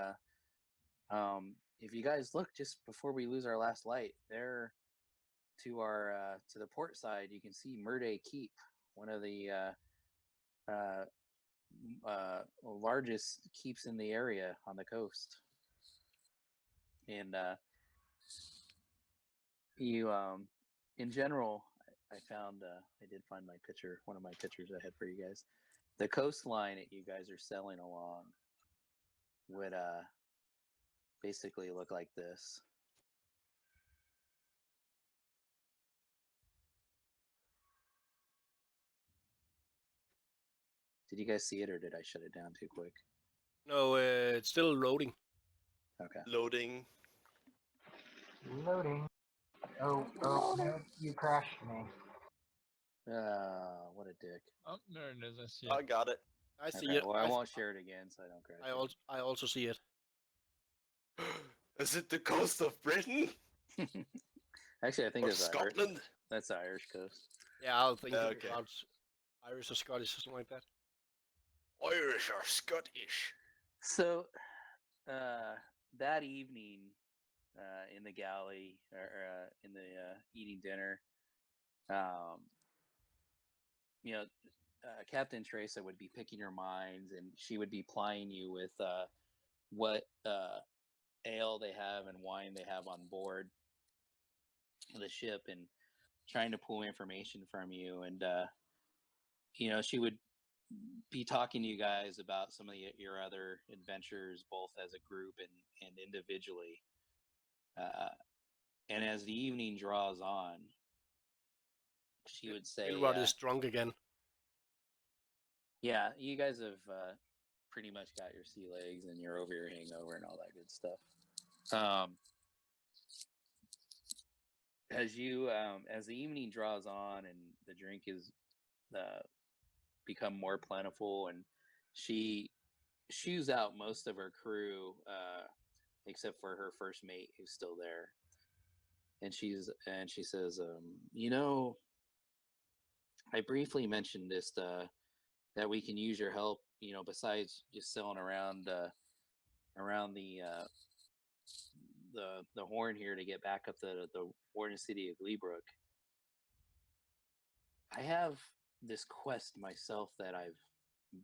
if you guys look just before we lose our last light, there to our to the port side, you can see Murday Keep, one of the largest keeps in the area on the coast. And you, in general, I found I did find my picture, one of my pictures I had for you guys. The coastline that you guys are sailing along would basically look like this. Did you guys see it, or did I shut it down too quick? No, it's still loading. Okay. Loading. Loading. Oh, no, you crashed me. What a dick. Oh, there it is. I see it. I got it. I see Okay, it. well, I won't share it again, so I don't crash. I also see it. Is it the coast of Britain? Actually, I think Or it's Scotland? That's the Irish coast. Yeah, I'll think Okay. about Irish or Scottish or something like that. Irish or Scottish? So, that evening, in the galley or in the eating dinner, Captain Teresa would be picking your minds, and she would be plying you with what ale they have and wine they have on board the ship, and trying to pull information from you. And she would be talking to you guys about some of your other adventures, both as a group and individually. And as the evening draws on, she would say, Gilrod is drunk again. yeah, you guys have pretty much got your sea legs and you're over your hangover and all that good stuff. As the evening draws on and the drink is become more plentiful, and she shoo's out most of her crew, except for her first mate who's still there. And she says, you know, I briefly mentioned this that we can use your help. You know, besides just selling around the horn here to get back up the Warden City of Gleebrook. I have this quest myself that I've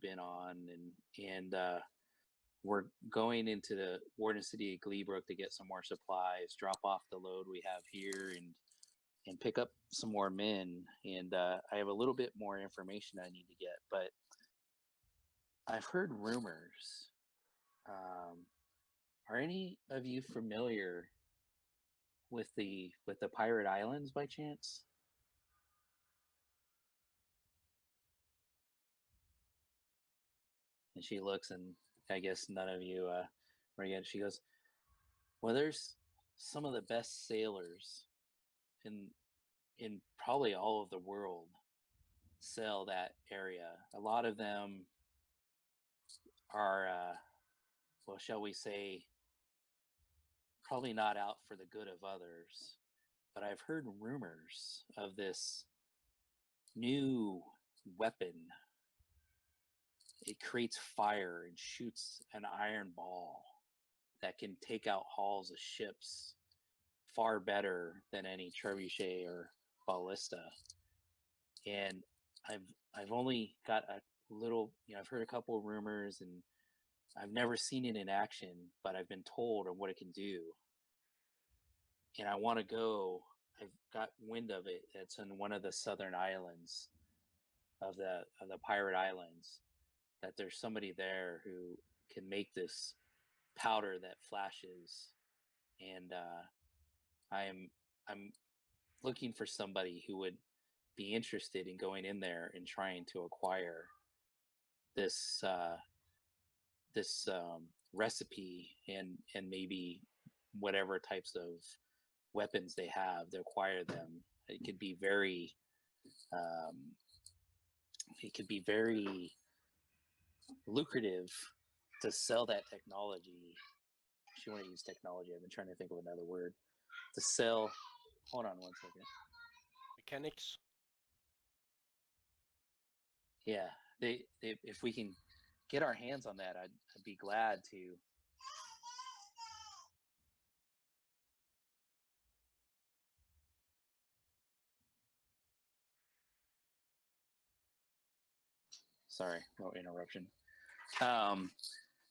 been on, and we're going into the Warden City of Gleebrook to get some more supplies, drop off the load we have here, and pick up some more men. And I have a little bit more information I need to get, but I've heard rumors. Are any of you familiar with the Pirate Islands by chance? And she looks, and I guess none of you yet. She goes, well, there's some of the best sailors in probably all of the world sail that area. A lot of them are, well, shall we say, probably not out for the good of others. But I've heard rumors of this new weapon. It creates fire and shoots an iron ball that can take out hulls of ships far better than any trebuchet or ballista. And I've only got a little, I've heard a couple of rumors, and I've never seen it in action, but I've been told of what it can do. And I want to go. I've got wind of it. It's in one of the southern islands of the Pirate Islands. That there's somebody there who can make this powder that flashes, and I'm looking for somebody who would be interested in going in there and trying to acquire this recipe and maybe whatever types of weapons they have to acquire them. It could be very lucrative to sell that technology. She want to use technology. I've been trying to think of another word to sell. Hold on one second. Mechanics. Yeah, they if we can get our hands on that, I'd be glad to. Sorry, no interruption.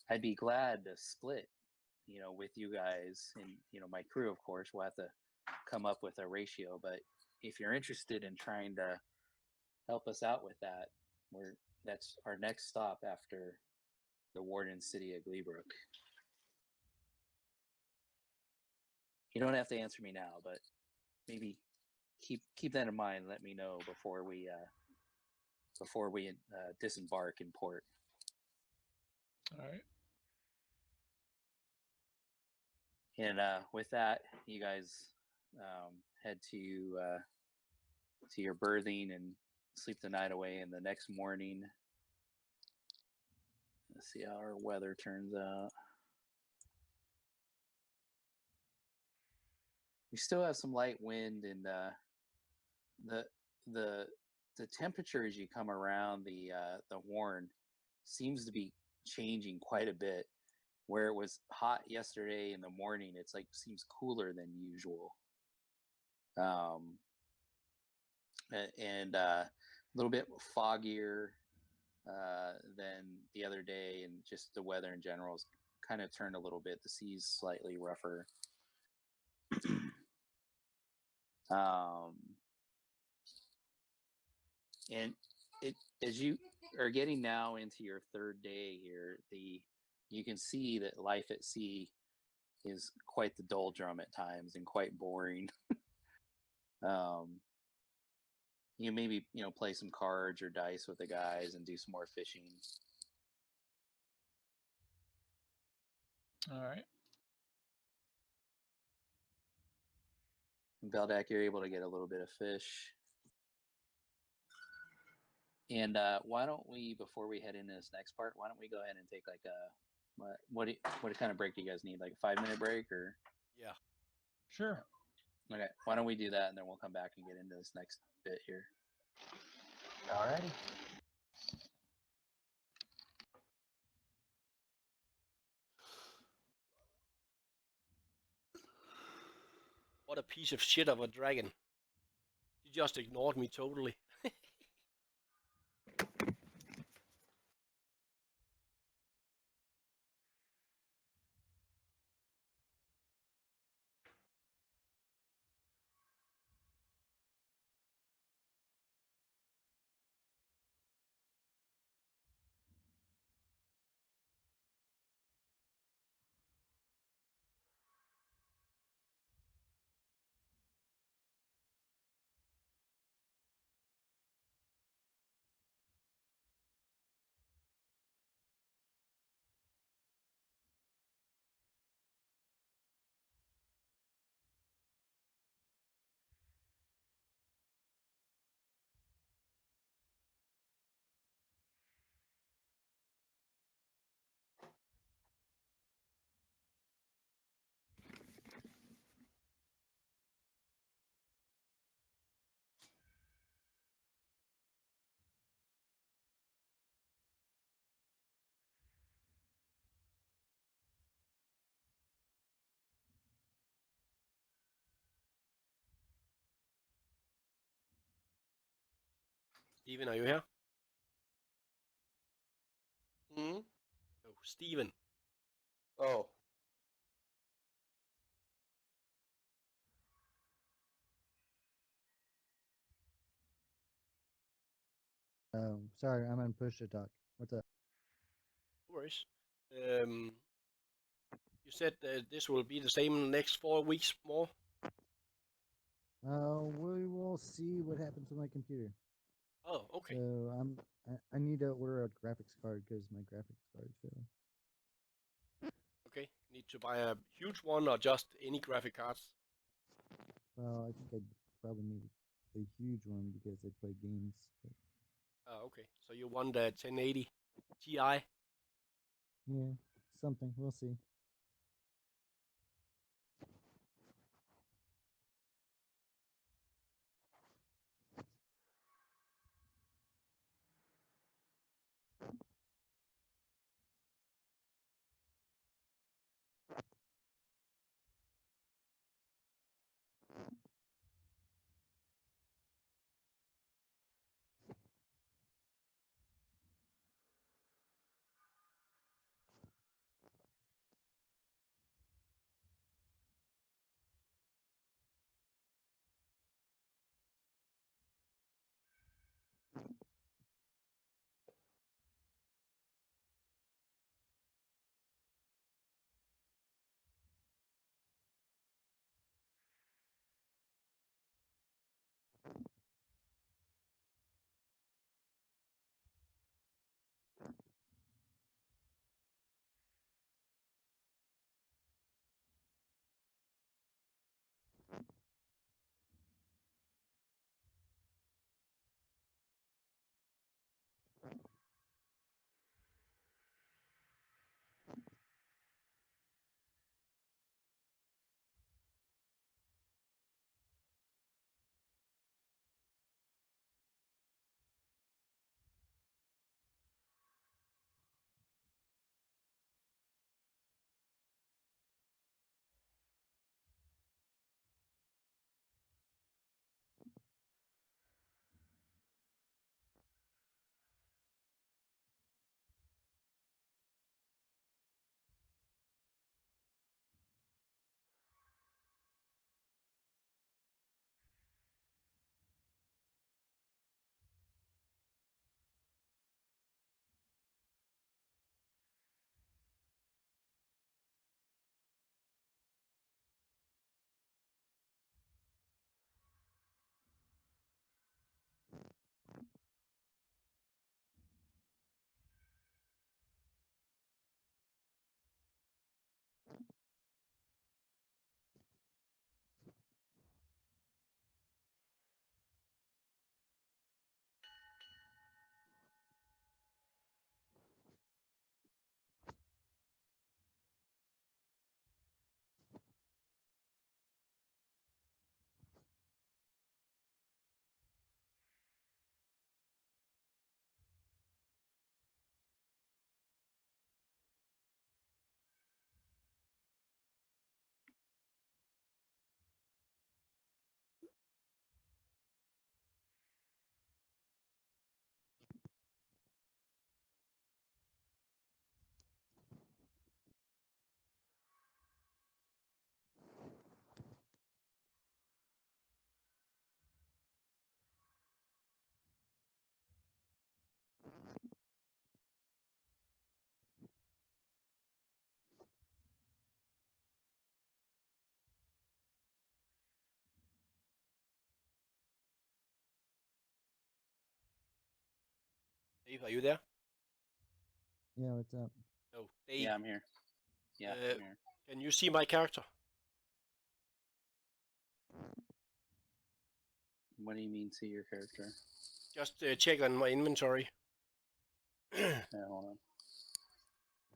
I'd be glad to split, with you guys and my crew. Of course, we'll have to come up with a ratio. But if you're interested in trying to help us out with that, that's our next stop after the Warden City of Gleebrook. You don't have to answer me now, but maybe keep that in mind. Let me know before we disembark in port. All right. And with that, you guys head to your berthing and sleep the night away. And the next morning, let's see how our weather turns out. We still have some light wind, and the temperature as you come around the horn seems to be changing quite a bit. Where it was hot yesterday in the morning, it's like seems cooler than usual. And a little bit foggier than the other day, and just the weather in general has kind of turned a little bit. The sea's slightly rougher. And as you are getting now into your third day here, you can see that life at sea is quite the doldrum at times and quite boring. You maybe play some cards or dice with the guys and do some more fishing. All right. And Beldak, you're able to get a little bit of fish. And why don't we, before we head into this next part, why don't we go ahead and take like a what kind of break do you guys need? Like a 5-minute break or? Yeah. Sure. Okay, why don't we do that and then we'll come back and get into this next bit here. Alrighty. What a piece of shit of a dragon. He just ignored me totally. Steven, are you here? Hmm? Oh, Steven. Oh. Sorry, I'm on push to talk. What's up? No worries. You said this will be the same next 4 weeks more? We will see what happens with my computer. Oh, okay. So I need to order a graphics card because my graphics card failed. Okay. Need to buy a huge one or just any graphic cards? Well, I think I probably need a huge one because I play games. But Okay. So you want the 1080 Ti? yeah, something. We'll see. Dave, are you there? Yeah, what's up? No, Dave. Yeah, I'm here. Yeah, I'm here. Can you see my character? What do you mean, see your character? Just check on my inventory. Yeah, hold on.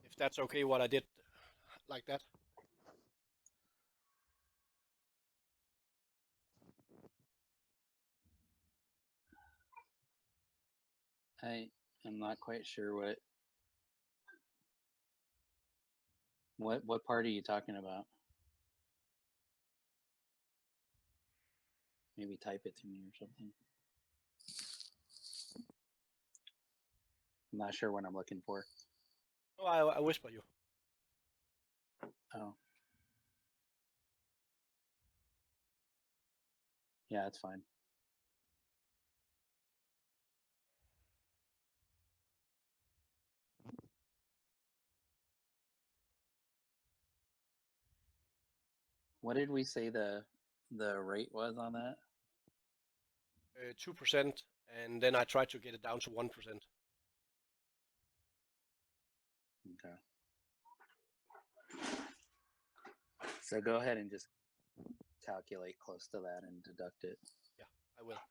If that's okay, what I did like that. I am not quite sure what part are you talking about? Maybe type it to me or something. I'm not sure what I'm looking for. Oh, I whisper you. Oh. Yeah, it's fine. What did we say the rate was on that? 2%, and then I tried to get it down to 1%. Okay. So go ahead and just calculate close to that and deduct it. Yeah, I will.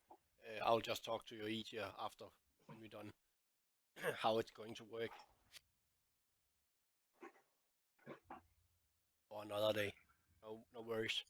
I'll just talk to you easier after when we're done. How it's going to work. Or another day. No worries.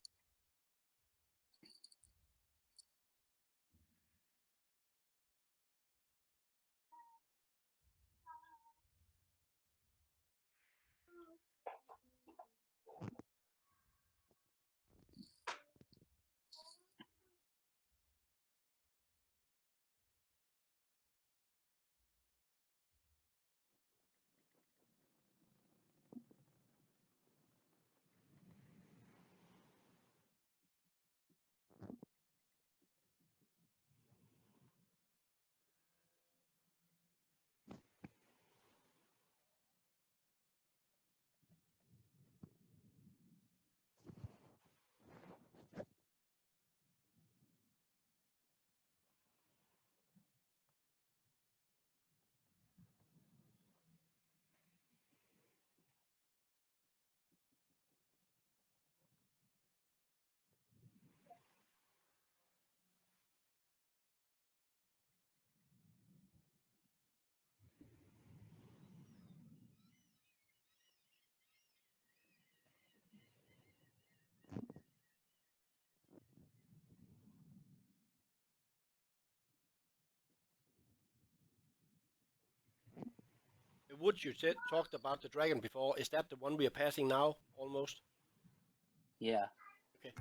The wood you talked about the dragon before, is that the one we are passing now, almost? Yeah. Okay.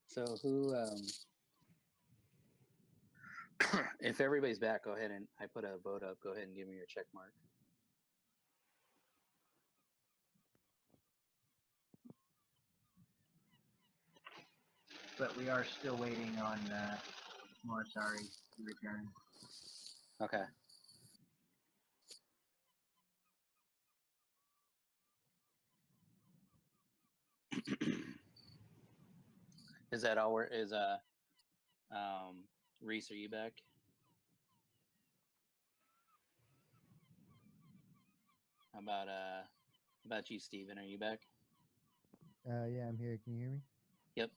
So who if everybody's back, go ahead and I put a vote up. Go ahead and give me your check mark. But we are still waiting on Morisari to return. Okay. Is that all? Is Reese, are you back? How about you, Steven? Are you back? Yeah, I'm here. Can you hear me? Yep.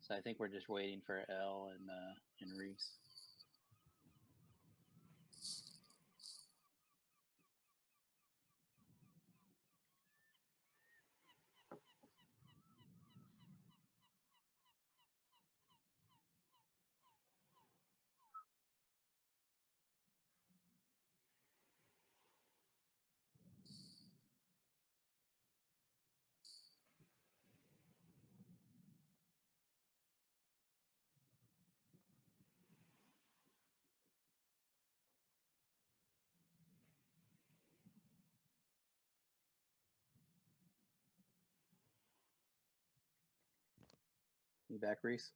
So I think we're just waiting for Elle and Reese. You back, Reese?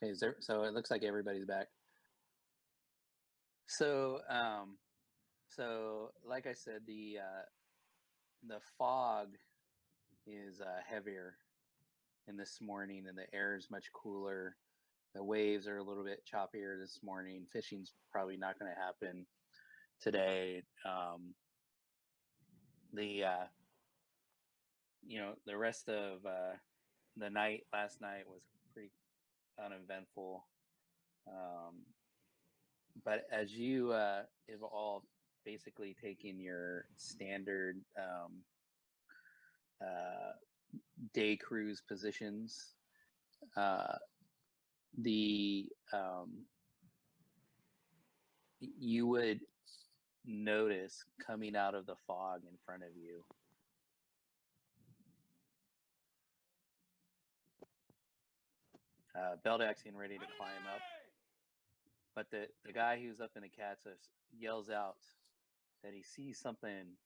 Okay, so it looks like everybody's back. So, like I said, the fog is heavier in this morning, and the air is much cooler. The waves are a little bit choppier this morning. Fishing's probably not going to happen today. The the rest of the night last night was pretty uneventful. But as you have all basically taken your standard day cruise positions, you would notice coming out of the fog in front of you Beldaxian ready to climb up, but the guy who's up in the cat's yells out that he sees something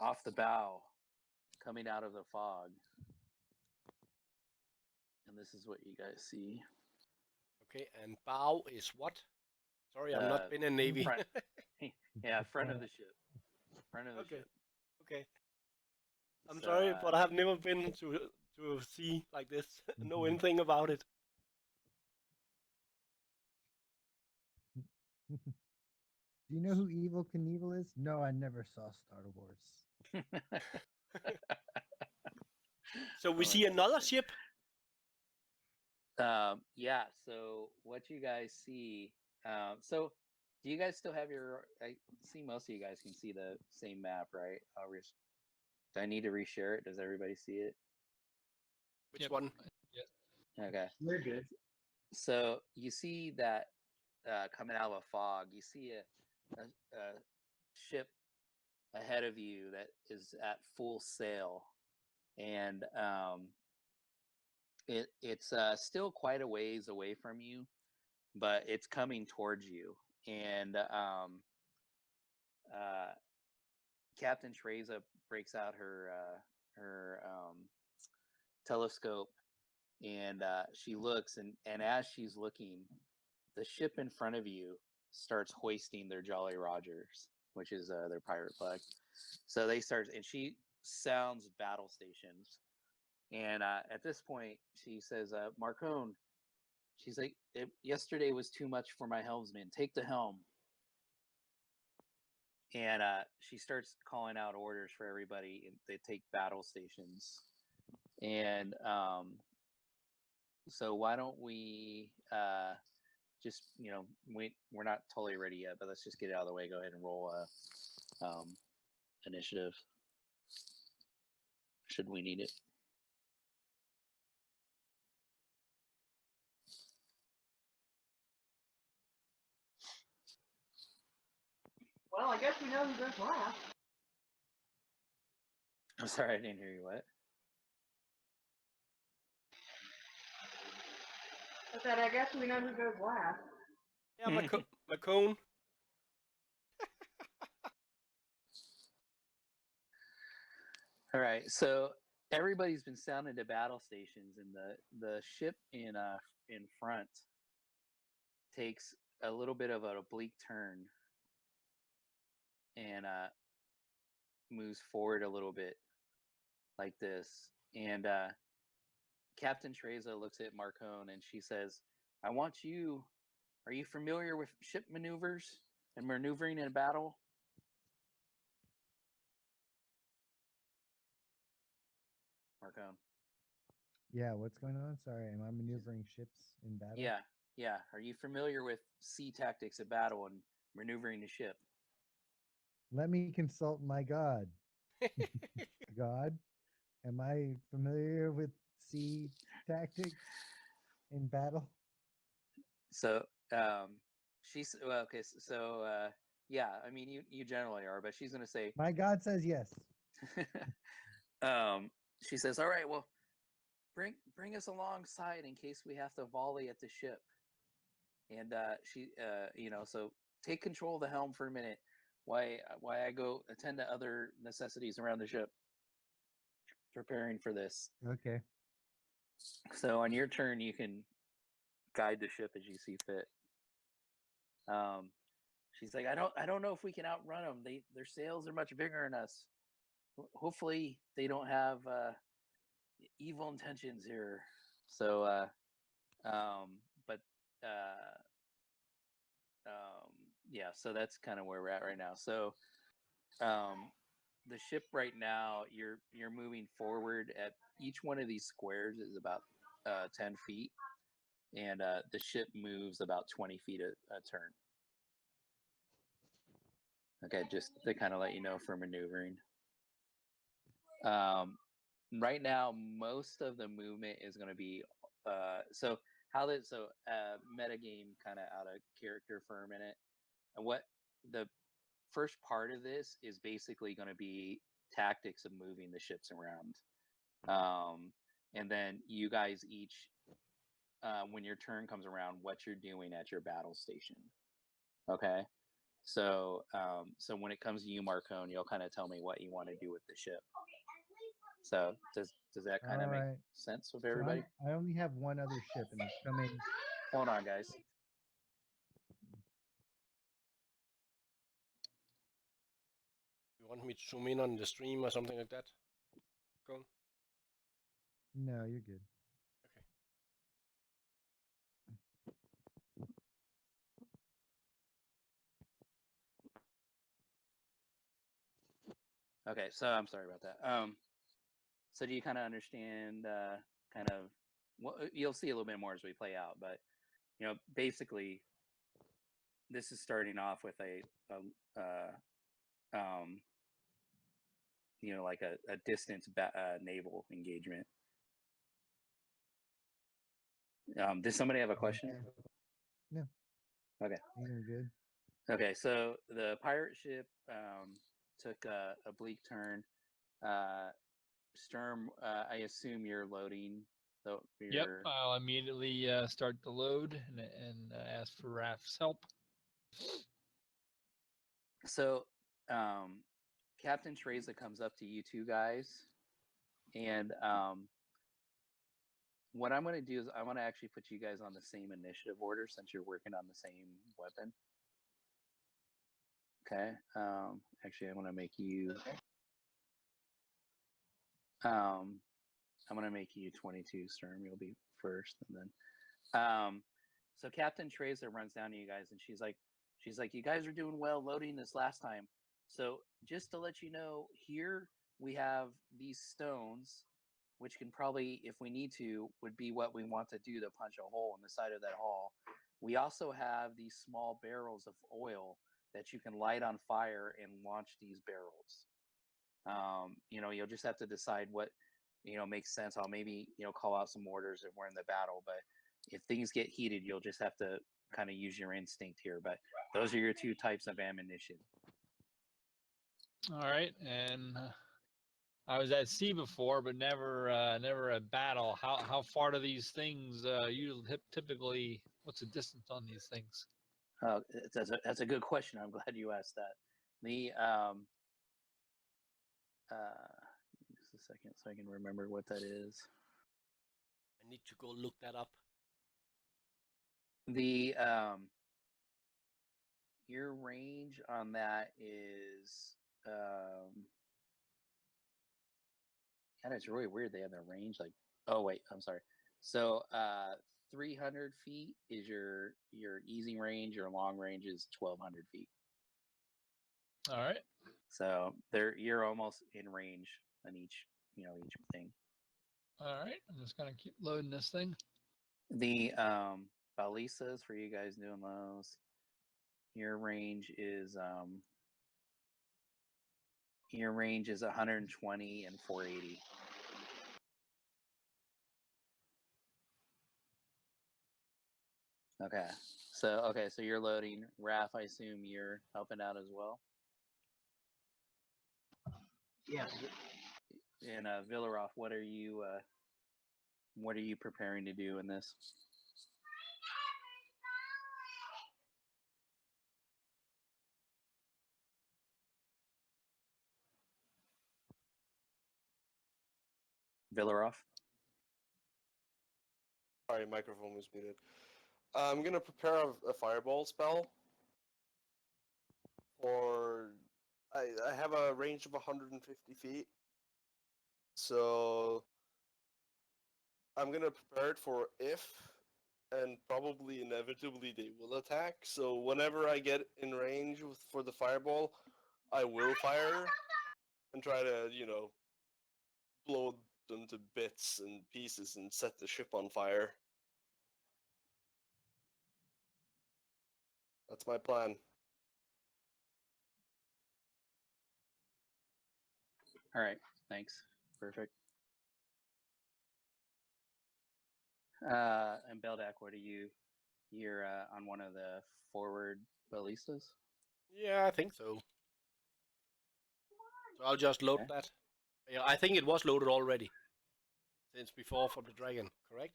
off the bow coming out of the fog, and this is what you guys see. Okay, and bow is what? Sorry, I've not been in Navy. Front. Yeah, front of the ship. Front of the ship. Okay. I'm So, sorry, but I have never been to sea like this. Know anything about it. Do you know who Evil Knievel is? No, I never saw Star Wars. So we see another ship. Yeah. So what you guys see? So do you guys still have your? I see most of you guys can see the same map, right? Do I need to reshare it? Does everybody see it? Which one? Yeah. Okay. We're good. So you see that coming out of a fog, you see a ship ahead of you that is at full sail, and it's still quite a ways away from you, but it's coming towards you. And Captain Treza breaks out her telescope, and she looks, and as she's looking, the ship in front of you starts hoisting their Jolly Rogers, which is their pirate flag. So they start, and she sounds battle stations. And at this point, she says, Marcone, she's like, yesterday was too much for my helmsman. Take the helm. And she starts calling out orders for everybody. And they take battle stations. And so why don't we just, we're not totally ready yet, but let's just get it out of the way. Go ahead and roll initiative. Should we need it? Well, I guess we know who goes last. I'm sorry, I didn't hear you. What? I said, I guess we know who goes last. Yeah, Macone. All right, so everybody's been sounded to battle stations, and the ship in front takes a little bit of an oblique turn, and moves forward a little bit, like this, and Captain Treza looks at Marcone and she says, "I want you. Are you familiar with ship maneuvers and maneuvering in battle?" Marcone. Yeah, what's going on? Sorry, am I maneuvering ships in battle? Yeah, yeah. Are you familiar with sea tactics of battle and maneuvering the ship? Let me consult my god. God, am I familiar with sea tactics in battle? So, she's well, okay. So, yeah. I mean, you generally are, but she's gonna say, My god says yes. she says, "All right, well, bring us alongside in case we have to volley at the ship." And she, so take control of the helm for a minute. Why I go attend to other necessities around the ship, preparing for this. Okay. So on your turn, you can guide the ship as you see fit. She's like, I don't know if we can outrun them. Their sails are much bigger than us. Hopefully, they don't have evil intentions here. So, but yeah. So that's kind of where we're at right now. So, the ship right now, you're moving forward at each one of these squares is about 10 feet, and the ship moves about 20 feet a turn. Okay, just to kind of let you know for maneuvering. Right now, most of the movement is going to be meta game kind of out of character for a minute. And what the first part of this is basically going to be tactics of moving the ships around. And then you guys each, when your turn comes around, what you're doing at your battle station. Okay. So, so when it comes to you, Marcone, you'll kind of tell me what you want to do with the ship. So does that kind of make sense with everybody? So I only have one other ship, and it's coming. Hold on, guys. You want me to zoom in on the stream or something like that? Go on. No, you're good. Okay, so I'm sorry about that. So do you kind of understand kind of well, you'll see a little bit more as we play out, but basically this is starting off with a like a distance naval engagement. Does somebody have a question? No. Okay. You're good. Okay, so the pirate ship took a bleak turn. Sturm, I assume you're loading. Yep, I'll immediately start the load and ask for Raph's help. So, Captain Treza comes up to you two guys, and what I'm going to do is I want to actually put you guys on the same initiative order since you're working on the same weapon. Okay. Actually, I want to make you. I'm going to make you 22, Sturm. You'll be first, and then. So Captain Treza runs down to you guys, and she's like, you guys are doing well loading this last time. So just to let you know, here we have these stones, which can probably, if we need to, would be what we want to do to punch a hole in the side of that hull. We also have these small barrels of oil that you can light on fire and launch these barrels. You'll just have to decide what, makes sense. I'll maybe, call out some orders if we're in the battle, but if things get heated, you'll just have to kind of use your instinct here. But those are your two types of ammunition. All right, and I was at sea before, but never at battle. How far do these things usually typically? What's the distance on these things? That's a good question. I'm glad you asked that. The just a second so I can remember what that is. I need to go look that up. The your range on that is And it's really weird. They have their range like. Oh wait, I'm sorry. So 300 feet is your easy range. Your long range is 1,200 feet. All right. So you're almost in range on each each thing. All right. I'm just gonna keep loading this thing. The balistas for you guys doing those. Your range is 120 and 480. Okay. So you're loading. Raph, I assume you're helping out as well. Yes. And Villaroff, what are you preparing to do in this? Villaroff? Sorry, microphone was muted. I'm gonna prepare a fireball spell. I have a range of 150 feet, so I'm gonna prepare it for if, and probably inevitably they will attack. So whenever I get in range for the fireball, I will fire and try to blow them to bits and pieces and set the ship on fire. That's my plan. All right, thanks. Perfect. And Beldak, what are you? You're on one of the forward ballistas? Yeah, I think so. So I'll just load Okay. that. Yeah, I think it was loaded already. Since before for the dragon, correct?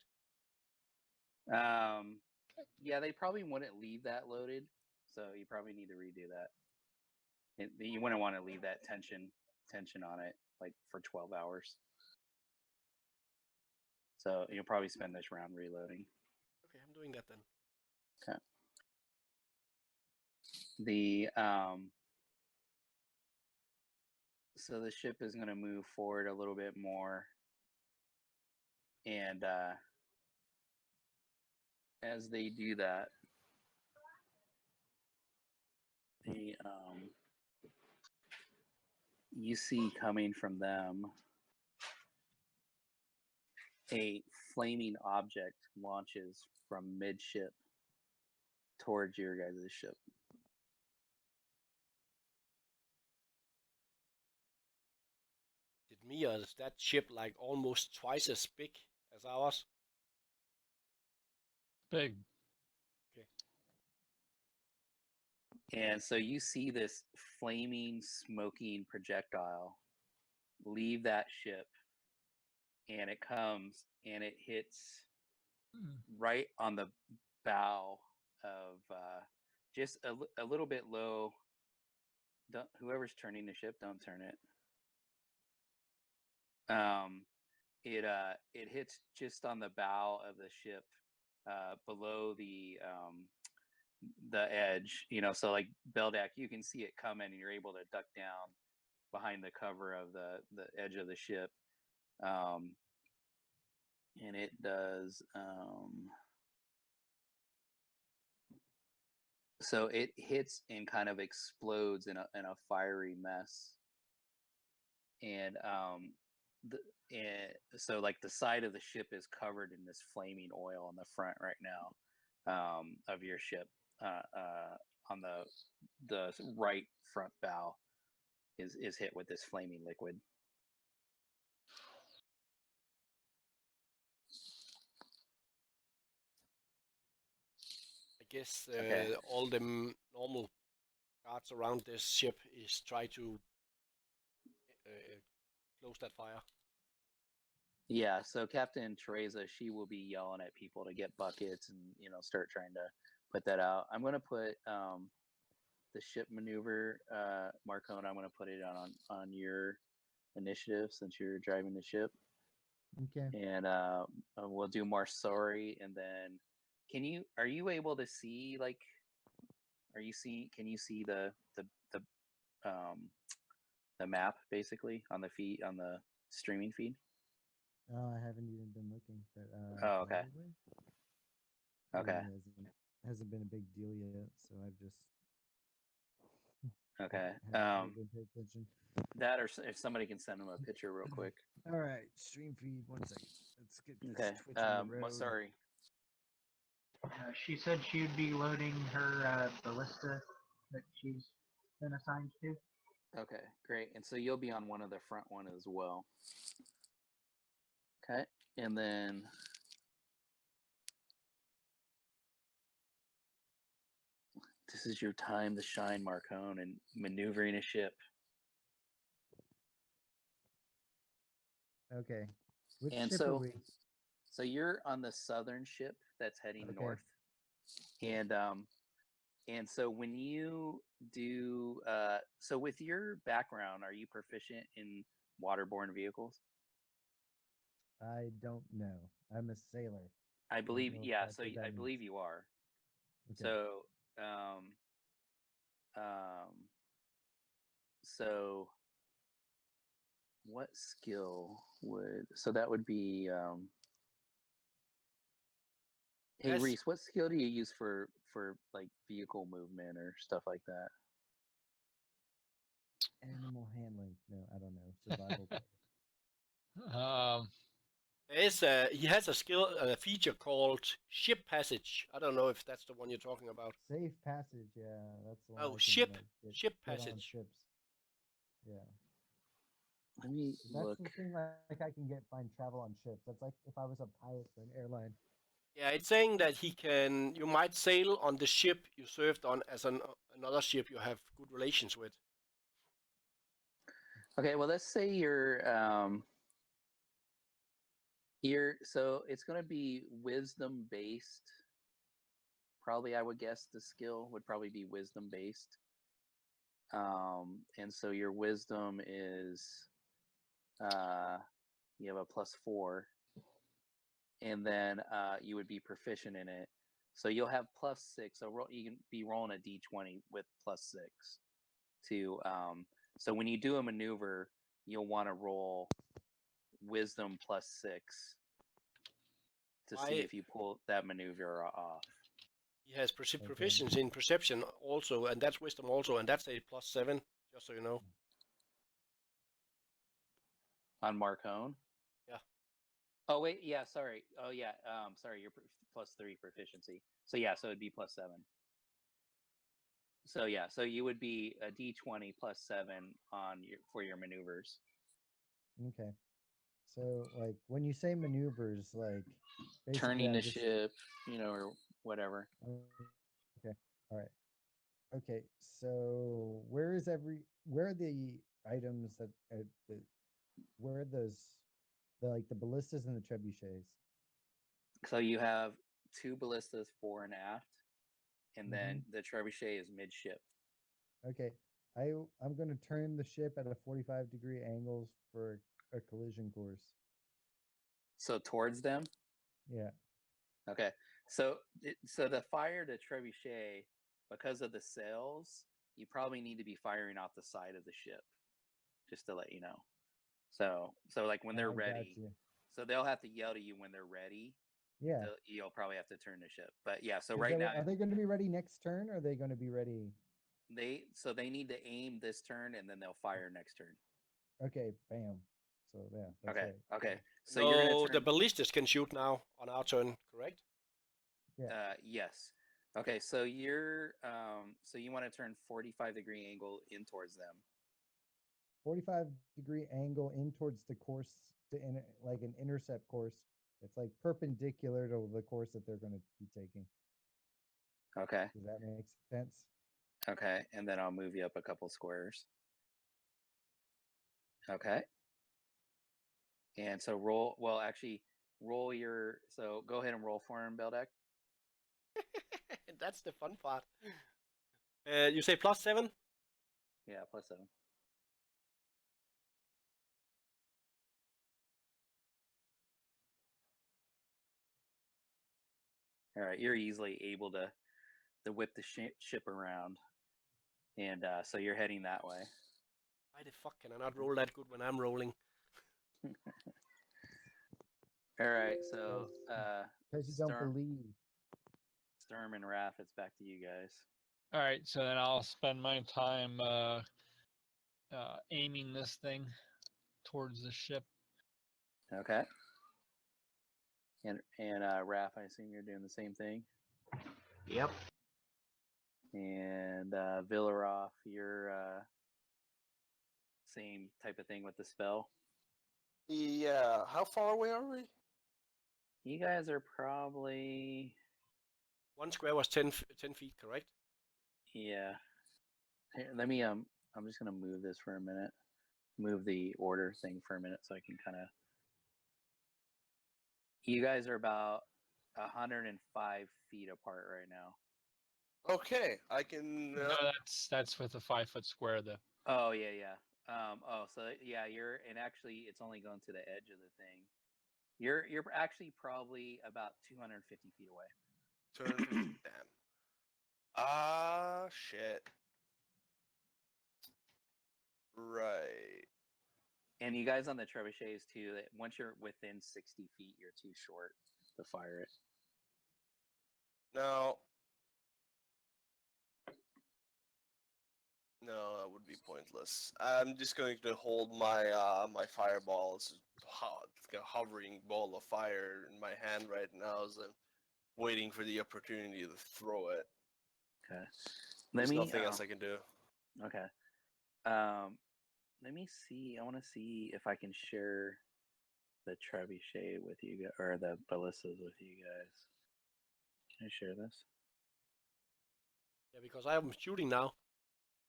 Yeah, they probably wouldn't leave that loaded, so you probably need to redo that. You wouldn't want to leave that tension on it like for 12 hours. So you'll probably spend this round reloading. Okay, I'm doing that then. Okay. The so the ship is going to move forward a little bit more, and as they do that, the you see coming from them a flaming object launches from midship towards your guys' ship. Did Mia, is that ship like almost twice as big as ours? Big. And so you see this flaming, smoking projectile leave that ship, and it comes and it hits right on the bow of just a little bit low. Whoever's turning the ship, don't turn it. It hits just on the bow of the ship, below the edge. So like Beldak, you can see it coming, and you're able to duck down behind the cover of the edge of the ship. And it does. So it hits and kind of explodes in a fiery mess. And so like the side of the ship is covered in this flaming oil on the front right now, of your ship. On the right front bow is hit with this flaming liquid. I guess Okay. all the normal guards around this ship is try to close that fire. Yeah, so Captain Teresa, she will be yelling at people to get buckets and start trying to put that out. I'm going to put the ship maneuver, Marcone. I'm going to put it on your initiative since you're driving the ship. Okay. And we'll do Marsori, and then are you able to see can you see the map basically on the streaming feed? Oh, I haven't even been looking, but Oh, okay. probably. Okay. Really hasn't been a big deal yet, so I've just Okay. haven't really been paying attention. That or if somebody can send them a picture real quick. All right, stream feed. 1 second. Let's get this Okay. Twitch on the road. Sorry. She said she'd be loading her ballista that she's been assigned to. Okay, great. And so you'll be on one of the front one as well. Okay. And then this is your time to shine, Marcone, and maneuvering a ship. Okay. Which And ship are we? so you're on the southern ship that's heading Okay. north. And so when you do so with your background, are you proficient in waterborne vehicles? I don't know. I'm a sailor. I believe know yeah, exactly so what that I believe means. you are. Okay. So what skill would so that would be hey Yes. Reese, what skill do you use for like vehicle movement or stuff like that? Animal handling. No, I don't know. Survival. He has a skill feature called ship passage. I don't know if that's the one you're talking about. Safe passage. Yeah, that's the one. Oh, I can, ship like, ship get on passage. ships. Yeah. Let me That's look. the thing. Like I can find travel on ships. That's like if I was a pilot for an airline. Yeah, it's saying that you might sail on the ship you served on as another ship you have good relations with. Okay, well let's say you're so it's going to be wisdom based. Probably I would guess the skill would probably be wisdom based. And so your wisdom is you have a +4, and then you would be proficient in it. So you'll have +6. So you can be rolling a d20 with +6 to so when you do a maneuver, you'll want to roll wisdom +6 to see if you pull that maneuver off. He has proficiency in perception also, and that's wisdom also, and that's a +7, just so you know. On Marcone? Yeah. Oh wait, yeah, sorry. Oh yeah, sorry, you're +3 proficiency. So yeah, so it'd be +7. So yeah, so you would be a d20 +7 on for your maneuvers. Okay. So like when you say maneuvers, like basically turning I'm the just... ship, or whatever. Okay. All right. Okay. So where are the items that where are those the ballistas and the trebuchets? So you have 2 ballistas fore and aft, and then the trebuchet is midship. Okay. I'm going to turn the ship at a 45-degree angles for a collision course. So towards them? Yeah. Okay. So the fire to trebuchet, because of the sails, you probably need to be firing off the side of the ship, just to let you know. So like when they're ready, so they'll have to yell to you when they're ready. Yeah. You'll probably have to turn the ship. But yeah, so right now, are they going to be ready next turn, or are they going to be ready? They need to aim this turn, and then they'll fire next turn. Okay, bam. So yeah, that's okay. right. Okay. So no, you're gonna turn... the ballistas can shoot now on our turn, correct? Yeah. Yes. Okay, so you're so you want to turn 45-degree angle in towards them. 45-degree angle in towards the course, like an intercept course. It's like perpendicular to the course that they're going to be taking. Okay. Does that make sense? Okay, and then I'll move you up a couple squares. Okay. And so roll your, so go ahead and roll for him, Beldek. That's the fun part. You say +7? Yeah, +7. All right, you're easily able to whip the ship around, and so you're heading that way. Why the fuck can I not roll that good when I'm rolling? All right, so Because you don't Sturm, believe. Sturm and Raph, it's back to you guys. All right, so then I'll spend my time aiming this thing towards the ship. Okay. And Raph, I assume you're doing the same thing. Yep. And Villaroff, you're same type of thing with the spell. Yeah. How far away are we? You guys are probably 1 square was 10 feet, correct? yeah. Here, let me I'm just gonna move this for a minute. Move the order thing for a minute so I can kind of. You guys are about 105 feet apart right now. Okay, I can. No, that's with a 5-foot square though. Oh yeah. So yeah, you're and actually it's only going to the edge of the thing. You're actually probably about 250 feet away. 250. Damn. Ah, shit. Right. And you guys on the trebuchets too. That once you're within 60 feet, you're too short to fire it. No. No, that would be pointless. I'm just going to hold my my fireball. It's like a hovering ball of fire in my hand right now, as I'm waiting for the opportunity to throw it. Okay. There's nothing else I can do. Okay. Let me see. I want to see if I can share the trebuchet with you guys, or the ballistas with you guys. Can I share this? Yeah, because I'm shooting now.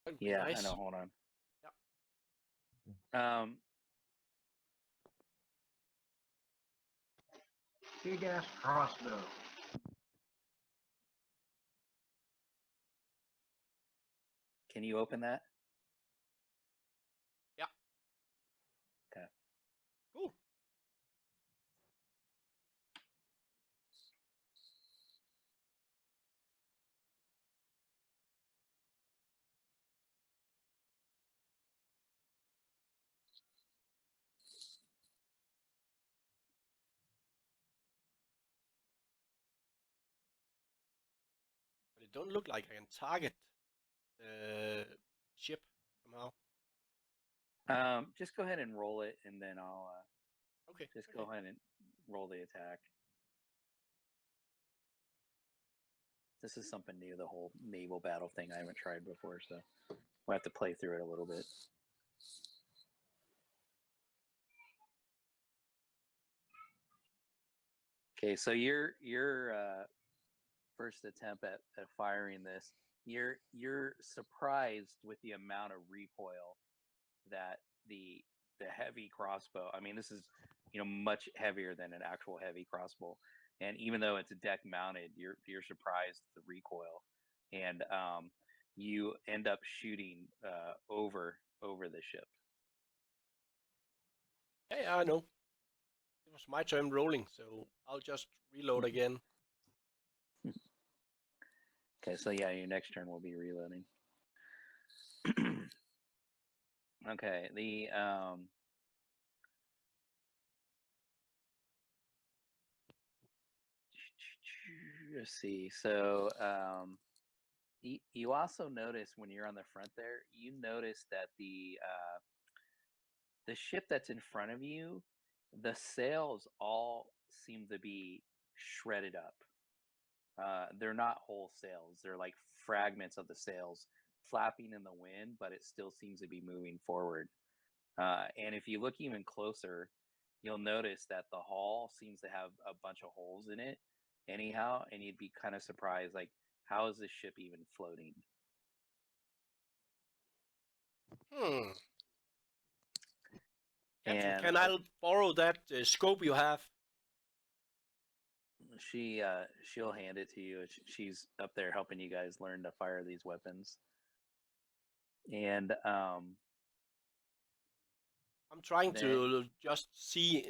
That'd be Yeah, nice. I know. Hold on. Yeah. Big ass crossbow. Can you open that? Yeah. Okay. Cool. But it don't look like I can target the ship somehow. Just go ahead and roll it, and then I'll Okay. just okay. go ahead and roll the attack. This is something new, the whole naval battle thing. I haven't tried before, so we'll have to play through it a little bit. Okay, so your first attempt at firing this, you're surprised with the amount of recoil that the heavy crossbow. I mean, this is much heavier than an actual heavy crossbow, and even though it's deck mounted, you're surprised at the recoil, and you end up shooting over the ship. Hey, I know. It was my turn rolling, so I'll just reload again. Okay, so yeah, your next turn will be reloading. Okay, let's see. So you also notice when you're on the front there, you notice that the ship that's in front of you, the sails all seem to be shredded up. They're not whole sails. They're like fragments of the sails flapping in the wind, but it still seems to be moving forward. And if you look even closer, you'll notice that the hull seems to have a bunch of holes in it anyhow, and you'd be kind of surprised, like, how is this ship even floating? Captain, And can I borrow that scope you have? she'll hand it to you. She's up there helping you guys learn to fire these weapons. And I'm trying to just see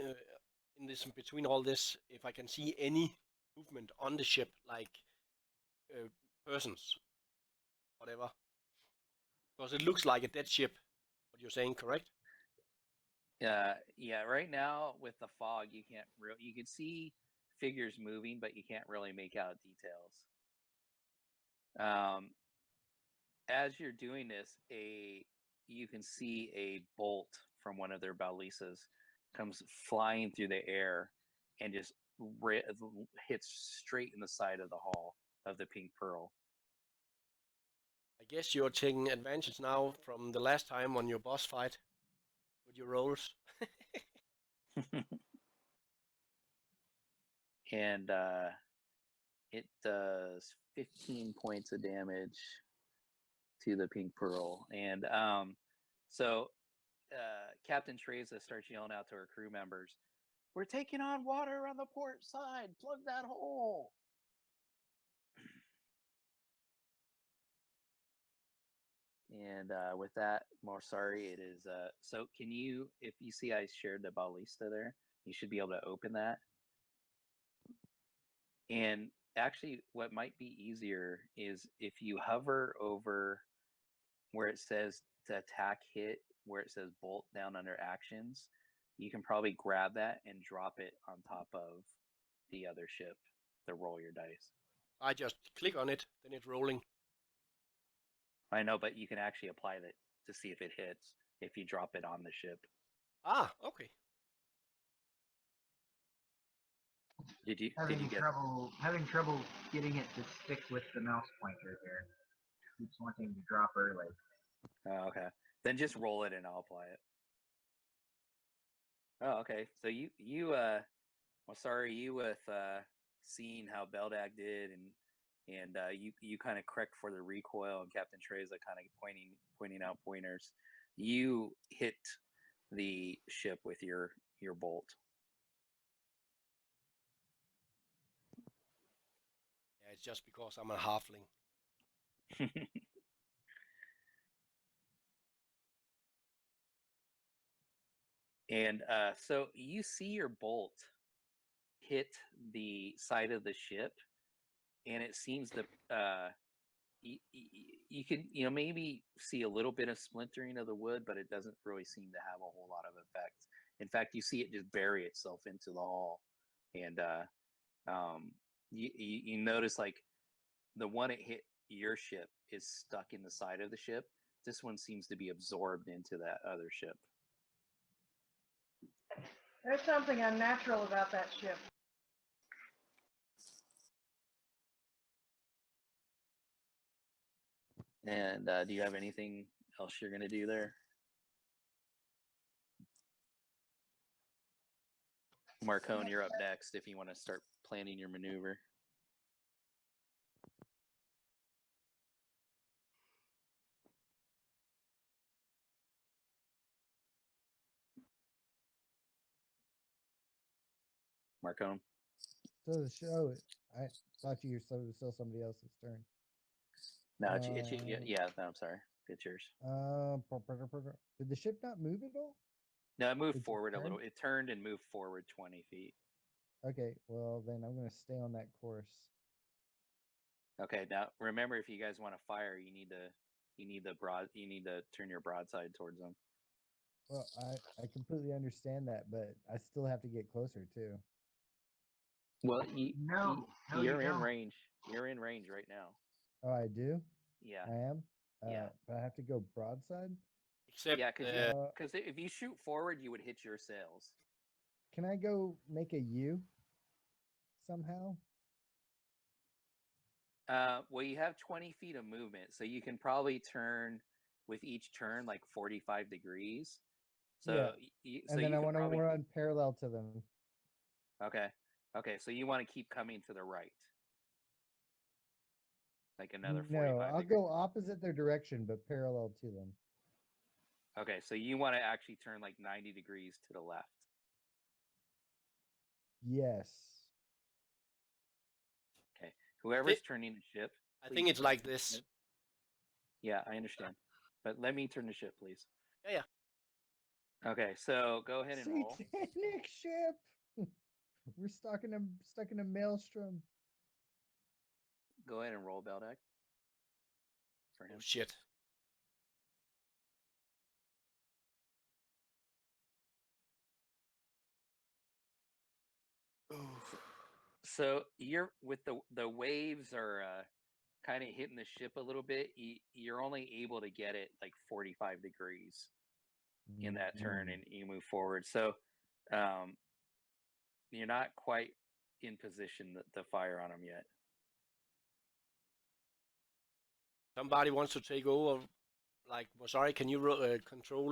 in this between all this if I can see any movement on the ship, like persons, whatever. Because it looks like a dead ship. What you're saying, correct? Yeah. Right now with the fog, you can't really. You can see figures moving, but you can't really make out details. As you're doing this, you can see a bolt from one of their balistas comes flying through the air and just hits straight in the side of the hull of the Pink Pearl. I guess you're taking advantage now from the last time on your boss fight with your rolls. And it does 15 points of damage to the Pink Pearl. And so Captain Teresa starts yelling out to her crew members, "We're taking on water on the port side. Plug that hole." And with that, Morsari, it is. So can you, if you see I shared the ballista there, you should be able to open that. And actually, what might be easier is if you hover over where it says to attack hit, where it says bolt down under actions, you can probably grab that and drop it on top of the other ship to roll your dice. I just click on it, then it's rolling. I know, but you can actually apply that to see if it hits if you drop it on the ship. Ah, okay. Did you Having get trouble getting it to stick with the mouse pointer there. Keeps wanting to drop early. Oh, okay. Then just roll it and I'll apply it. Oh, okay. So sorry, you with seeing how Beldak did and you kind of correct for the recoil and Captain Teresa kind of pointing out pointers. You hit the ship with your bolt. Yeah, it's just because I'm a halfling. And so you see your bolt hit the side of the ship, and it seems to you can maybe see a little bit of splintering of the wood, but it doesn't really seem to have a whole lot of effect. In fact, you see it just bury itself into the hull, and you notice like the one it hit your ship is stuck in the side of the ship. This one seems to be absorbed into that other ship. There's something unnatural about that ship. And do you have anything else you're going to do there? Marcone, you're up next if you want to start planning your maneuver. Marcone? So the show, I thought you were still somebody else's turn. No, it's yeah. No, I'm sorry. It's yours. Did the ship not move at all? No, it moved It just forward a turned? little. It turned and moved forward 20 feet. Okay, well then I'm gonna stay on that course. Okay, now remember, if you guys want to fire, you need to turn your broadside towards them. Well, I completely understand that, but I still have to get closer too. Well, No, you're you in don't. range. You're in range right now. Oh, I do? Yeah. I am? Yeah. But I have to go broadside? Except, Yeah, because if you shoot forward, you would hit your sails. Can I go make a U somehow? Well, you have 20 feet of movement, so you can probably turn with each turn like 45 degrees. So, yeah. so And then you I can want to probably run parallel to them. Okay. So you want to keep coming to the right, like another No, 45 I'll degrees. go opposite their direction, but parallel to them. Okay, so you want to actually turn like 90 degrees to the left. Yes. Okay. Whoever's turning the ship. I think it's like this. Yeah, I understand. But let me turn the ship, please. Yeah. Okay, so go ahead and roll. Satanic ship. We're stuck in a maelstrom. Go ahead and roll, Beldak. For him. Oh, shit. So you're with the waves are kind of hitting the ship a little bit. You're only able to get it like 45 degrees in that turn, and you move forward. So you're not quite in position to fire on them yet. Somebody wants to take over. Like, well, sorry, can you control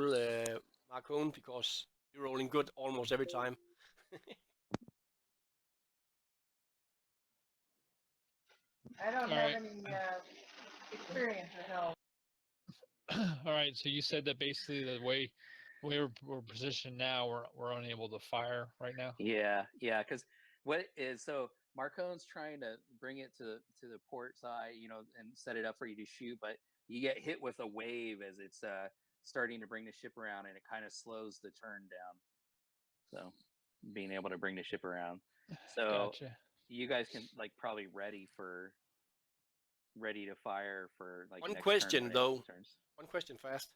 Marcone, because you're rolling good almost every time. I don't All have right. any experience or help. All right. So you said that basically the way we're positioned now, we're unable to fire right now. Yeah, because what is so Marcone's trying to bring it to the port side, and set it up for you to shoot, but you get hit with a wave as it's starting to bring the ship around, and it kind of slows the turn down. So being able to bring the ship around. So Gotcha. you guys can probably ready to fire for One next question turn though. turns. One question fast.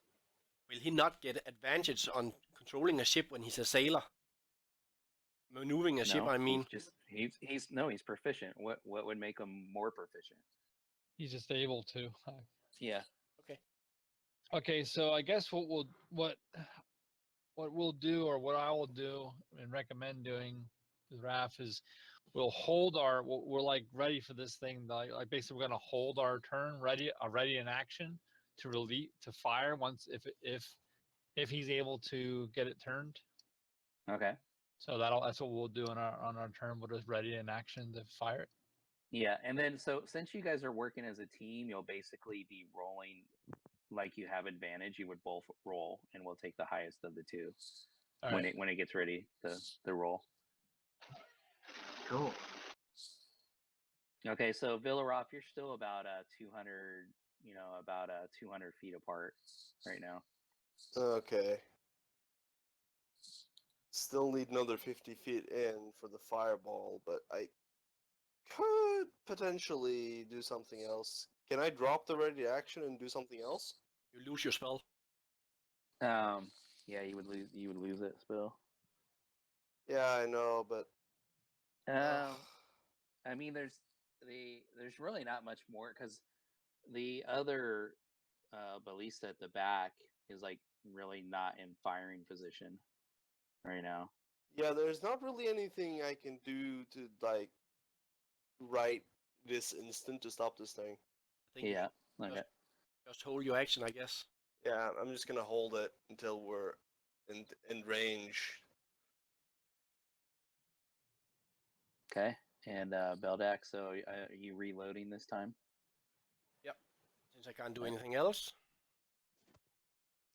Will he not get advantage on controlling a ship when he's a sailor? Maneuvering a ship, No, I mean. he's proficient. What would make him more proficient? He's just able to. Yeah. Okay. Okay. So I guess what we'll do, or what I will do and recommend doing with Raph, is we'll hold we're like ready for this thing. Like basically we're gonna hold our turn, ready in action to fire once if he's able to get it turned. Okay. So that's what we'll do on our turn. We'll just ready in action to fire it. Yeah, and then so since you guys are working as a team, you'll basically be rolling like you have advantage. You would both roll, and we'll take the highest of the two All when right. it gets ready to roll. Cool. Okay, so Villaroff, you're still about 200, about 200 feet apart right now. Okay. Still need another 50 feet in for the fireball, but I could potentially do something else. Can I drop the ready action and do something else? You lose your spell. Yeah, you would lose it, Spill. Yeah, I know, but I mean, there's really not much more, because the other ballista at the back is really not in firing position right now. yeah, there's not really anything I can do to right this instant to stop this thing. I think you Yeah. should Okay. just hold your action, I guess. Yeah, I'm just gonna hold it until we're in range. Okay. And Beldak, so are you reloading this time? Yep. Since I can't do Okay. anything else.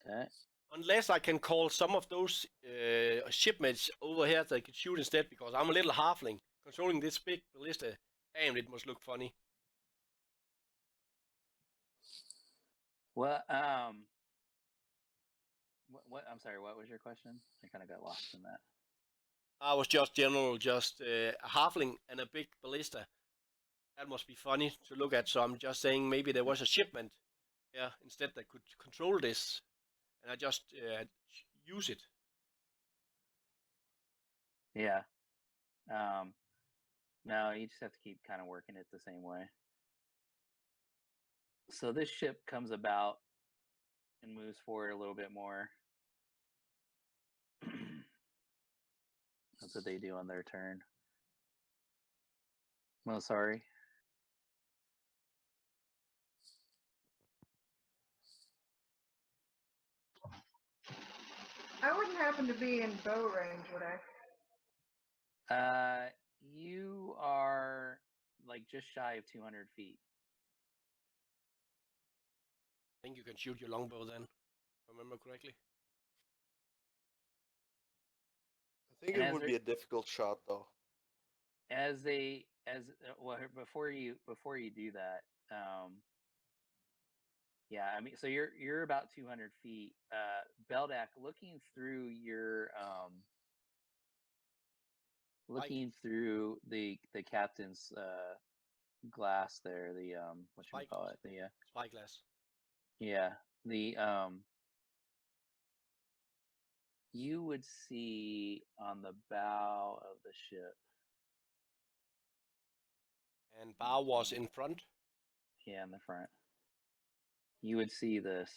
Okay. Unless I can call some of those shipmates over here that I could shoot instead, because I'm a little halfling. Controlling this big ballista, damn, it must look funny. Well, what? I'm sorry. What was your question? I kind of got lost in that. I was just a halfling and a big ballista. That must be funny to look at, so I'm just saying maybe there was a shipment, yeah, instead that could control this, and I just use it. Yeah. No, you just have to keep kind of working it the same way. So this ship comes about and moves forward a little bit more. That's what they do on their turn. Oh, sorry. I wouldn't happen to be in bow range, would I? You are just shy of 200 feet. I think you can shoot your longbow then, if I remember correctly. I think it would be a difficult shot though. Well, before you do that, yeah, I mean, so you're about 200 feet. Beldak, looking through your through the captain's glass there, the what should we call it? The spyglass. Yeah, the you would see on the bow of the ship And Bar was in front. Yeah, in the front. You would see this.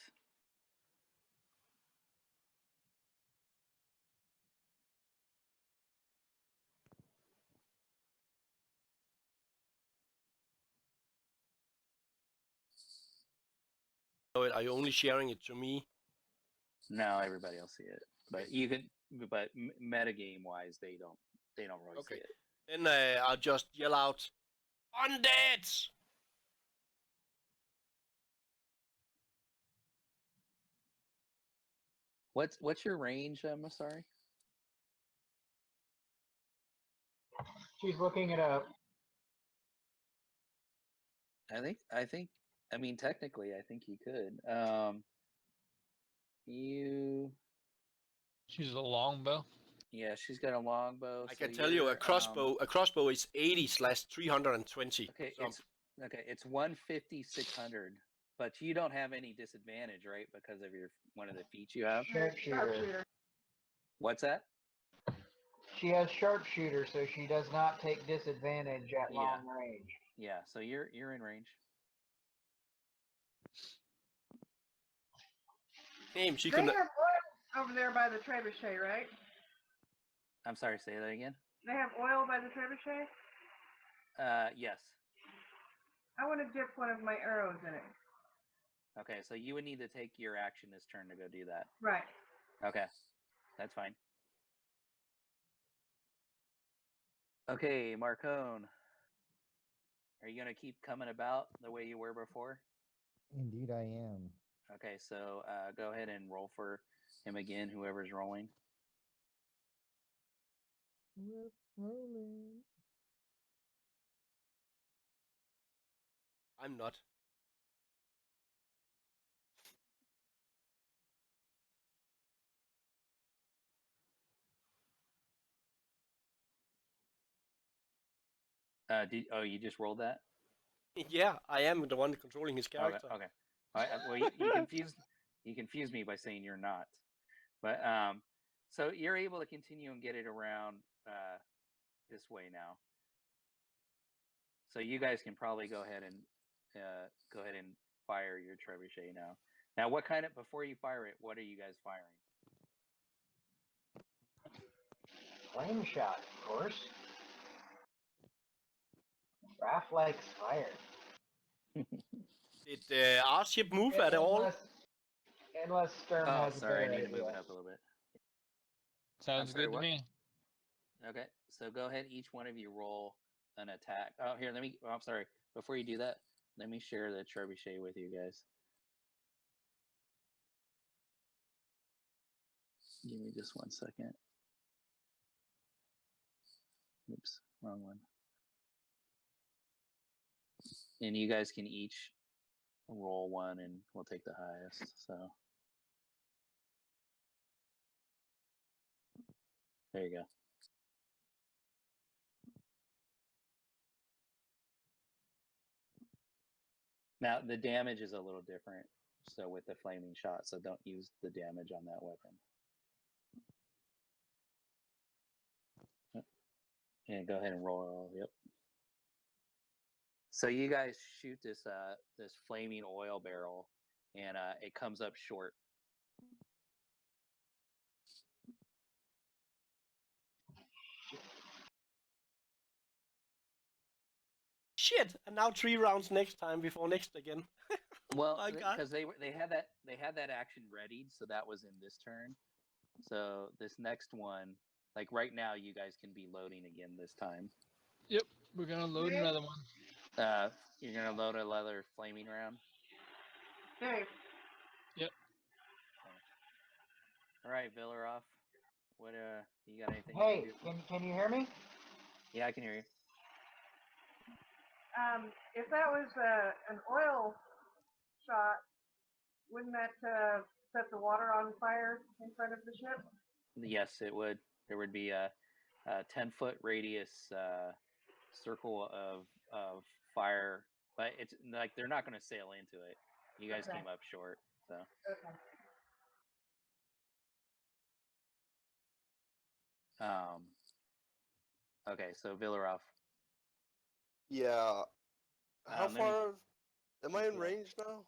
So are you only sharing it to me? No, everybody will see it. But you can. But metagame wise, they don't really see Okay. it. Then I'll just yell out, "Undead!" What's your range? I'm sorry. She's looking it up. I mean, technically, I think you could. You. She's a longbow. Yeah, she's got a longbow. I so can tell you, a you're, crossbow is 80/320. Okay, So it's 150, 600, but you don't have any disadvantage, right? Because of your one of the feats you have. Sharpshooter. What's that? She has sharpshooter, so she does not take disadvantage at Yeah. long range. Yeah, so you're in range. James, you They can. have oil over there by the trebuchet, right? I'm sorry, say that again. They have oil by the trebuchet? Yes. I want to dip one of my arrows in it. Okay, so you would need to take your action this turn to go do that. Right. Okay, that's fine. Okay, Marcone. Are you going to keep coming about the way you were before? Indeed, I am. Okay, so go ahead and roll for him again, whoever's rolling. Whoop, rolling. I'm not. You just rolled that? Yeah, I am the one controlling his character. Okay. Well, you confused me by saying you're not. But so you're able to continue and get it around this way now. So you guys can probably go ahead and fire your trebuchet now. Now, before you fire it, what are you guys firing? Flame shot, of course. Raph likes fire. Did our ship move at all? Unless Sturm Oh, has a sorry, I better need to move idea. it up a little bit. Sounds sorry, good to what? me. Okay, so go ahead, each one of you roll an attack. Oh, here, I'm sorry. Before you do that, let me share the trebuchet with you guys. Give me just 1 second. Oops, wrong one. And you guys can each roll one, and we'll take the highest. So there you go. Now the damage is a little different. So with the flaming shot, so don't use the damage on that weapon. And go ahead and roll. Yep. So you guys shoot this this flaming oil barrel, and it comes up short. Shit! And now 3 rounds next time before next again. Well, My God. because they had that action readied, so that was in this turn. So this next one, like right now, you guys can be loading again this time. Yep, we're gonna load another one. You're gonna load another flaming round. Dave. Yep. All right, Villaroff. What you got anything? Hey, you do? can you hear me? Yeah, I can hear you. If that was an oil shot, wouldn't that set the water on fire in front of the ship? Yes, it would. There would be a 10-foot radius circle of fire, but it's like they're not going to sail into it. You guys came up short, so. Okay. Okay, so Villaroff. Yeah. How let me far am I in yeah. range now?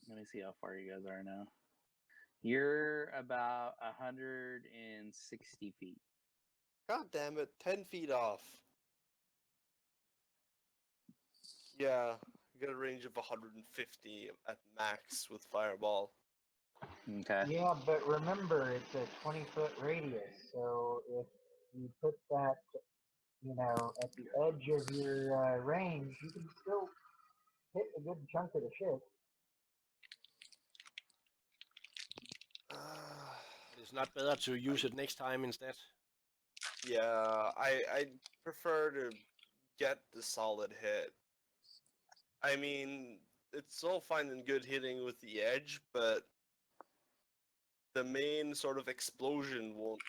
let me see how far you guys are now. You're about 160 feet. God damn it, 10 feet off. Yeah, I got a range of 150 at max with fireball. Okay. Yeah, but remember, it's a 20-foot radius, so if you put that, at the edge of your range, you can still hit a good chunk of the ship. But it's not better to use it next time instead. Yeah, I prefer to get the solid hit. I mean, it's all fine and good hitting with the edge, but the main sort of explosion won't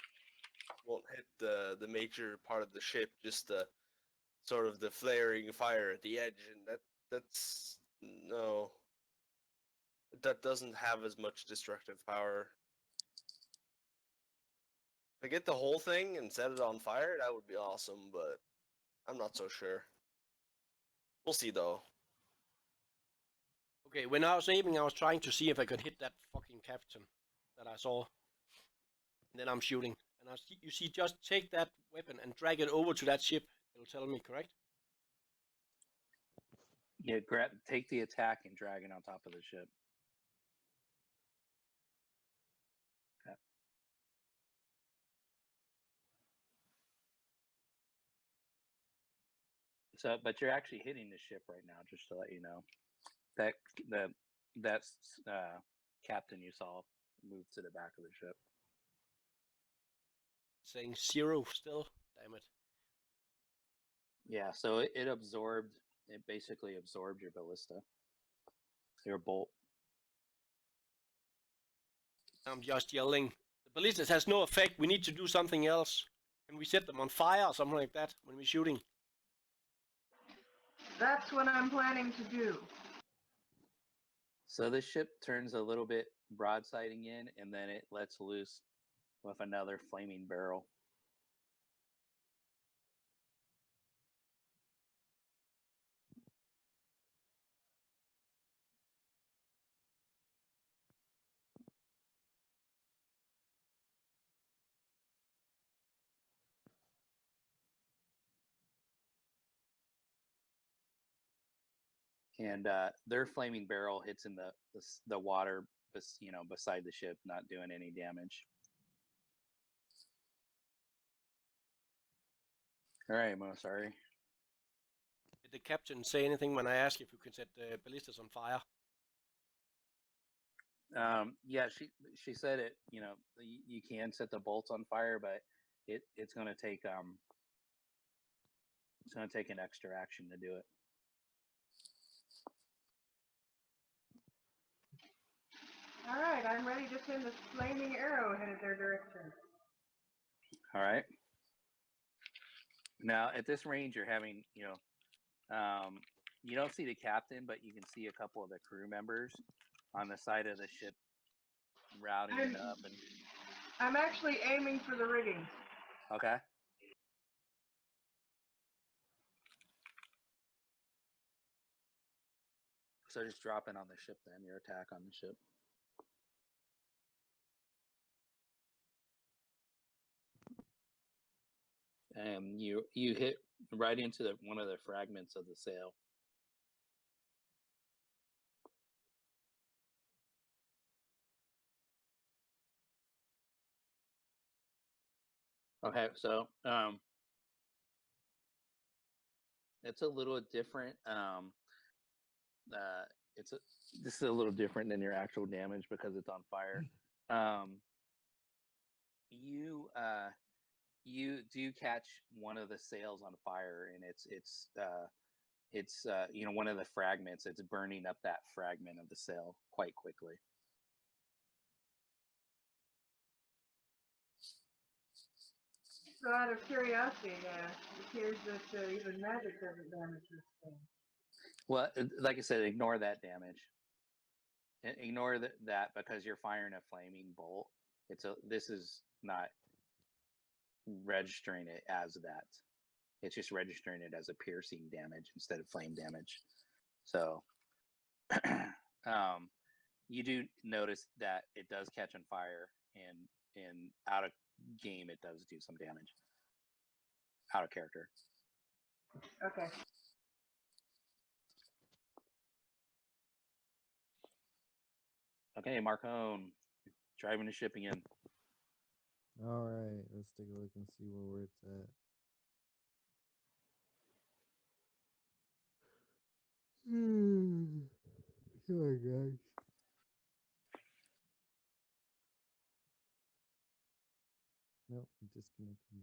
hit the major part of the ship, just the sort of the flaring fire at the edge, and that's no, that doesn't have as much destructive power. If I get the whole thing and set it on fire, that would be awesome, but I'm not so sure. We'll see though. Okay, when I was aiming, I was trying to see if I could hit that fucking captain that I saw. And then I'm shooting. And you see, just take that weapon and drag it over to that ship. It'll tell me, correct? Yeah, take the attack and drag it on top of the ship. Okay. So, but you're actually hitting the ship right now, just to let you know. That's captain you saw move to the back of the ship. Saying 0 still. Damn it. Yeah, so it basically absorbed your ballista, your bolt. I'm just yelling. The ballistas has no effect. We need to do something else. Can we set them on fire or something like that when we're shooting? That's what I'm planning to do. So the ship turns a little bit broadsiding in, and then it lets loose with another flaming barrel. And their flaming barrel hits in the water, beside the ship, not doing any damage. All right, Mo. Sorry. Did the captain say anything when I asked if you could set the ballistas on fire? Yeah, she said it. You can set the bolts on fire, but it's going to take an extra action to do it. All right, I'm ready to send a flaming arrow headed their direction. All right. Now at this range, you're having you don't see the captain, but you can see a couple of the crew members on the side of the ship routing it up. And I'm actually aiming for the rigging. okay. So just drop in on the ship then, your attack on the ship. And you hit right into one of the fragments of the sail. Okay, so it's a little different. This is a little different than your actual damage because it's on fire. You do catch one of the sails on fire, and it's one of the fragments. It's burning up that fragment of the sail quite quickly. So out of curiosity, it appears that even magic doesn't damage this thing. Well, like I said, ignore that damage. Ignore that because you're firing a flaming bolt. This is not registering it as that. It's just registering it as a piercing damage instead of flame damage. So you do notice that it does catch on fire, and out of game it does do some damage. Out of character. Okay. Okay, Marcone, driving the ship again. All right, let's take a look and see where it's at. Come on, guys. Nope, it disconnected me.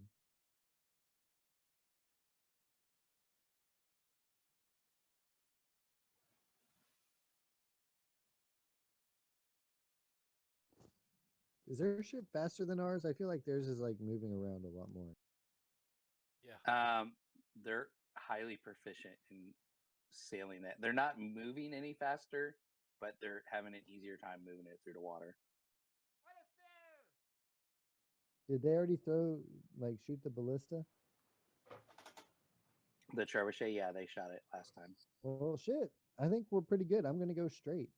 Is their ship faster than ours? I feel like theirs is like moving around a lot more. Yeah. They're highly proficient in sailing that. They're not moving any faster, but they're having an easier time moving it through the water. Did they already shoot the ballista? The trebuchet, yeah, they shot it last time. Well, shit. I think we're pretty good. I'm gonna go straight.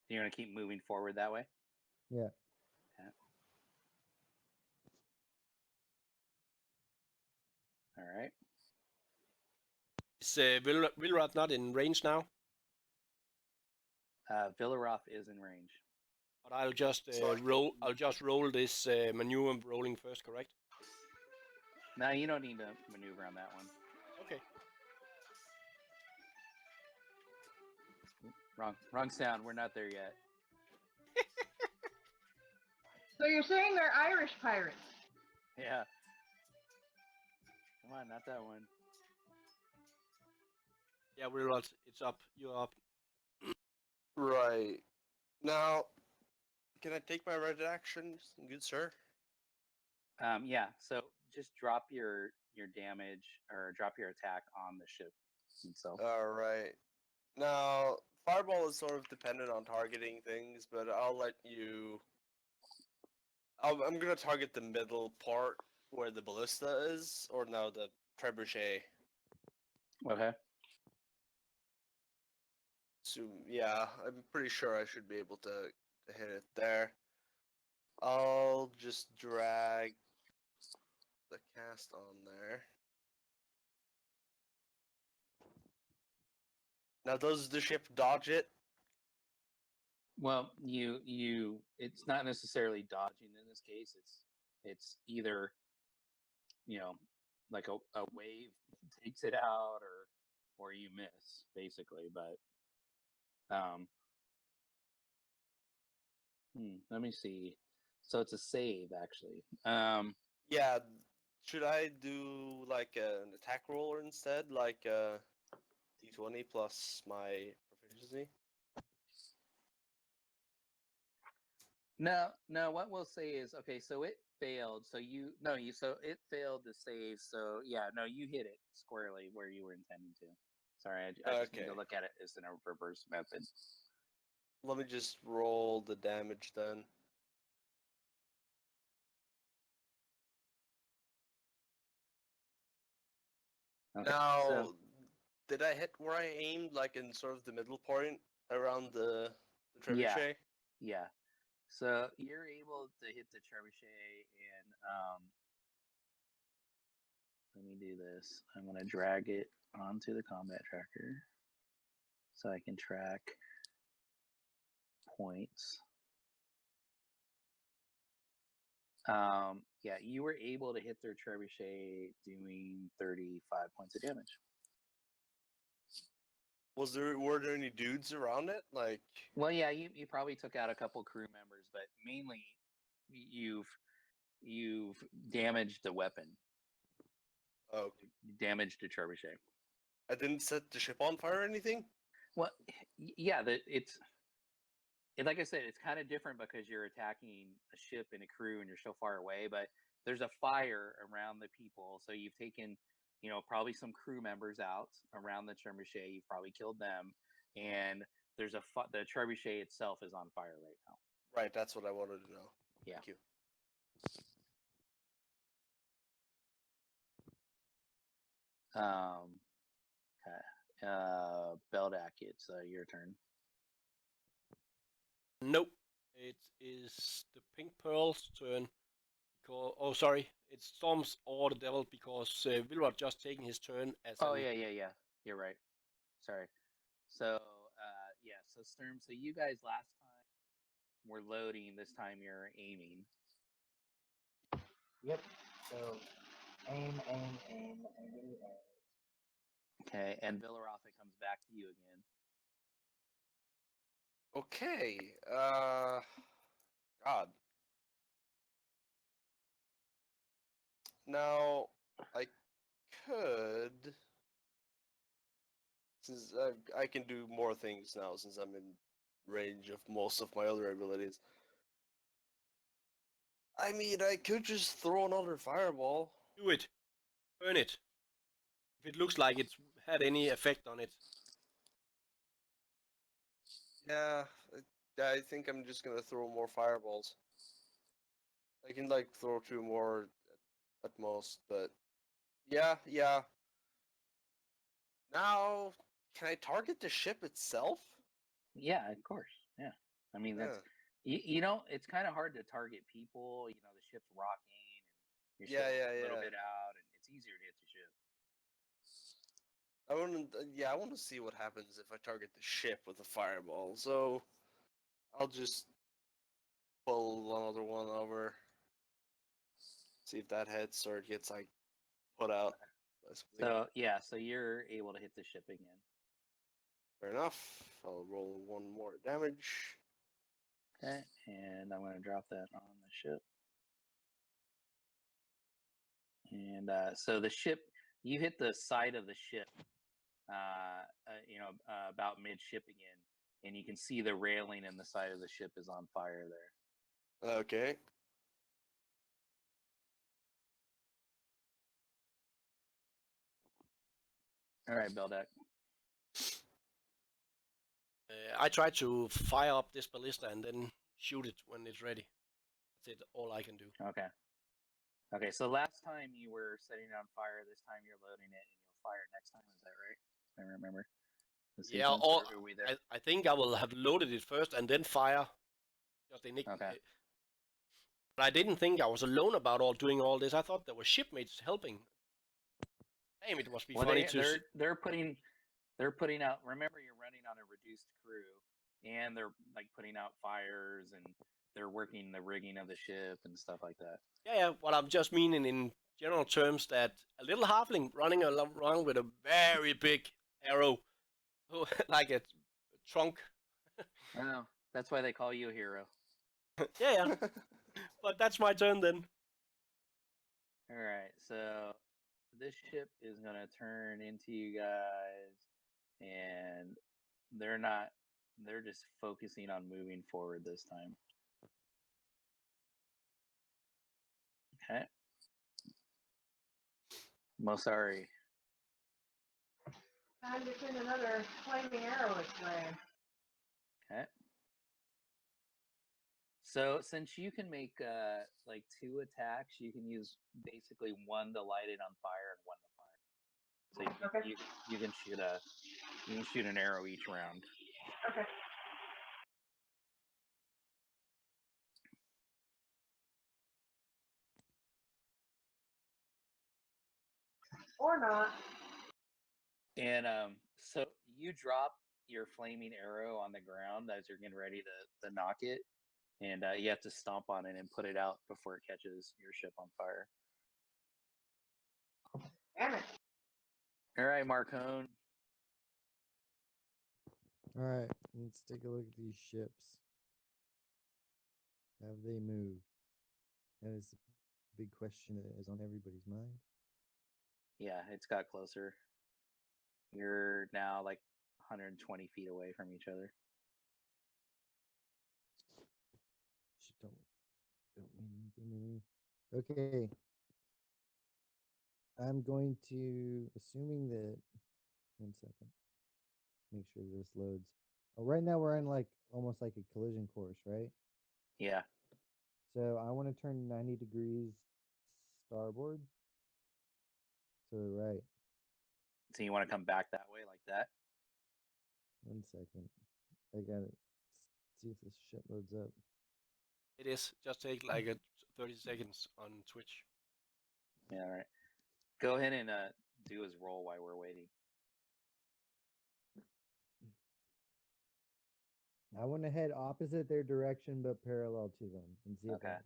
You're gonna keep moving forward that way. Yeah. All right. Is Vilrath not in range now? Villaroth is in range. But I'll just roll. I'll just roll this maneuver rolling first, correct? No, you don't need to maneuver on that one. Okay. Wrong sound. We're not there yet. So you're saying they're Irish pirates? Yeah. Come on, not that one. Yeah, Vilrath, it's up. You're up. Right. Now, can I take my red actions, good sir? Yeah. So just drop your damage or drop your attack on the ship itself. All right. Now, fireball is sort of dependent on targeting things, but I'll let you. I'm gonna target the middle part where the ballista is, or no, the trebuchet. Okay. So yeah, I'm pretty sure I should be able to hit it there. I'll just drag the cast on there. Now, does the ship dodge it? Well, it's not necessarily dodging in this case. It's either, like a wave takes it out or you miss basically. But let me see. So it's a save actually. Yeah. Should I do like an attack roller instead, like d20 plus my proficiency? No. What we'll say is okay. So it failed. So it failed to save. So yeah, no, you hit it squarely where you were intending to. Sorry, I just need to look at it as in a reverse method. Let me just roll the damage then. Okay, Now, so, did I hit where I aimed, like in sort of the middle point around the trebuchet? yeah. So you're able to hit the trebuchet, and let me do this. I'm gonna drag it onto the combat tracker so I can track points. Yeah, you were able to hit their trebuchet doing 35 points of damage. Were there any dudes around it? Like, Well, yeah, you probably took out a couple crew members, but mainly you've damaged the weapon. oh, Damaged the trebuchet. I didn't set the ship on fire or anything? Well, yeah, like I said, it's kind of different because you're attacking a ship and a crew and you're so far away, but there's a fire around the people. So you've taken, probably some crew members out around the trebuchet. You've probably killed them. And there's the trebuchet itself is on fire right now. Right, that's what I wanted to know. Yeah. Thank you. Okay. Beldak, it's your turn. Nope. It is the Pink Pearl's turn. Oh, sorry. It's Storm's or the Devil because Vilrod just taking his turn as. Oh yeah. You're right. Sorry. So yeah. So Sturm. So you guys last time were loading. This time you're aiming. Yep. So aim. Okay. And Villaroth, it comes back to you again. Okay. God. Now, I could, since I can do more things now since I'm in range of most of my other abilities. I mean, I could just throw another fireball. Do it. Burn it. If it looks like it's had any effect on it. Yeah, I think I'm just gonna throw more fireballs. I can like throw 2 more at most, but yeah. Now, can I target the ship itself? Yeah, of course. Yeah. I mean, that's it's kind of hard to target people. You know, the ship's rocking and your ship's a little bit out, and it's easier to hit the ship. I want to see what happens if I target the ship with a fireball. So I'll just pull another one over. See if that hits or it gets like put out. So yeah, so you're able to hit the ship again. Fair enough. I'll roll 1 more damage. Okay, and I'm going to drop that on the ship. And so the ship, you hit the side of the ship, about midship again, and you can see the railing and the side of the ship is on fire there. Okay. All right, Beldak. I try to fire up this ballista and then shoot it when it's ready. That's it. All I can do. Okay. Okay, so last time you were setting it on fire. This time you're loading it, and you'll fire it next time. Is that right? I remember. Yeah, or I think I will have loaded it first and then fire. Okay. But I didn't think I was alone about doing all this. I thought there were shipmates helping. Damn, it must be funny to. They're putting out. Remember, you're running on a reduced crew, and they're like putting out fires, and they're working the rigging of the ship and stuff like that. Yeah. What I'm just meaning in general terms that a little halfling running around with a very big arrow, like a trunk. Oh, that's why they call you a hero. Yeah. But that's my turn then. All right, so this ship is gonna turn into you guys, and they're just focusing on moving forward this time. Okay. Mosari. Time to send another flaming arrow its way. Okay. So since you can make like 2 attacks, you can use basically 1 to light it on fire and 1 to fire. So you can shoot an arrow each round. Okay. Or not. And so you drop your flaming arrow on the ground as you're getting ready to knock it, and you have to stomp on it and put it out before it catches your ship on fire. Damn it. All right, Marcone. All right, let's take a look at these ships. Have they moved? That is the big question that is on everybody's mind. Yeah, it's got closer. You're now like 120 feet away from each other. Don't mean anything to me. Okay. I'm going to, assuming that, 1 second, make sure this loads. Oh, right now we're in like almost like a collision course, right? Yeah. So I want to turn 90 degrees starboard to the right. So you want to come back that way like that? 1 second. I gotta see if this shit loads up. It is. Just take like a 30 seconds on Twitch. Yeah, all right. Go ahead and do his roll while we're waiting. I want to head opposite their direction but parallel to them and see if Okay. that.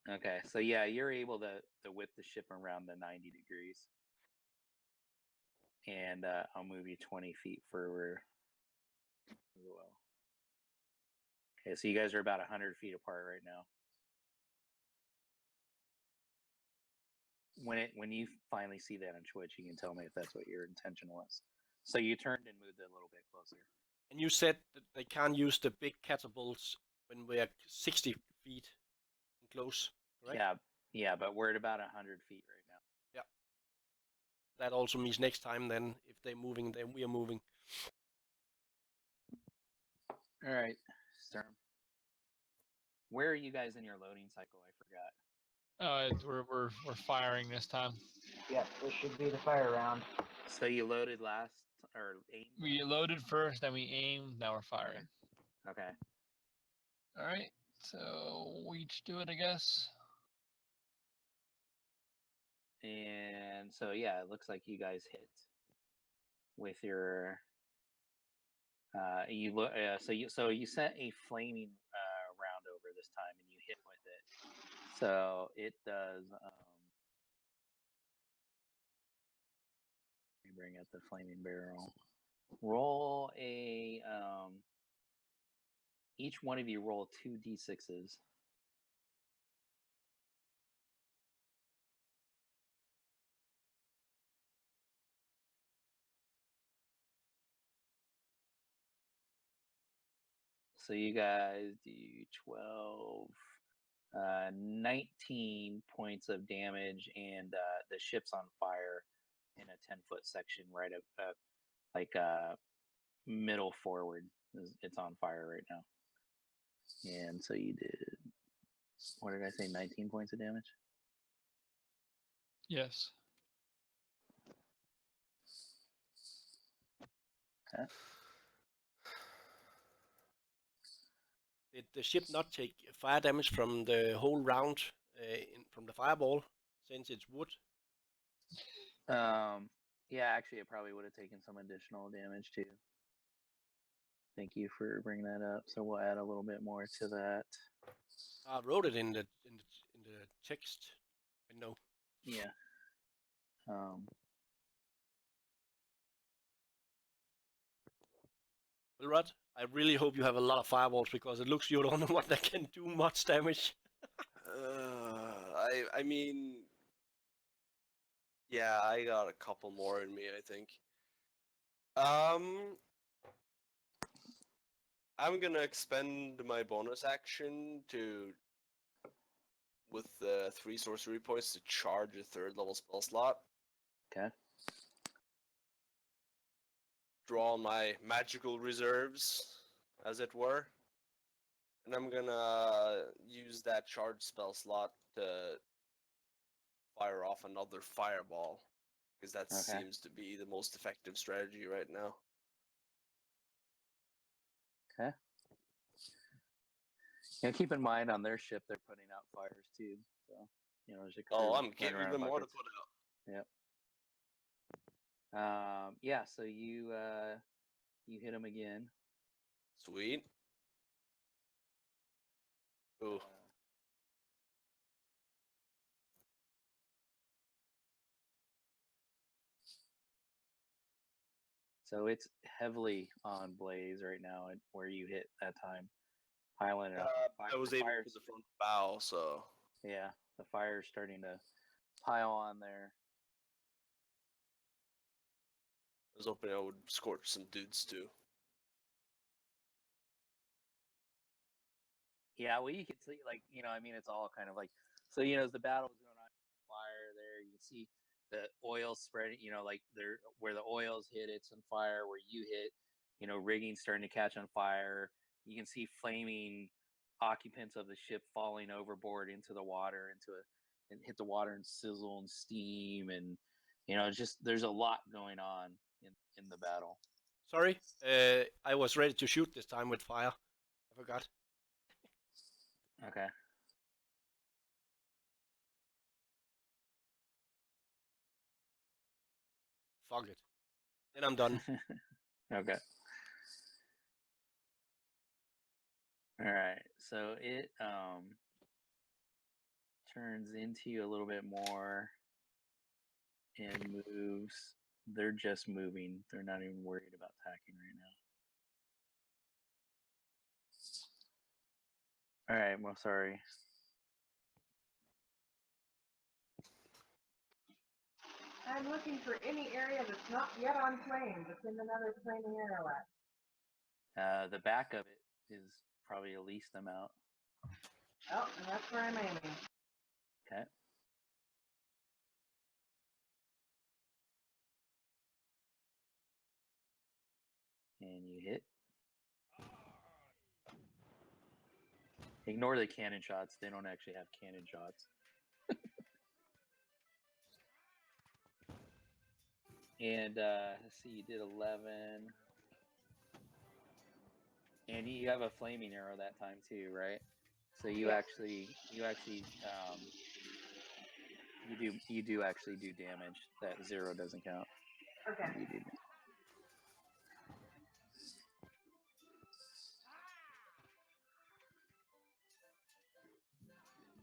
Okay, so yeah, you're able to whip the ship around the 90 degrees. And I'll move you 20 feet forward as well. Okay, so you guys are about 100 feet apart right now. When you finally see that on Twitch, you can tell me if that's what your intention was. So you turned and moved a little bit closer. And you said that they can't use the big catapults when we are 60 feet close, correct? Yeah, but we're at about 100 feet right now. That also means next time then, if they're moving, then we are moving. All right, Sturm. Where are you guys in your loading cycle? I forgot. We're firing this time. Yep, this should be the fire round. So you loaded last or aimed? We loaded first, then we aimed. Now we're firing. Okay. All right, so we each do it, I guess. And so yeah, it looks like you guys hit with your so you sent a flaming round over this time and you hit with it. So it does let me bring up the flaming barrel. Roll a each one of you roll 2d6s. So you guys do 12, 19 points of damage, and the ship's on fire in a 10-foot section right up, middle forward. It's on fire right now. And so you did, what did I say, 19 points of damage? Yes. Okay. Did the ship not take fire damage from the whole round from the fireball, since it's wood? Yeah, actually, it probably would have taken some additional damage too. Thank you for bringing that up. So we'll add a little bit more to that. I wrote it in the text window. Yeah. Well, Rod, I really hope you have a lot of fireballs, because it looks you're the only one that can do much damage. I mean, yeah, I got a couple more in me, I think. I'm gonna expend my bonus action with 3 sorcery points to charge a 3rd level spell slot. Okay. Draw on my magical reserves, as it were. And I'm gonna use that charge spell slot to fire off another fireball, because that Okay. seems to be the most effective strategy right now. Okay. Yeah, keep in mind on their ship they're putting out fires too. So there's a Oh, crew I'm getting running around even more to buckets. put out. Yep. Yeah, so you hit him again. Sweet. Ooh. So it's heavily on blaze right now where you hit that time. Piling it up. I was able to the front bow, so yeah, the fire's starting to pile on there. I was hoping I would scorch some dudes too. Yeah, well, you can see, it's all kind of like, so, as the battle's going on, fire there, you can see the oil spreading, where the oils hit, it's on fire, where you hit, rigging starting to catch on fire. You can see flaming occupants of the ship falling overboard into the water, and hit the water and sizzle and steam, and it's just there's a lot going on in the battle. Sorry, I was ready to shoot this time with fire. I forgot. Okay. Fuck it. Then I'm done. Okay. All right. So it turns into you a little bit more and moves. They're just moving. They're not even worried about attacking right now. All right. Well, sorry. I'm looking for any area that's not yet on flame, that's in another flaming arrow at. The back of it is probably a least amount. Oh, and that's where I'm aiming. Okay. And you hit. Ignore the cannon shots. They don't actually have cannon shots. And let's see, you did 11. And you have a flaming arrow that time too, right? So you actually you do actually do damage. That 0 doesn't count. Okay. You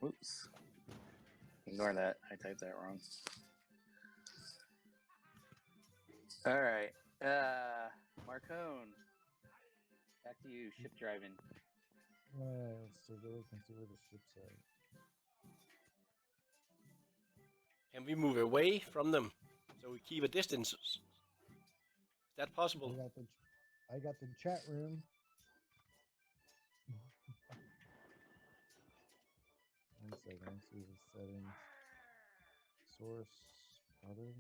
do. Oops. Ignore that. I typed that wrong. All right. Marcone. Back to you, ship driving. Let's take a look and see where the ship's at. Can we move away from them so we keep a distance? Is that possible? I got the chat room. One second, let's see the settings. Source, other,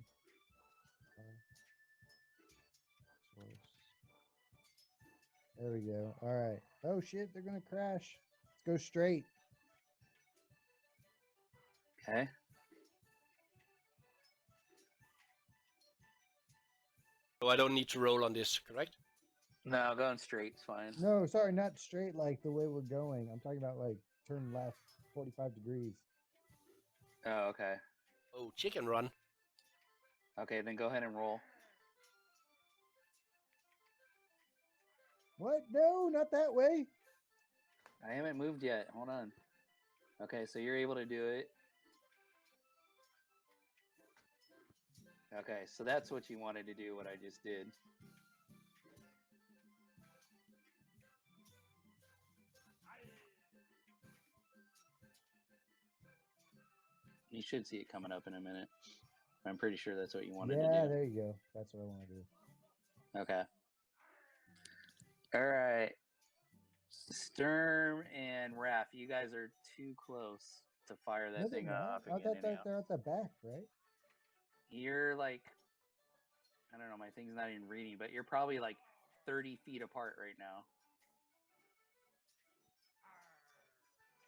source. There we go. All right. Oh shit, they're gonna crash. Let's go straight. Okay. So I don't need to roll on this, correct? No, going straight's fine. No, sorry, not straight like the way we're going. I'm talking about like turn left 45 degrees. Oh, okay. Oh, chicken run. Okay, then go ahead and roll. What? No, not that way. I haven't moved yet. Hold on. Okay, so you're able to do it. Okay, so that's what you wanted to do, what I just did. You should see it coming up in a minute. I'm pretty sure that's what you wanted to do. Yeah, there you go. That's what I want to do. Okay. All right. Sturm and Raph, you guys are too close to fire that No, they're thing not. off I again. thought that they're at the back, right? You're like, I don't know, my thing's not even reading, but you're probably like 30 feet apart right now.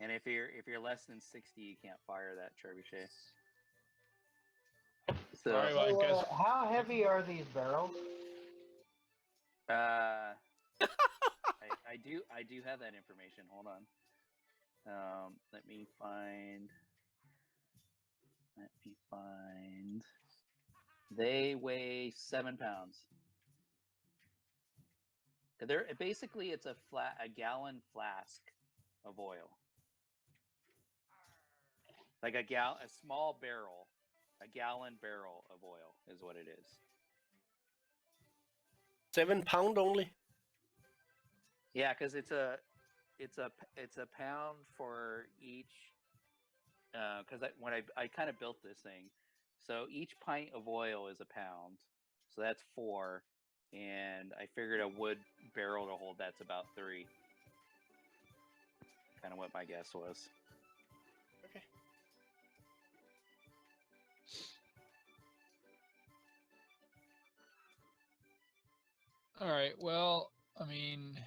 And if you're less than 60, you can't fire that trebuchet. So, Sorry, well, I guess How heavy are these barrels? I do have that information. Hold on. Let me find. They weigh 7 pounds. They're basically it's a gallon flask of oil. Like a small barrel, a gallon barrel of oil is what it is. 7 pound only? Yeah, because it's a pound for each. Because when I kind of built this thing, so each pint of oil is a pound, so that's 4, and I figured a wood barrel to hold that's about 3. Kind of what my guess was. Okay. all right. Well, I mean,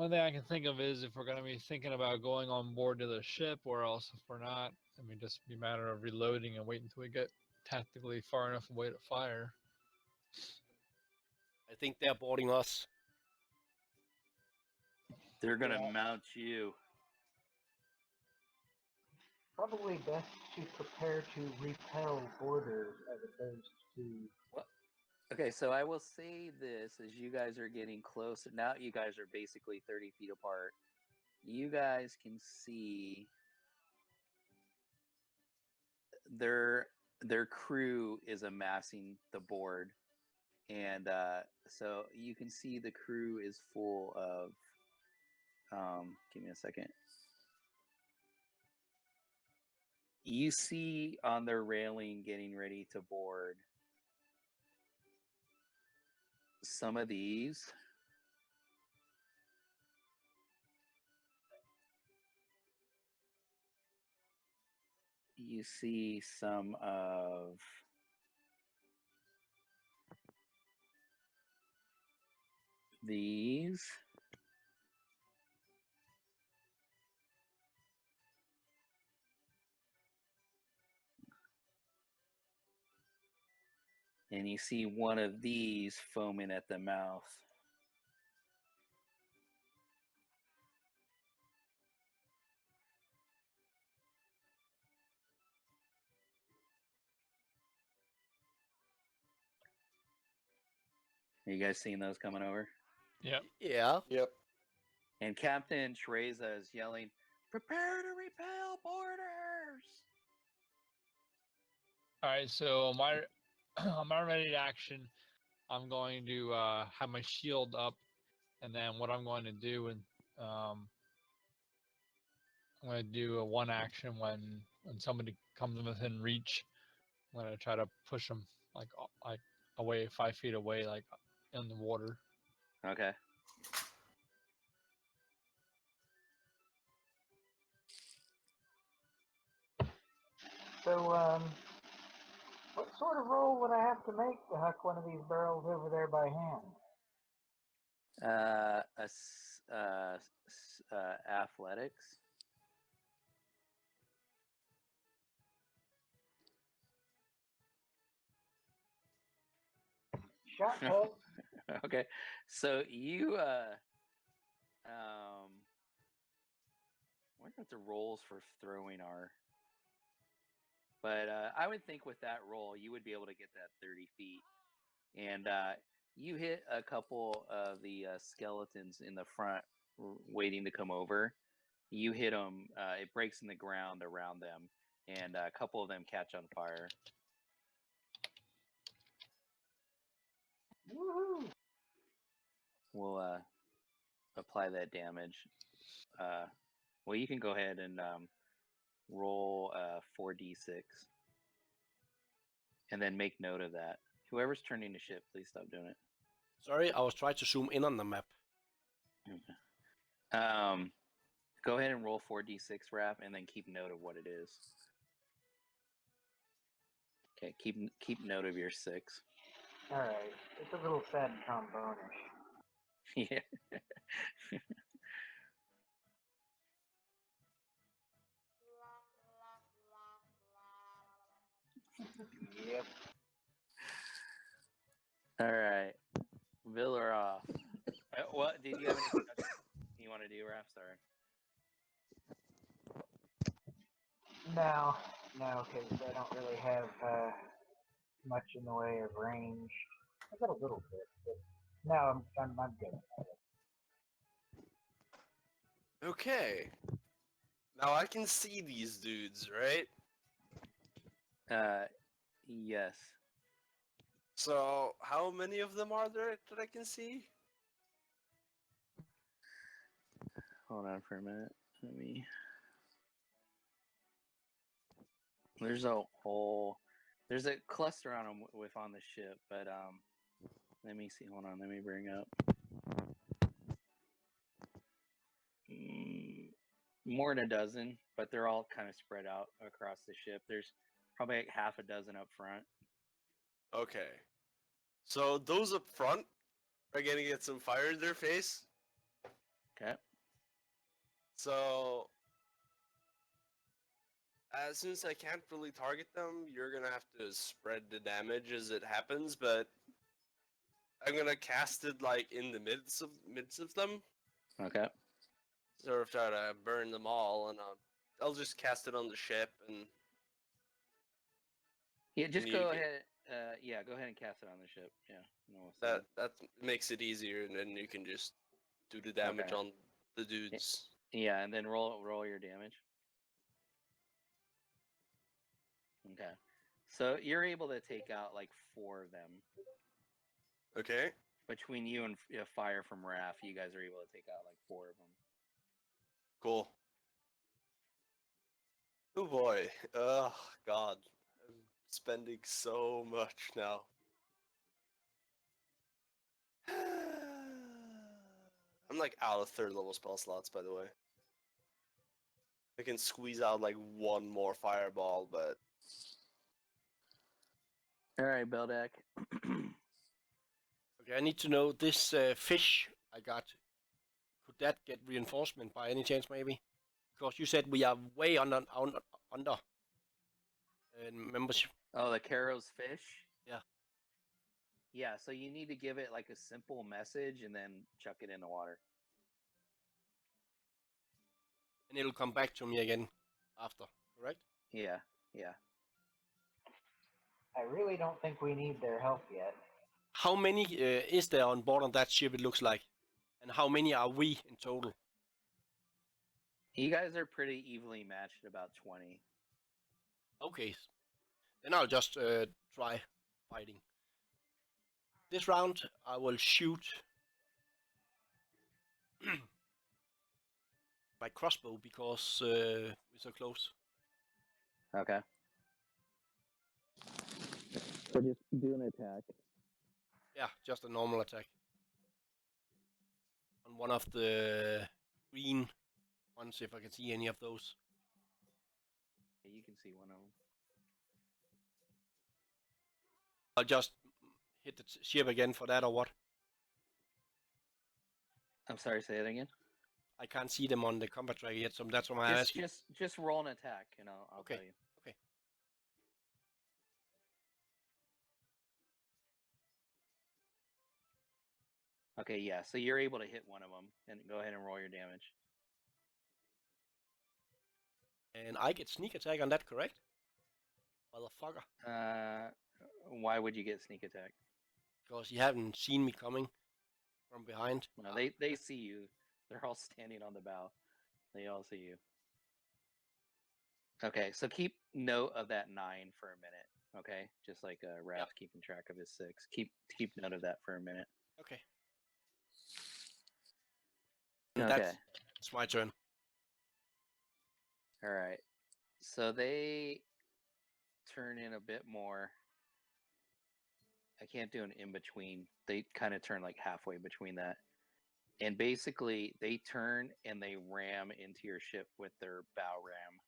One thing I can think of is if we're going to be thinking about going on board to the ship, or else if we're not, I mean, just be a matter of reloading and waiting until we get tactically far enough away to fire. I think they're boarding us. They're gonna Yeah. mount you. Probably best to prepare to repel boarders as opposed to. Okay, so I will say this as you guys are getting closer. Now you guys are basically 30 feet apart. You guys can see their crew is amassing the board, and so you can see the crew is full of. Give me a second. You see on their railing getting ready to board some of these. You see some of these. And you see one of these foaming at the mouth. Are you guys seeing those coming over? Yep. Yeah. Yep. And Captain Teresa is yelling, "Prepare to repel boarders!" All right, so my on my ready action, I'm going to have my shield up, and then what I'm going to do, and I'm going to do a one action when somebody comes within reach. I'm going to try to push them like away, 5 feet away, like in the water. Okay. So, what sort of roll would I have to make to huck one of these barrels over there by hand? Athletics. Shot put. Okay, so you I wonder what the rolls for throwing are. But I would think with that roll, you would be able to get that 30 feet. And you hit a couple of the skeletons in the front waiting to come over. You hit them, it breaks in the ground around them, and a couple of them catch on fire. Woohoo! We'll apply that damage. Well, you can go ahead and roll 4d6. And then make note of that. Whoever's turning the ship, please stop doing it. Sorry, I was trying to zoom in on the map. Go ahead and roll 4d6, Raph, and then keep note of what it is. Okay, keep note of your 6. All right, it's a little sad trombone-ish. Yeah. Yep. All right. Villeroff. What did you have anything you want to do, Raph? Sorry. No, because I don't really have much in the way of range. I got a little bit, but no, I'm good. Okay. Now I can see these dudes, right? Yes. So how many of them are there that I can see? Hold on for a minute. Let me. There's a cluster on them on the ship, but let me see. Hold on. Let me bring up. More than a dozen, but they're all kind of spread out across the ship. There's probably like half a dozen up front. Okay. So those up front are gonna get some fire in their face. Okay. So, since I can't really target them, you're gonna have to spread the damage as it happens. But I'm gonna cast it like in the midst of them, Okay. sort of try to burn them all, and I'll just cast it on the ship, and Yeah, just you go get- ahead. Yeah, go ahead and cast it on the ship. Yeah. No, that makes it easier, and then you can just do the damage Okay. on the dudes. Yeah, and then roll your damage. Okay. So you're able to take out like 4 of them. Okay. Between you and Fire from Raph, you guys are able to take out like 4 of them. Cool. Oh boy. Oh god. I'm spending so much now. I'm like out of third level spell slots, by the way. I can squeeze out like one more fireball, but All right, Beldak. Okay, I need to know this fish I got. Could that get reinforcement by any chance, maybe? Because you said we are way under membership. Oh, the Caro's fish? Yeah. Yeah, so you need to give it like a simple message and then chuck it in the water. And it'll come back to me again after, correct? Yeah, yeah. I really don't think we need their help yet. How many is there on board on that ship, it looks like? And how many are we in total? You guys are pretty evenly matched at about 20. Okay. Then I'll just try fighting. This round, I will shoot my crossbow because we're so close. Okay. So just do an attack. Yeah, just a normal attack. On one of the green ones, if I can see any of those. Yeah, you can see one of them. I'll just hit the ship again for that or what? I'm sorry, say that again. I can't see them on the combat tracker yet, so that's why I ask you. Just roll an attack, and I'll Okay. tell you. Okay. Okay, yeah. So you're able to hit one of them, and go ahead and roll your damage. And I get sneak attack on that, correct? Motherfucker. Why would you get sneak attack? Because you haven't seen me coming from behind. No, they see you. They're all standing on the bow. They all see you. Okay, so keep note of that 9 for a minute. Okay, just like Raph's keeping track of his 6. Keep note of that for a minute. Okay. And Okay. It's my turn. All right. So they turn in a bit more. I can't do an in between. They kind of turn like halfway between that. And basically, they turn and they ram into your ship with their bow ram.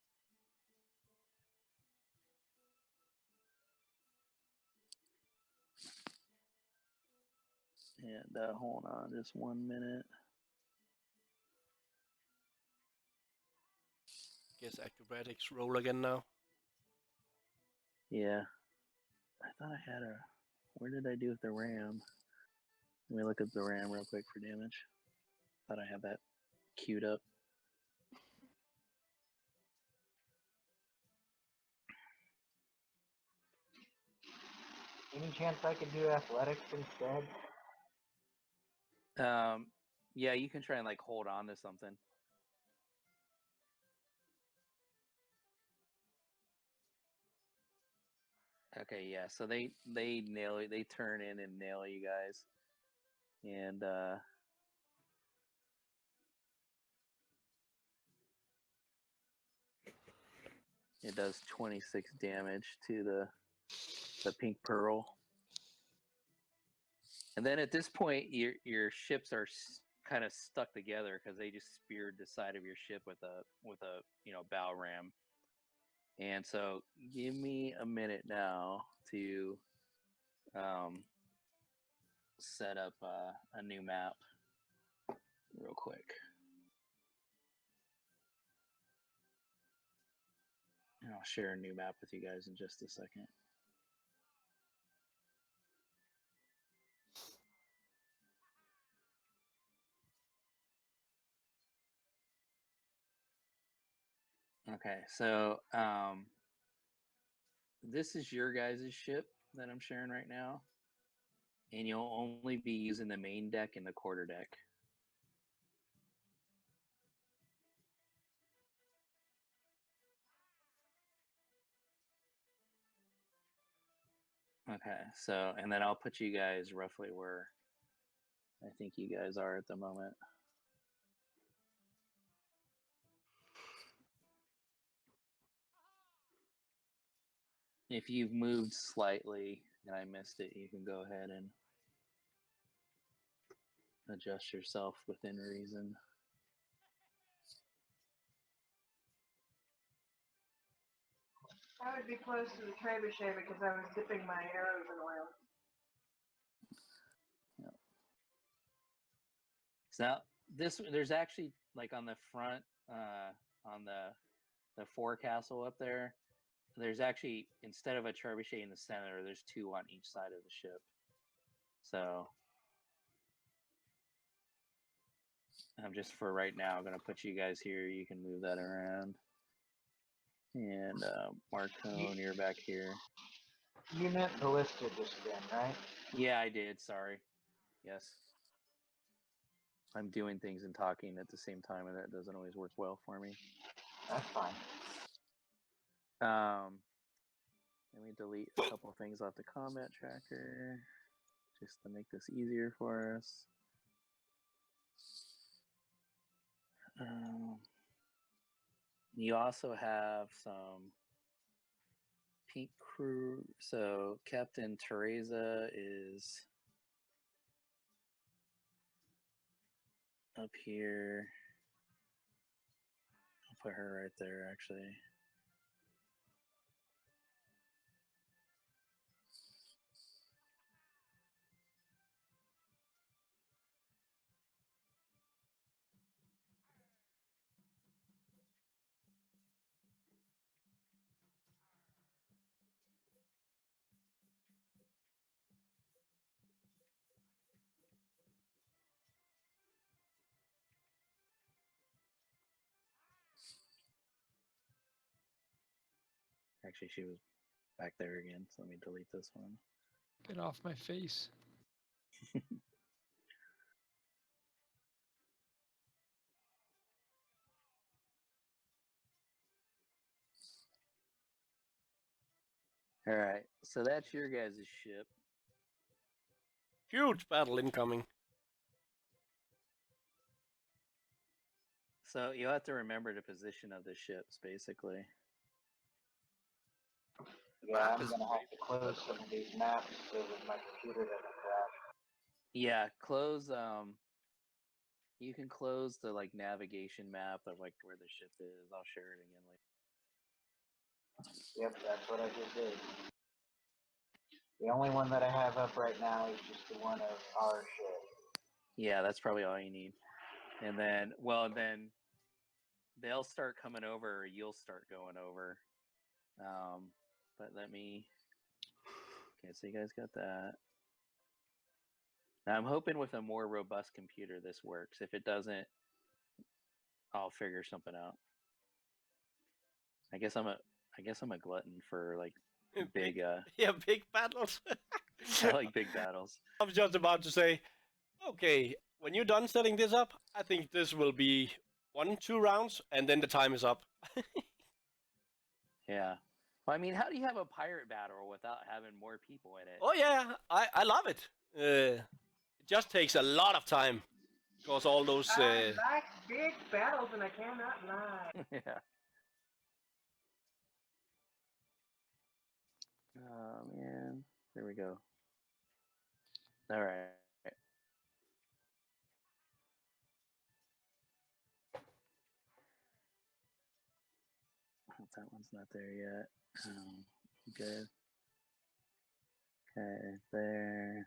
And hold on just 1 minute. Guess acrobatics roll again now. Yeah. I thought I had a... Where did I do with the ram? Let me look up the ram real quick for damage. Thought I had that queued up. Any chance I could do athletics instead? Yeah, you can try and like hold on to something. Okay, yeah. So they nail it. They turn in and nail you guys, and it does 26 damage to the pink pearl. And then at this point, your ships are kind of stuck together because they just speared the side of your ship with a bow ram. And so, give me a minute now to set up a new map real quick. share a new map with you guys in just a second. Okay, so this is your guys' ship that I'm sharing right now, and you'll only be using the main deck and the quarter deck. Okay, so, and then I'll put you guys roughly where I think you guys are at the moment. If you've moved slightly and I missed it, you can go ahead and adjust yourself within reason. I would be close to the trebuchet because I was dipping my arrows in oil. Yep. So this, there's actually like on the front, on the forecastle up there, there's actually, instead of a trebuchet in the center, there's two on each side of the ship. So I'm just, for right now, going to put you guys here. You can move that around. And Marcone, you're back here. You meant ballista just then, right? Yeah, I did. Sorry. Yes. I'm doing things and talking at the same time, and that doesn't always work well for me. That's fine. Let me delete a couple of things off the combat tracker just to make this easier for us. You also have some pink crew. So Captain Teresa is up here. I'll put her right there, actually. Actually, she was back there again, so let me delete this one. Get off my face. All right, so that's your guys' ship. Huge battle incoming. So you'll have to remember the position of the ships, basically. Yeah, I'm gonna have to close some of these maps so that my computer doesn't crash. Yeah, close. You can close the like navigation map of like where the ship is. I'll share it again later. Yep, that's what I just did. The only one that I have up right now is just the one of our ship. Yeah, that's probably all you need. And then, well, then they'll start coming over, or you'll start going over. But let me. Okay, so you guys got that. Now I'm hoping with a more robust computer this works. If it doesn't, I'll figure something out. I guess I'm a glutton for like big Yeah, big battles. I like big battles. I was just about to say, okay, when you're done setting this up, I think this will be 1-2 rounds, and then the time is up. Yeah. Well, I mean, how do you have a pirate battle without having more people in it? Oh yeah, I love it. It just takes a lot of time because all those. I like big battles and I cannot lie. Yeah. Oh man, there we go. All right. That one's not there yet. Good. Okay, there.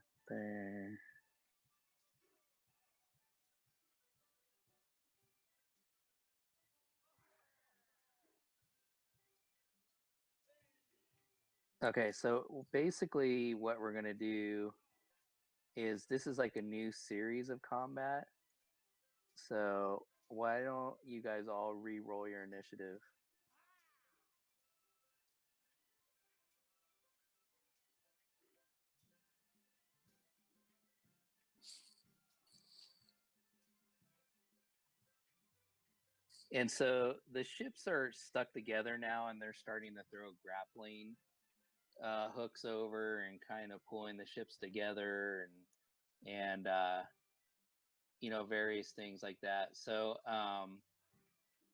Okay, so basically what we're gonna do is this is like a new series of combat. So why don't you guys all re-roll your initiative? And so the ships are stuck together now, and they're starting to throw grappling hooks over and kind of pulling the ships together, and you know, various things like that. So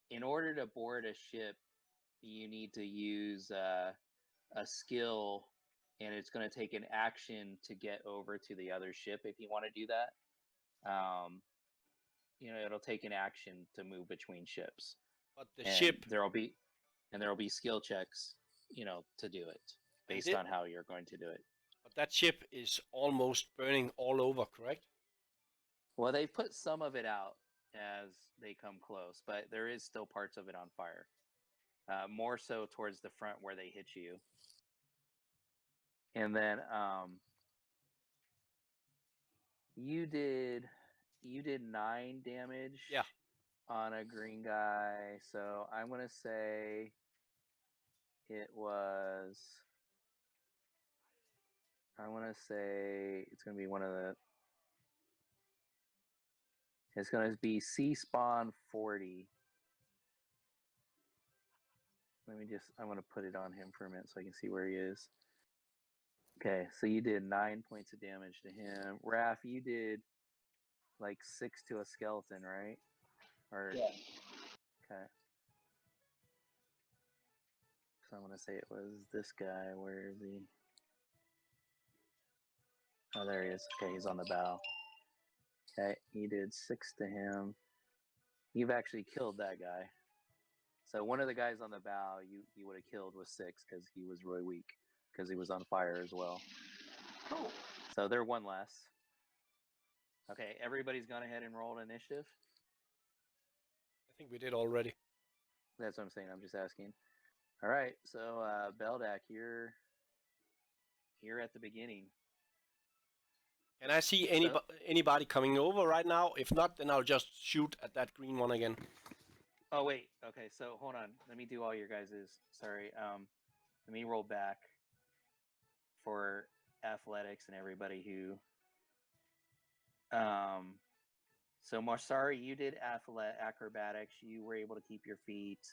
in order to board a ship, you need to use a skill, and it's going to take an action to get over to the other ship if you want to do that. You know, it'll take an action to move between ships. But the And ship, there'll be skill checks, you know, to do it based on how you're going to do it. but that ship is almost burning all over, correct? Well, they put some of it out as they come close, but there is still parts of it on fire. More so towards the front where they hit you. And then you did 9 damage. Yeah. On a green guy, so I'm gonna say it was. I want to say it's gonna be one of the. It's gonna be C spawn 40. Let me just. I'm gonna put it on him for a minute so I can see where he is. Okay, so you did 9 points of damage to him. Raph, you did like 6 to a skeleton, right? Or Yeah. okay. So I'm gonna say it was this guy. Where is he? Oh, there he is. Okay, he's on the bow. Okay, you did 6 to him. You've actually killed that guy. So one of the guys on the bow you would have killed with 6 because he was really weak because he was on fire as well. Cool. So they're 1 less. Okay, everybody's gone ahead and rolled initiative. I think we did already. That's what I'm saying. I'm just asking. All right, so Beldak, you're at the beginning. Can I see anybody coming over right now? If not, then I'll just shoot at that green one again. Oh wait, okay. So hold on. Let me do all your guys's. Sorry. Let me roll back for athletics and everybody who. So Marsari, you did acrobatics. You were able to keep your feet.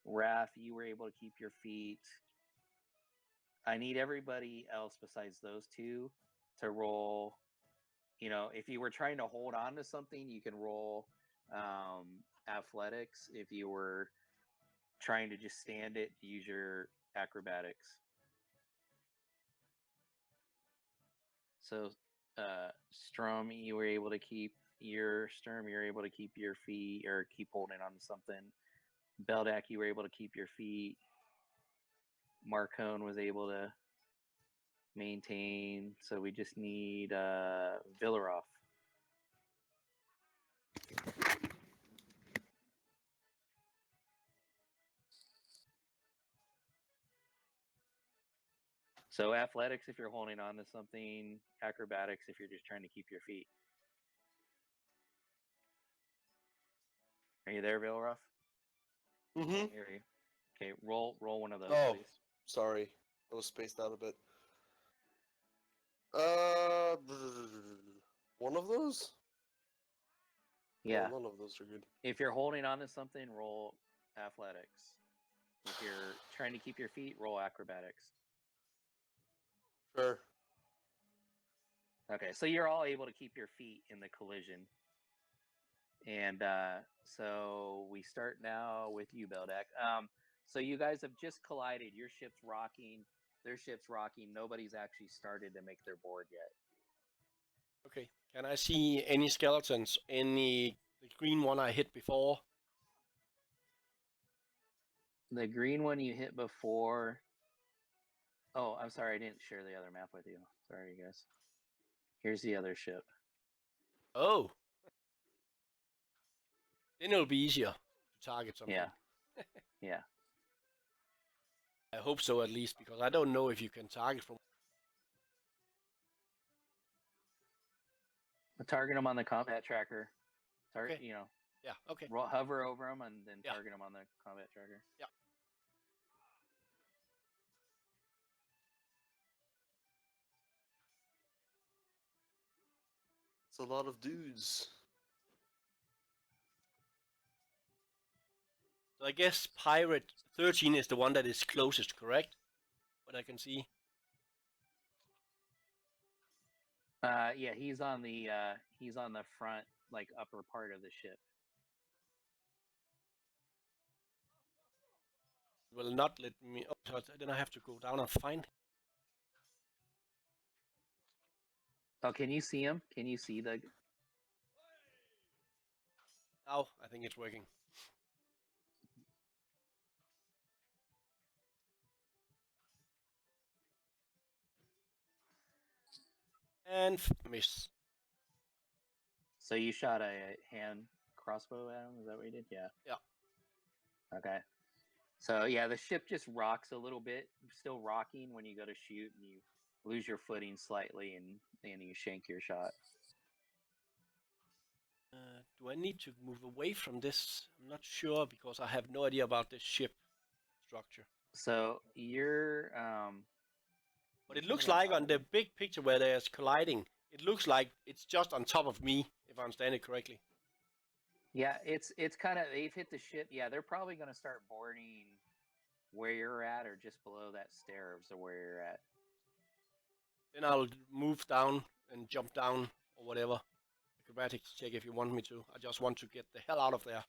Raph, you were able to keep your feet. I need everybody else besides those two to roll. You know, if you were trying to hold on to something, you can roll athletics. If you were trying to just stand it, use your acrobatics. So, Strum, you were able to keep your feet or keep holding on to something. Beldak, you were able to keep your feet. Marcone was able to maintain. So we just need Villarov. So athletics if you're holding on to something, acrobatics if you're just trying to keep your feet. Are you there, Villarov? Mm-hmm. Okay, roll one of those, Oh, please. sorry. I was spaced out a bit. One of those? Yeah. Oh, none of those are good. If you're holding on to something, roll athletics. If you're trying to keep your feet, roll acrobatics. Sure. Okay, so you're all able to keep your feet in the collision. And so we start now with you, Beldak. So you guys have just collided. Your ship's rocking. Their ship's rocking. Nobody's actually started to make their board yet. Okay. Can I see any skeletons? The green one I hit before? The green one you hit before. Oh, I'm sorry. I didn't share the other map with you. Sorry, you guys. Here's the other ship. Oh. Then it'll be easier to target something. Yeah. Yeah. I hope so, at least, because I don't know if you can target from. Target them on the combat tracker. Target, Okay. Yeah. Okay. hover over them and then Yeah. target them on the combat tracker. Yeah. It's a lot of dudes. So I guess Pirate 13 is the one that is closest, correct? What I can see. Yeah, he's on the front, like upper part of the ship. It will not let me. Oh, so then I have to go down and find him. Oh, can you see him? Can you see the? Oh, I think it's working. And miss. So you shot a hand crossbow at him? Is that what you did? Yeah. Yeah. Okay. So yeah, the ship just rocks a little bit, still rocking when you go to shoot, and you lose your footing slightly, and you shank your shot. Do I need to move away from this? I'm not sure because I have no idea about this ship structure. So you're But it looks like on the big picture where there's colliding, it looks like it's just on top of me, if I understand it correctly. Yeah, it's kind of, they've hit the ship. Yeah, they're probably going to start boarding where you're at or just below that stairs or where you're at. Then I'll move down and jump down or whatever. Acrobatics check if you want me to. I just want to get the hell out of there.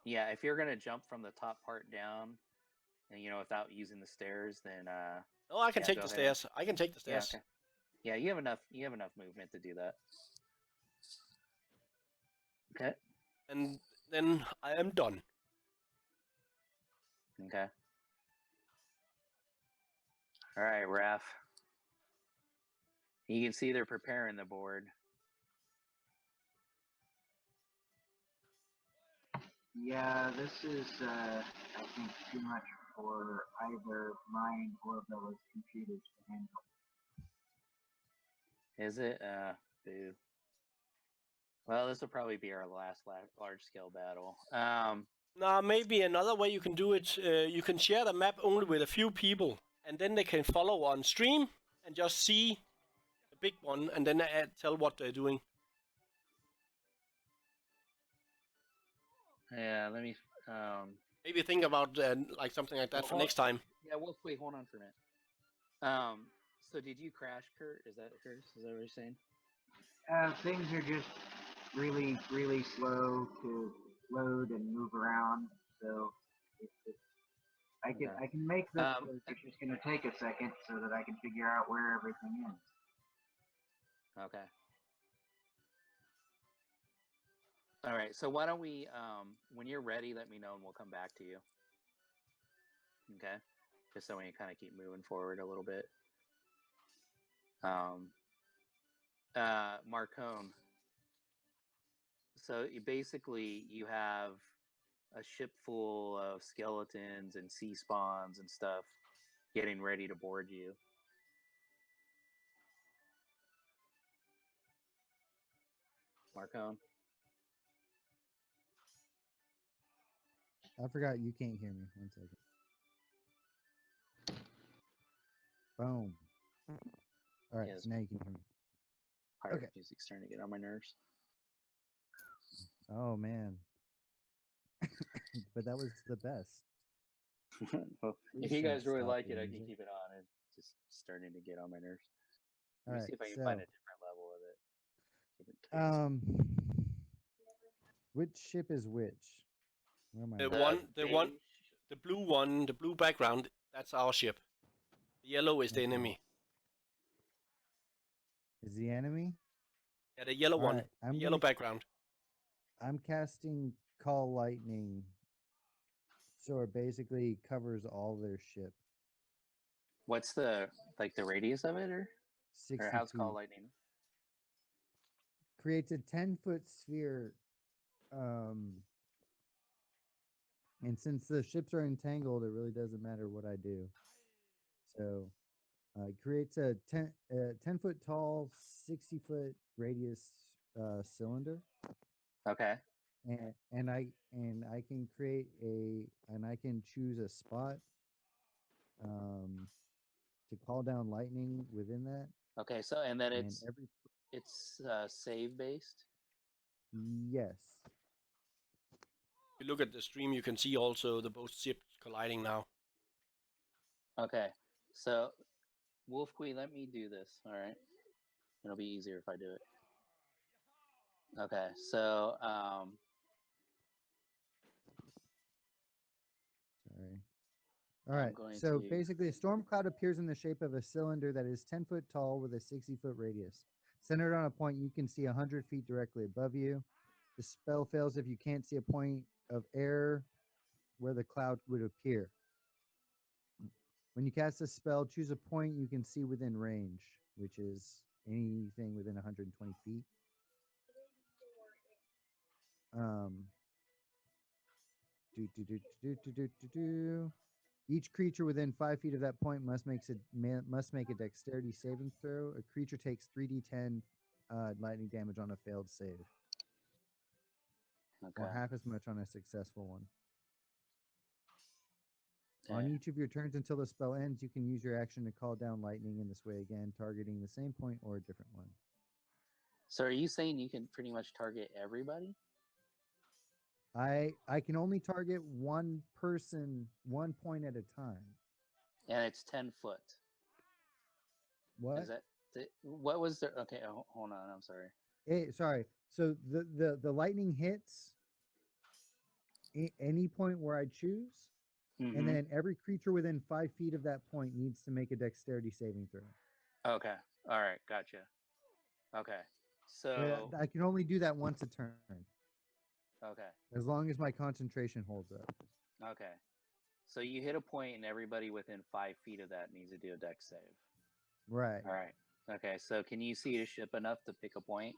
Yeah, if you're going to jump from the top part down and without using the stairs, then Oh, I can yeah, take go the ahead. stairs. I can take the stairs. Yeah, okay. Yeah, you have enough movement to do that. Okay. And then I am done. Okay. All right, Raph. You can see they're preparing the board. Yeah, this is, I think, too much for either mine or Bella's computers to handle. Is it? Boo. Well, this will probably be our last large-scale battle. Now, maybe another way you can do it, you can share the map only with a few people, and then they can follow on stream and just see the big one, and then tell what they're doing. Yeah, let me. Maybe think about like something like that for next time. Yeah, wait, hold on for a minute. So did you crash, Kurt? Is that what you're saying? Things are just really, really slow to load and move around. So I can make this work. It's just going to take a second so that I can figure out where everything is. Okay. All right. So why don't we, when you're ready, let me know and we'll come back to you. Okay. Just so we can kind of keep moving forward a little bit. Marcone. So you have a ship full of skeletons and sea spawns and stuff getting ready to board you. Marcone. I forgot you can't hear me. 1 second. Boom. All right, Yes. so now you can hear me. Pirate music's starting to get on my nerves. Oh man. But that was the best. Well, Please if you guys don't really stop like the it, I can music. keep it on. It's just starting to get on my nerves. All Let me right, see if I can so find a different level of it. Keep it which ship is which? Where am I? The blue one, the blue background, that's our ship. The yellow is the Okay. enemy. Is the enemy? Yeah, the yellow one, Alright, the yellow background. I'm casting Call Lightning, so it basically covers all their ship. What's the radius of it, or 60 how's feet. Call Lightning? Creates a 10-foot sphere. And since the ships are entangled, it really doesn't matter what I do. So it creates a 10 foot tall, 60-foot radius cylinder. Okay. And I can create and I can choose a spot to call down lightning within that. Okay. So and then And it's save based. Yes. If you look at the stream, you can see also the both ships colliding now. Okay. So Wolf Queen, let me do this. All right. It'll be easier if I do it. Okay. So Sorry. All right. going So to- basically, a storm cloud appears in the shape of a cylinder that is 10 foot tall with a 60-foot radius. Centered on a point you can see 100 feet directly above you. The spell fails if you can't see a point of air where the cloud would appear. When you cast a spell, choose a point you can see within range, which is anything within 120 feet. Each creature within 5 feet of that point must make a dexterity saving throw. A creature takes 3d10 lightning damage on a failed save, or half as much on a successful one. On each of your turns until the spell ends, you can use your action to call down lightning in this way again, targeting the same point or a different one. So are you saying you can pretty much target everybody? I can only target one person, 1 point at a time. And it's 10 foot. What? Is that what was the okay? Hold on, I'm sorry. Sorry. So the lightning hits any point where I choose, and then every creature within 5 feet of that point needs to make a dexterity saving throw. Okay. All right. Gotcha. Okay. So I can only do that once a turn. Okay. As long as my concentration holds up. Okay. So you hit a point, and everybody within 5 feet of that needs to do a dex save. Right. All right. Okay. So can you see the ship enough to pick a point,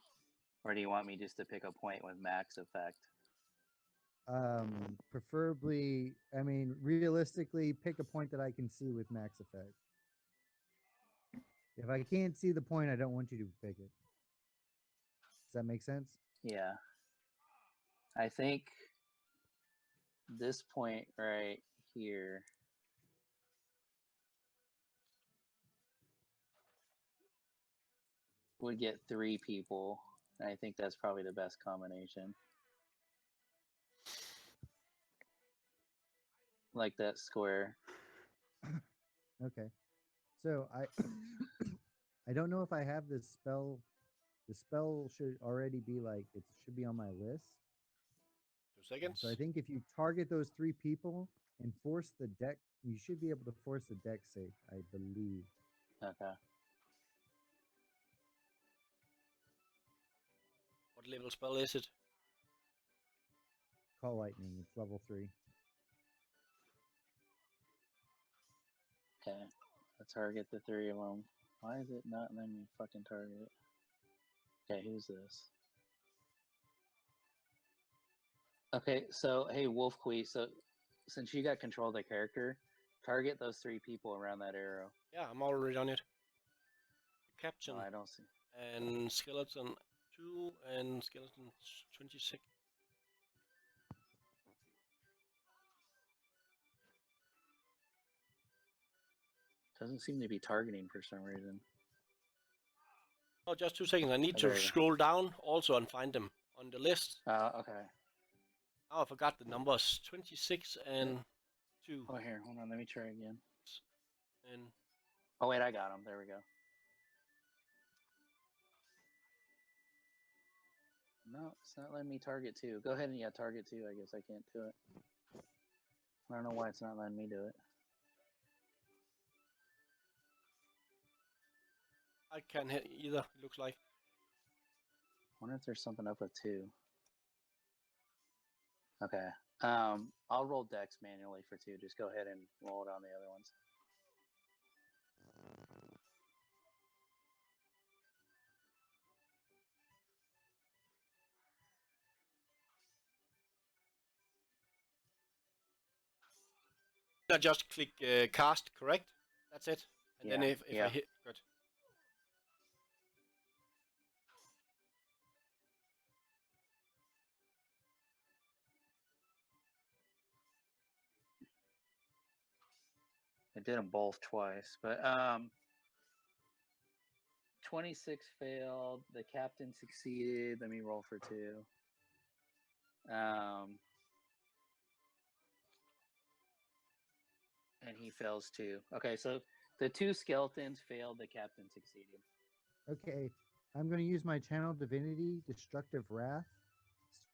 or do you want me just to pick a point with max effect? Preferably, I mean, realistically, pick a point that I can see with max effect. If I can't see the point, I don't want you to pick it. Does that make sense? Yeah. I think this point right here would get 3 people. And I think that's probably the best combination. Like that square. Okay. So I don't know if I have this spell. The spell should already be it should be on my list. 2 seconds. So I think if you target those 3 people and force the deck, you should be able to force the deck save, I believe. Okay. What level spell is it? Call lightning. It's level 3. Okay. Let's target the 3 of them. Why is it not letting me fucking target? Okay, who's this? Okay, so hey, Wolf Queen. So since you got control of the character, target those 3 people around that arrow. Yeah, I'm already on it. Captain. Oh, I don't see. And skeleton 2 and skeleton 26. Doesn't seem to be targeting for some reason. Oh, just 2 seconds. I need Oh, to there you go. scroll down also and find them on the list. Okay. Oh, I forgot the numbers. 26 and 2. Oh, here, hold on. Let me try again. And Oh, wait, I got him. There we go. No, it's not letting me target 2. Go ahead and target 2. I guess I can't do it. I don't know why it's not letting me do it. I can't hit either, it looks like. Wonder if there's something up with 2. Okay. I'll roll Dex manually for 2. Just go ahead and roll it on the other ones. I just click cast, correct? That's it. And then Yeah, if I yeah. hit, good. I did them both twice, but 26 failed. The captain succeeded. Let me roll for 2. And he fails 2. Okay, so the 2 skeletons failed. The captain succeeded. Okay, I'm going to use my channel divinity, Destructive Wrath.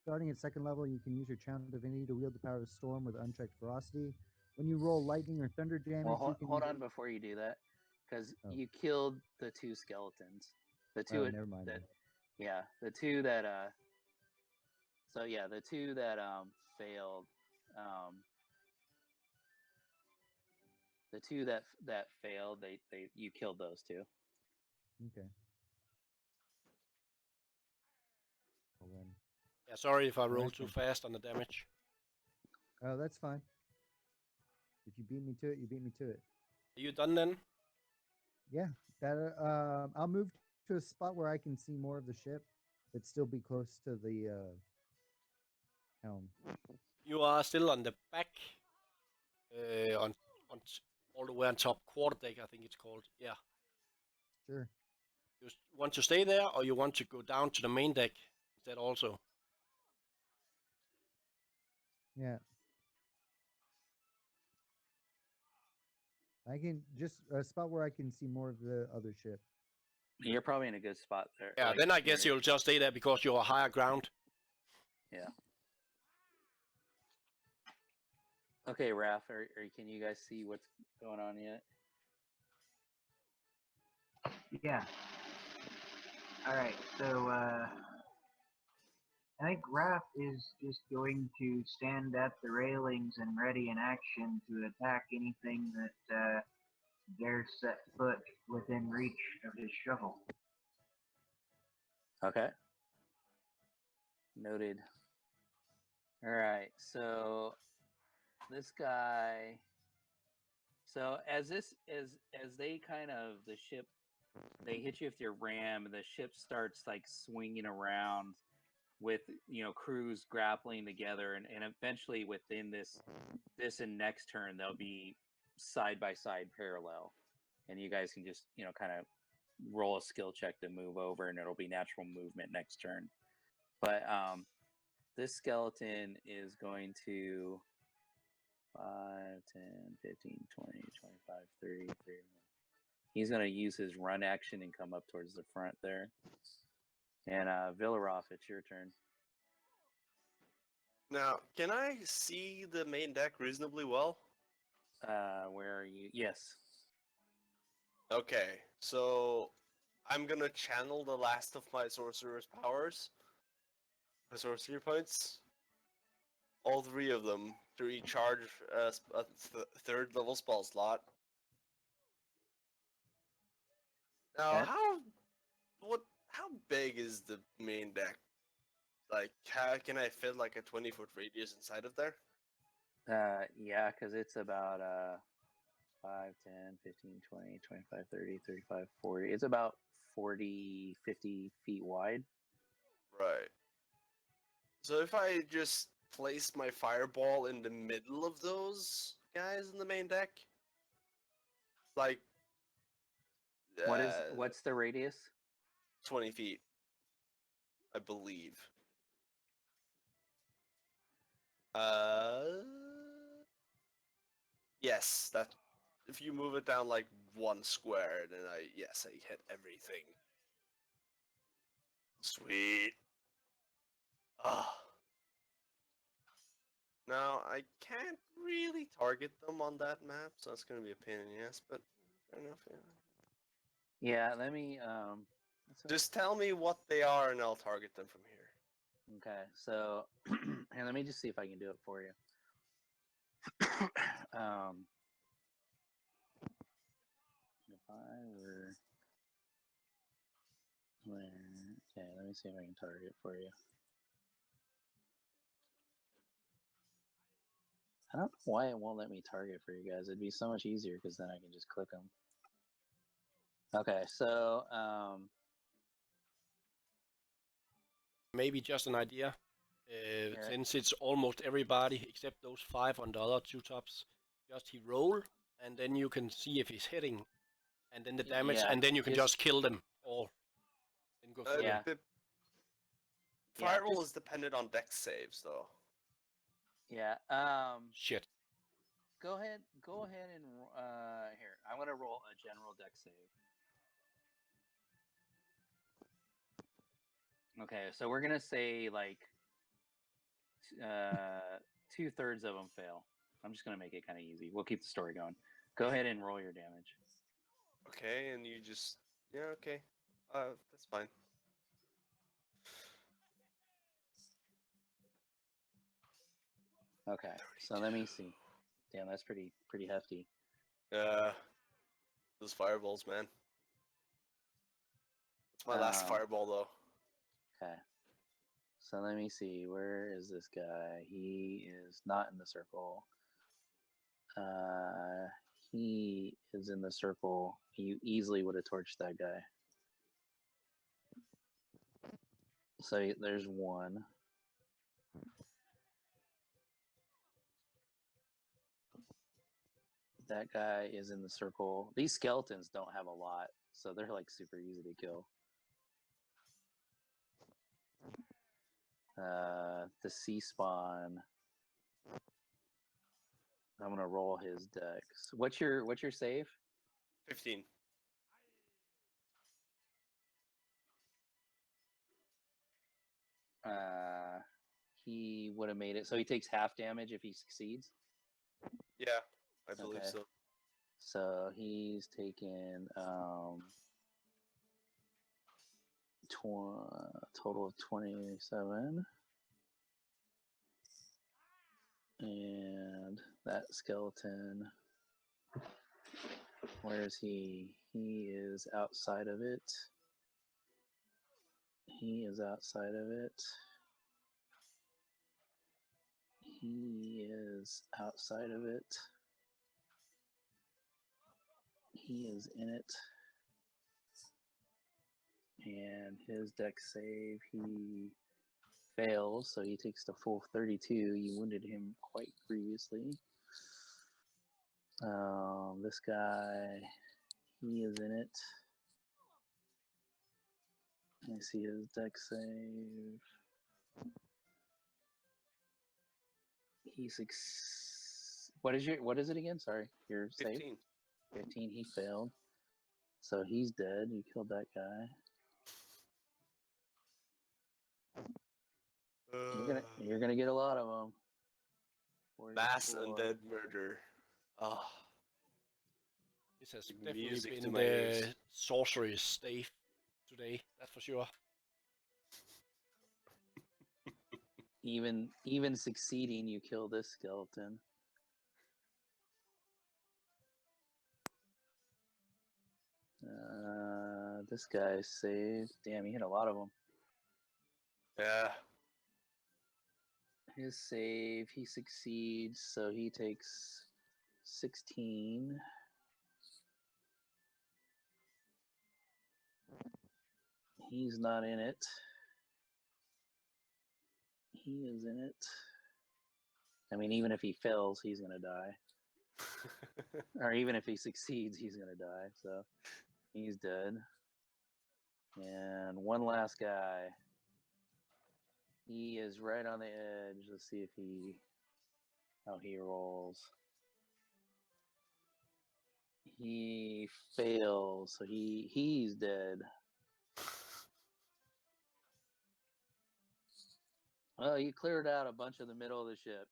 Starting at 2nd level, you can use your channel divinity to wield the power of storm with unchecked ferocity. When you roll lightning or thunder damage, Well, you can hold use on before you do that, because Oh. you killed the 2 skeletons. The 2 Oh, never mind. that, yeah, the 2 that so yeah, the 2 that failed, the 2 that failed, they you killed those 2. Okay. Well, then. Yeah, sorry if I rolled Alright too then. fast on the damage. Oh, that's fine. If you beat me to it, you beat me to it. Are you done then? Yeah, that. I'll move to a spot where I can see more of the ship, but still be close to the helm. You are still on the back, on all the way on top, quarterdeck, I think it's called. Yeah. Sure. You want to stay there, or you want to go down to the main deck instead also? Yeah. I can just a spot where I can see more of the other ship. You're probably in a good spot there. Yeah, like, then I guess you're- you'll just stay there because you're higher ground. Yeah. Okay, Raph, can you guys see what's going on yet? Yeah. All right. So I think Raph is just going to stand at the railings and ready in action to attack anything that dares set foot within reach of his shovel. Okay. Noted. All right. So this guy. So as they kind of the ship, they hit you with your ram, and the ship starts like swinging around with crews grappling together, and eventually within this and next turn they'll be side by side parallel, and you guys can just kind of roll a skill check to move over, and it'll be natural movement next turn. But this skeleton is going to 5, 10, 15, 20, 25, 30, 30. He's going to use his run action and come up towards the front there. And Villaroff, it's your turn. Now, can I see the main deck reasonably well? Where are you? Yes. Okay, so I'm gonna channel the last of my sorcerer's powers, the sorcery points, all 3 of them, to recharge a 3rd level spell slot. Now, Okay. how big is the main deck? Like, how can I fit like a 20-foot radius inside of there? Yeah, because it's about 5, 10, 15, 20, 25, 30, 35, 40. It's about 40, 50 feet wide. Right. So if I just place my fireball in the middle of those guys in the main deck, like, What's the radius? 20 feet, I believe. Yes, that. If you move it down like 1 square, then I hit everything. Sweet. Ah. Now I can't really target them on that map, so that's gonna be a pain in the ass. But fair enough. Yeah. Yeah, let me Just tell me what they are, and I'll target them from here. okay, so and let me just see if I can do it for you. If I were okay, let me see if I can target for you. I don't know why it won't let me target for you guys. It'd be so much easier because then I can just click them. Okay, so Maybe just an idea. Yeah. Since it's almost everybody except those 5 on the other 2 tops, just he roll, and then you can see if he's hitting, and then the damage, Yeah, and then you can just- just kill them all. And go through Yeah. them. Yeah, Firewall just- is dependent on dex saves, though. yeah. Shit. Go ahead and here. I'm gonna roll a general deck save. Okay, so we're gonna say like 2/3 of them fail. I'm just gonna make it kind of easy. We'll keep the story going. Go ahead and roll your damage. Okay, and you just okay. That's fine. Okay, so let me see. Damn, that's pretty hefty. Those fireballs, man. That's my last Um, fireball, though. Okay. So let me see. Where is this guy? He is not in the circle. He is in the circle. You easily would have torched that guy. So there's one. That guy is in the circle. These skeletons don't have a lot, so they're like super easy to kill. The sea spawn. I'm gonna roll his dex. What's your save? 15. He would have made it. So he takes half damage if he succeeds. Yeah, I believe Okay. so. So he's taken total of 27. And that skeleton, where is he? He is outside of it. He is outside of it. He is outside of it. He is in it. And his dex save, he fails, so he takes the full 32. You wounded him quite grievously. This guy, he is in it. I see his dex save. What is it again? Sorry, your save. 15. 15. He failed, so he's dead. You killed that guy. You're gonna get a lot of them. Mass undead murder. Ah, This has Like definitely music to been my the ears. sorcerer's day today. That's for sure. Even succeeding, you kill this skeleton. This guy's saved. Damn, he hit a lot of them. yeah. His save, he succeeds, so he takes 16. He's not in it. He is in it. I mean, even if he fails, he's gonna die. Or even if he succeeds, he's gonna die. So he's dead. And one last guy. He is right on the edge. Let's see if how he rolls. He fails, so he's dead. Well, you cleared out a bunch of the middle of the ship.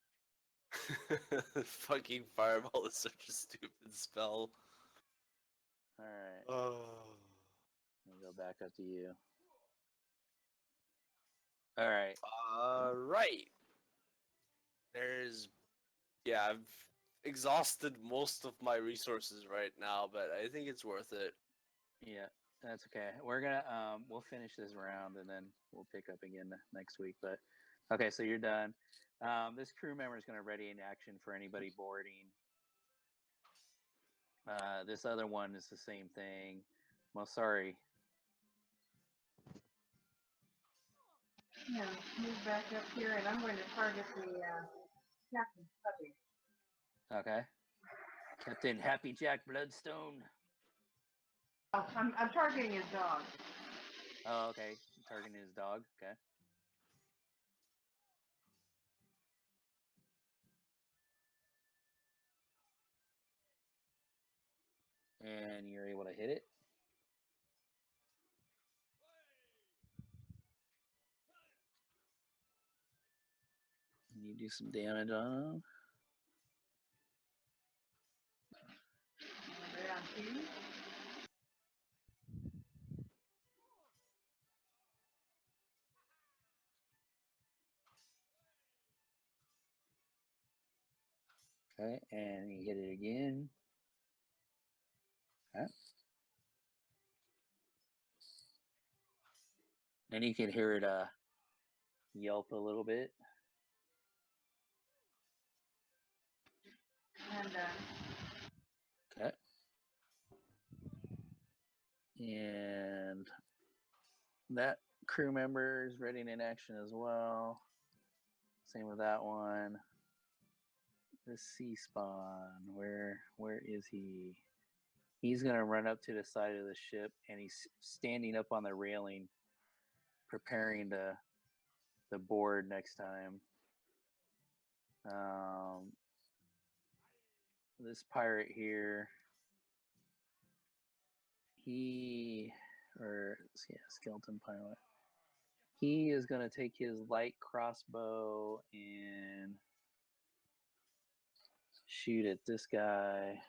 Fucking fireball is such a stupid spell. All right, Oh. let me go back up to you. All right. Right. I've exhausted most of my resources right now, but I think it's worth it. Yeah, that's okay. We're gonna we'll finish this round and then we'll pick up again next week. But Okay, so you're done. This crew member is going to ready in action for anybody boarding. This other one is the same thing. Well, sorry. Yeah, move back up here, and I'm going to target the captain's puppy. Okay. Captain Happy Jack Bloodstone. Oh, I'm targeting his dog. Oh, okay. Targeting his dog. Okay. And you're able to hit it. And you do some damage on him. Round two. Okay, and you hit it again. Okay. And you can hear it yelp a little bit. And Okay. And that crew member is ready in action as well. Same with that one. The sea spawn. Where is he? He's gonna run up to the side of the ship, and he's standing up on the railing, preparing to board next time. This pirate here, skeleton pilot. He is gonna take his light crossbow and shoot at this guy.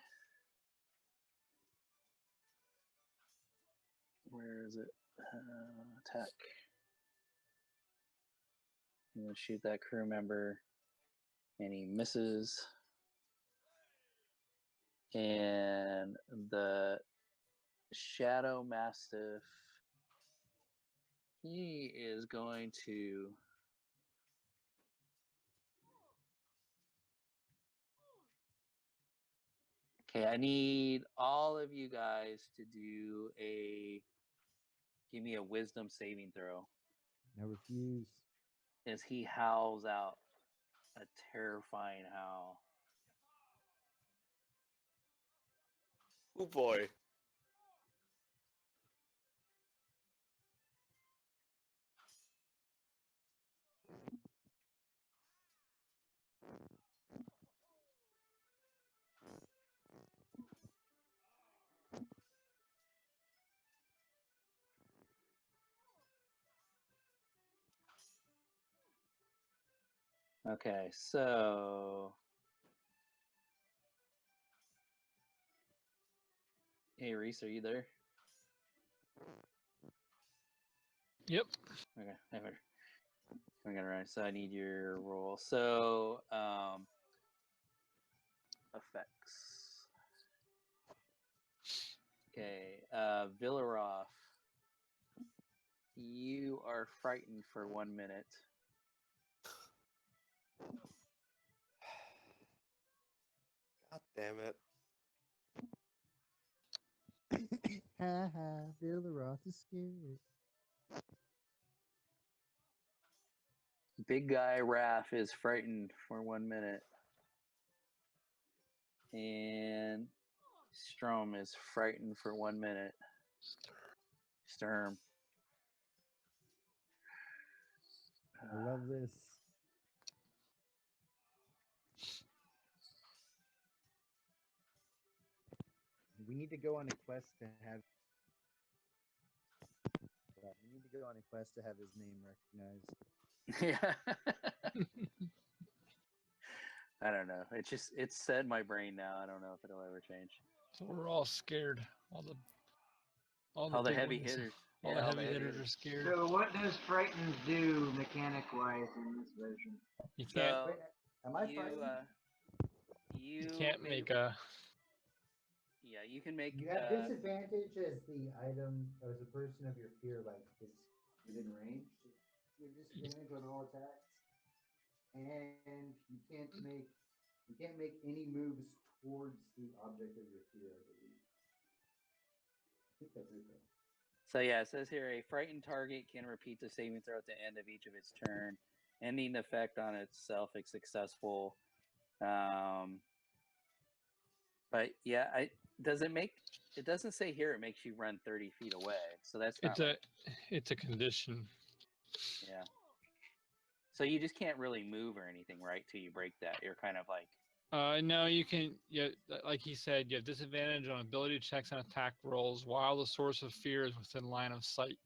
Where is it? Attack. I'm gonna shoot that crew member, and he misses. And the Shadow Mastiff, he is going to okay, I need all of you guys to give me a wisdom saving throw. I refuse. As he howls out a terrifying howl. Oh boy. Okay, so hey Reese, are you there? Yep. Okay, I'm gonna write. So I need your roll. So effects. Okay, Villaroff, you are frightened for 1 minute. God damn it. Ha ha, Bill the Roth is scared. Big guy Raph is frightened for 1 minute. And Strom is frightened for 1 minute. Sturm. I love this. We need to go on a quest to have. We need to go on a quest to have his name recognized. Yeah. I don't know. It's set in my brain now. I don't know if it'll ever change. So we're all scared. All the All the big heavy ones. hitters. All Yeah, the heavy hitters are scared. So what does Frightened do mechanic-wise in this version? You can't. So Wait, am I you frightened? you Can't make a. Yeah, you can make You have disadvantage as the item, as a person of your fear, like is within range. You have disadvantage on all attacks. and you can't make any moves towards the object of your fear, I believe. I think that's it though. So yeah, it says here a frightened target can repeat the saving throw at the end of each of its turn, ending effect on itself if successful. But yeah, does it make? It doesn't say here it makes you run 30 feet away, so that's not. It's a condition. Yeah. So you just can't really move or anything, right? Till you break that. You're kind of like. No, you can. Yeah, like he said, you have disadvantage on ability checks and attack rolls while the source of fear is within line of sight.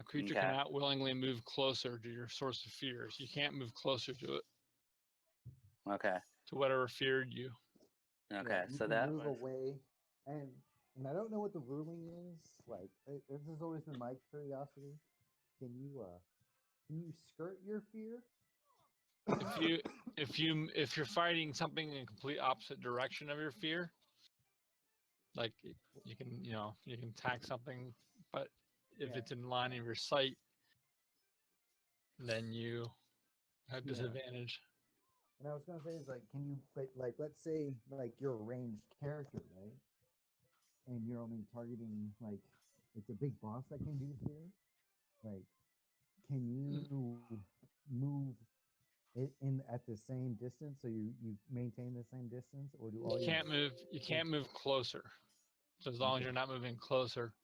A creature Okay. cannot willingly move closer to your source of fears. You can't move closer to it. Okay. To whatever feared you. Okay. Yeah, you So can that. move away, and I don't know what the ruling is. Like this has always been my curiosity. Can you skirt your fear? If you're fighting something in complete opposite direction of your fear, like you can attack something, but if Yeah. it's in line of your sight, then you have disadvantage. And I was gonna say is like, can you like let's say like you're a ranged character, right? And you're only targeting like it's a big boss that can do fear. Like, can you move it in at the same distance so you maintain the same distance, or do all You can't move. You can't move closer. So as long as you're not moving closer,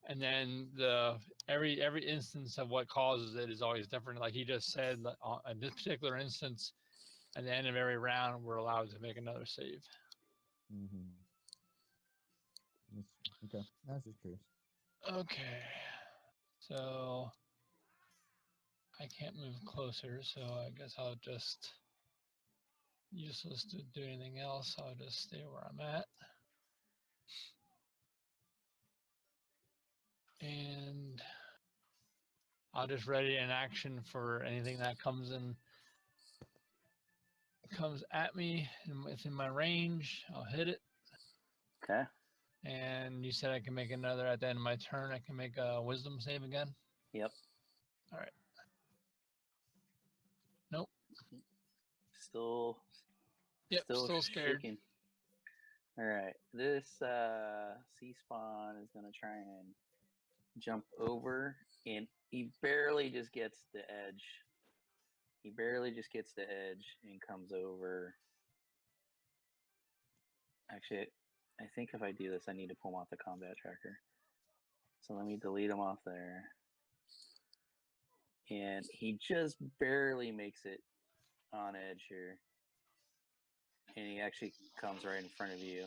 and then every instance of what causes it is always different. Like he just said, in this particular instance, at the end of every round, we're allowed to make another save. Mm-hmm. Okay, I was just curious. Okay, so I can't move closer, so I guess I'll just useless to do anything else. I'll just stay where I'm at. And I'll just ready an action for anything that comes at me and within my range. I'll hit it. Okay. And you said I can make another at the end of my turn. I can make a wisdom save again. Yep. All right. Nope. Still. Yep. Still scared. Shaking. All right. This sea spawn is gonna try and jump over, and he barely just gets the edge. He barely just gets the edge and comes over. Actually, I think if I do this, I need to pull him off the combat tracker. So let me delete him off there. And he just barely makes it on edge here. And he actually comes right in front of you.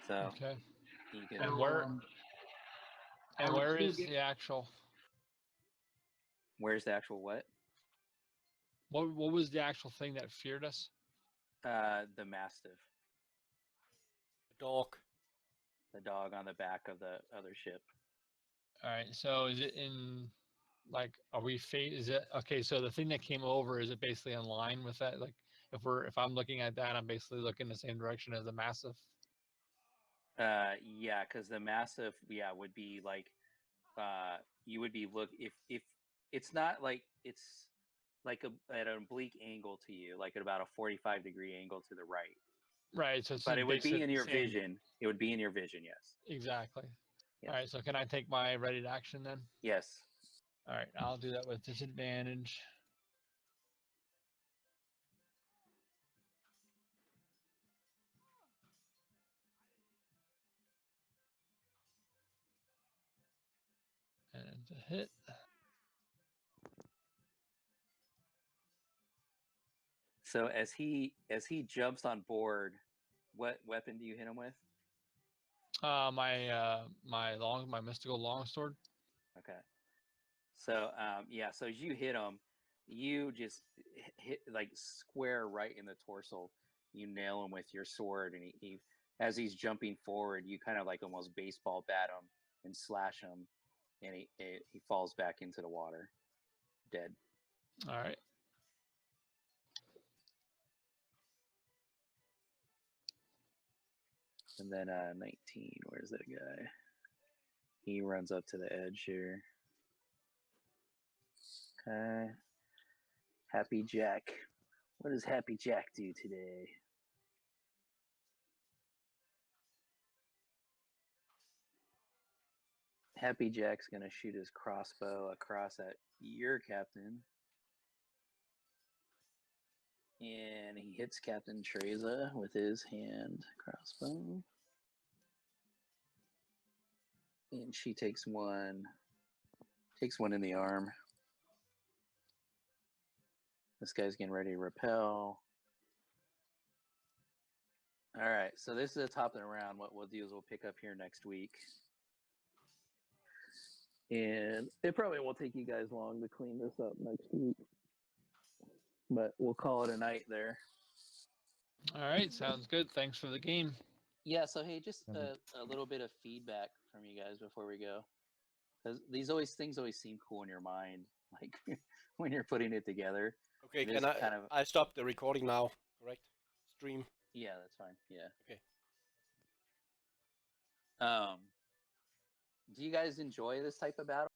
So Okay. you can. And where is the actual? Where's the actual what? What was the actual thing that feared us? The mastiff. Dog. The dog on the back of the other ship. All right. So is it in like is it okay, so the thing that came over, is it basically in line with that? Like if I'm looking at that, I'm basically looking the same direction as the massive. Yeah, because the massive, would be like you would be if it's not like it's like at an oblique angle to you, like at about a 45-degree angle to the right. Right. So but it would be in your vision. It would be in your vision, yes. Exactly. Yes. All right. So can I take my ready to action then? Yes. All right. I'll do that with disadvantage. And it's a hit. So as he jumps on board, what weapon do you hit him with? My mystical longsword. Okay. So so as you hit him, you just hit like square right in the torso. You nail him with your sword, and he as he's jumping forward, you kind of like almost baseball bat him and slash him, and he falls back into the water, dead. All right. And then 19, where's that guy? He runs up to the edge here. Okay. Happy Jack. What does Happy Jack do today? Happy Jack's gonna shoot his crossbow across at your captain. And he hits Captain Treza with his hand crossbow. And she takes one in the arm. This guy's getting ready to repel. All right, so this is the top of the round. What we'll do is we'll pick up here next week. And it probably won't take you guys long to clean this up next week. But we'll call it a night there. All right, sounds good. Thanks for the game. Yeah, so hey, just Sounds a little bit of feedback from you guys before we go. Because things always seem cool in your mind, like when you're putting it together. Okay, It can is I? kind of- I stopped the recording now. Correct. Stream. Yeah, that's fine. Yeah. Okay. Do you guys enjoy this type of battle?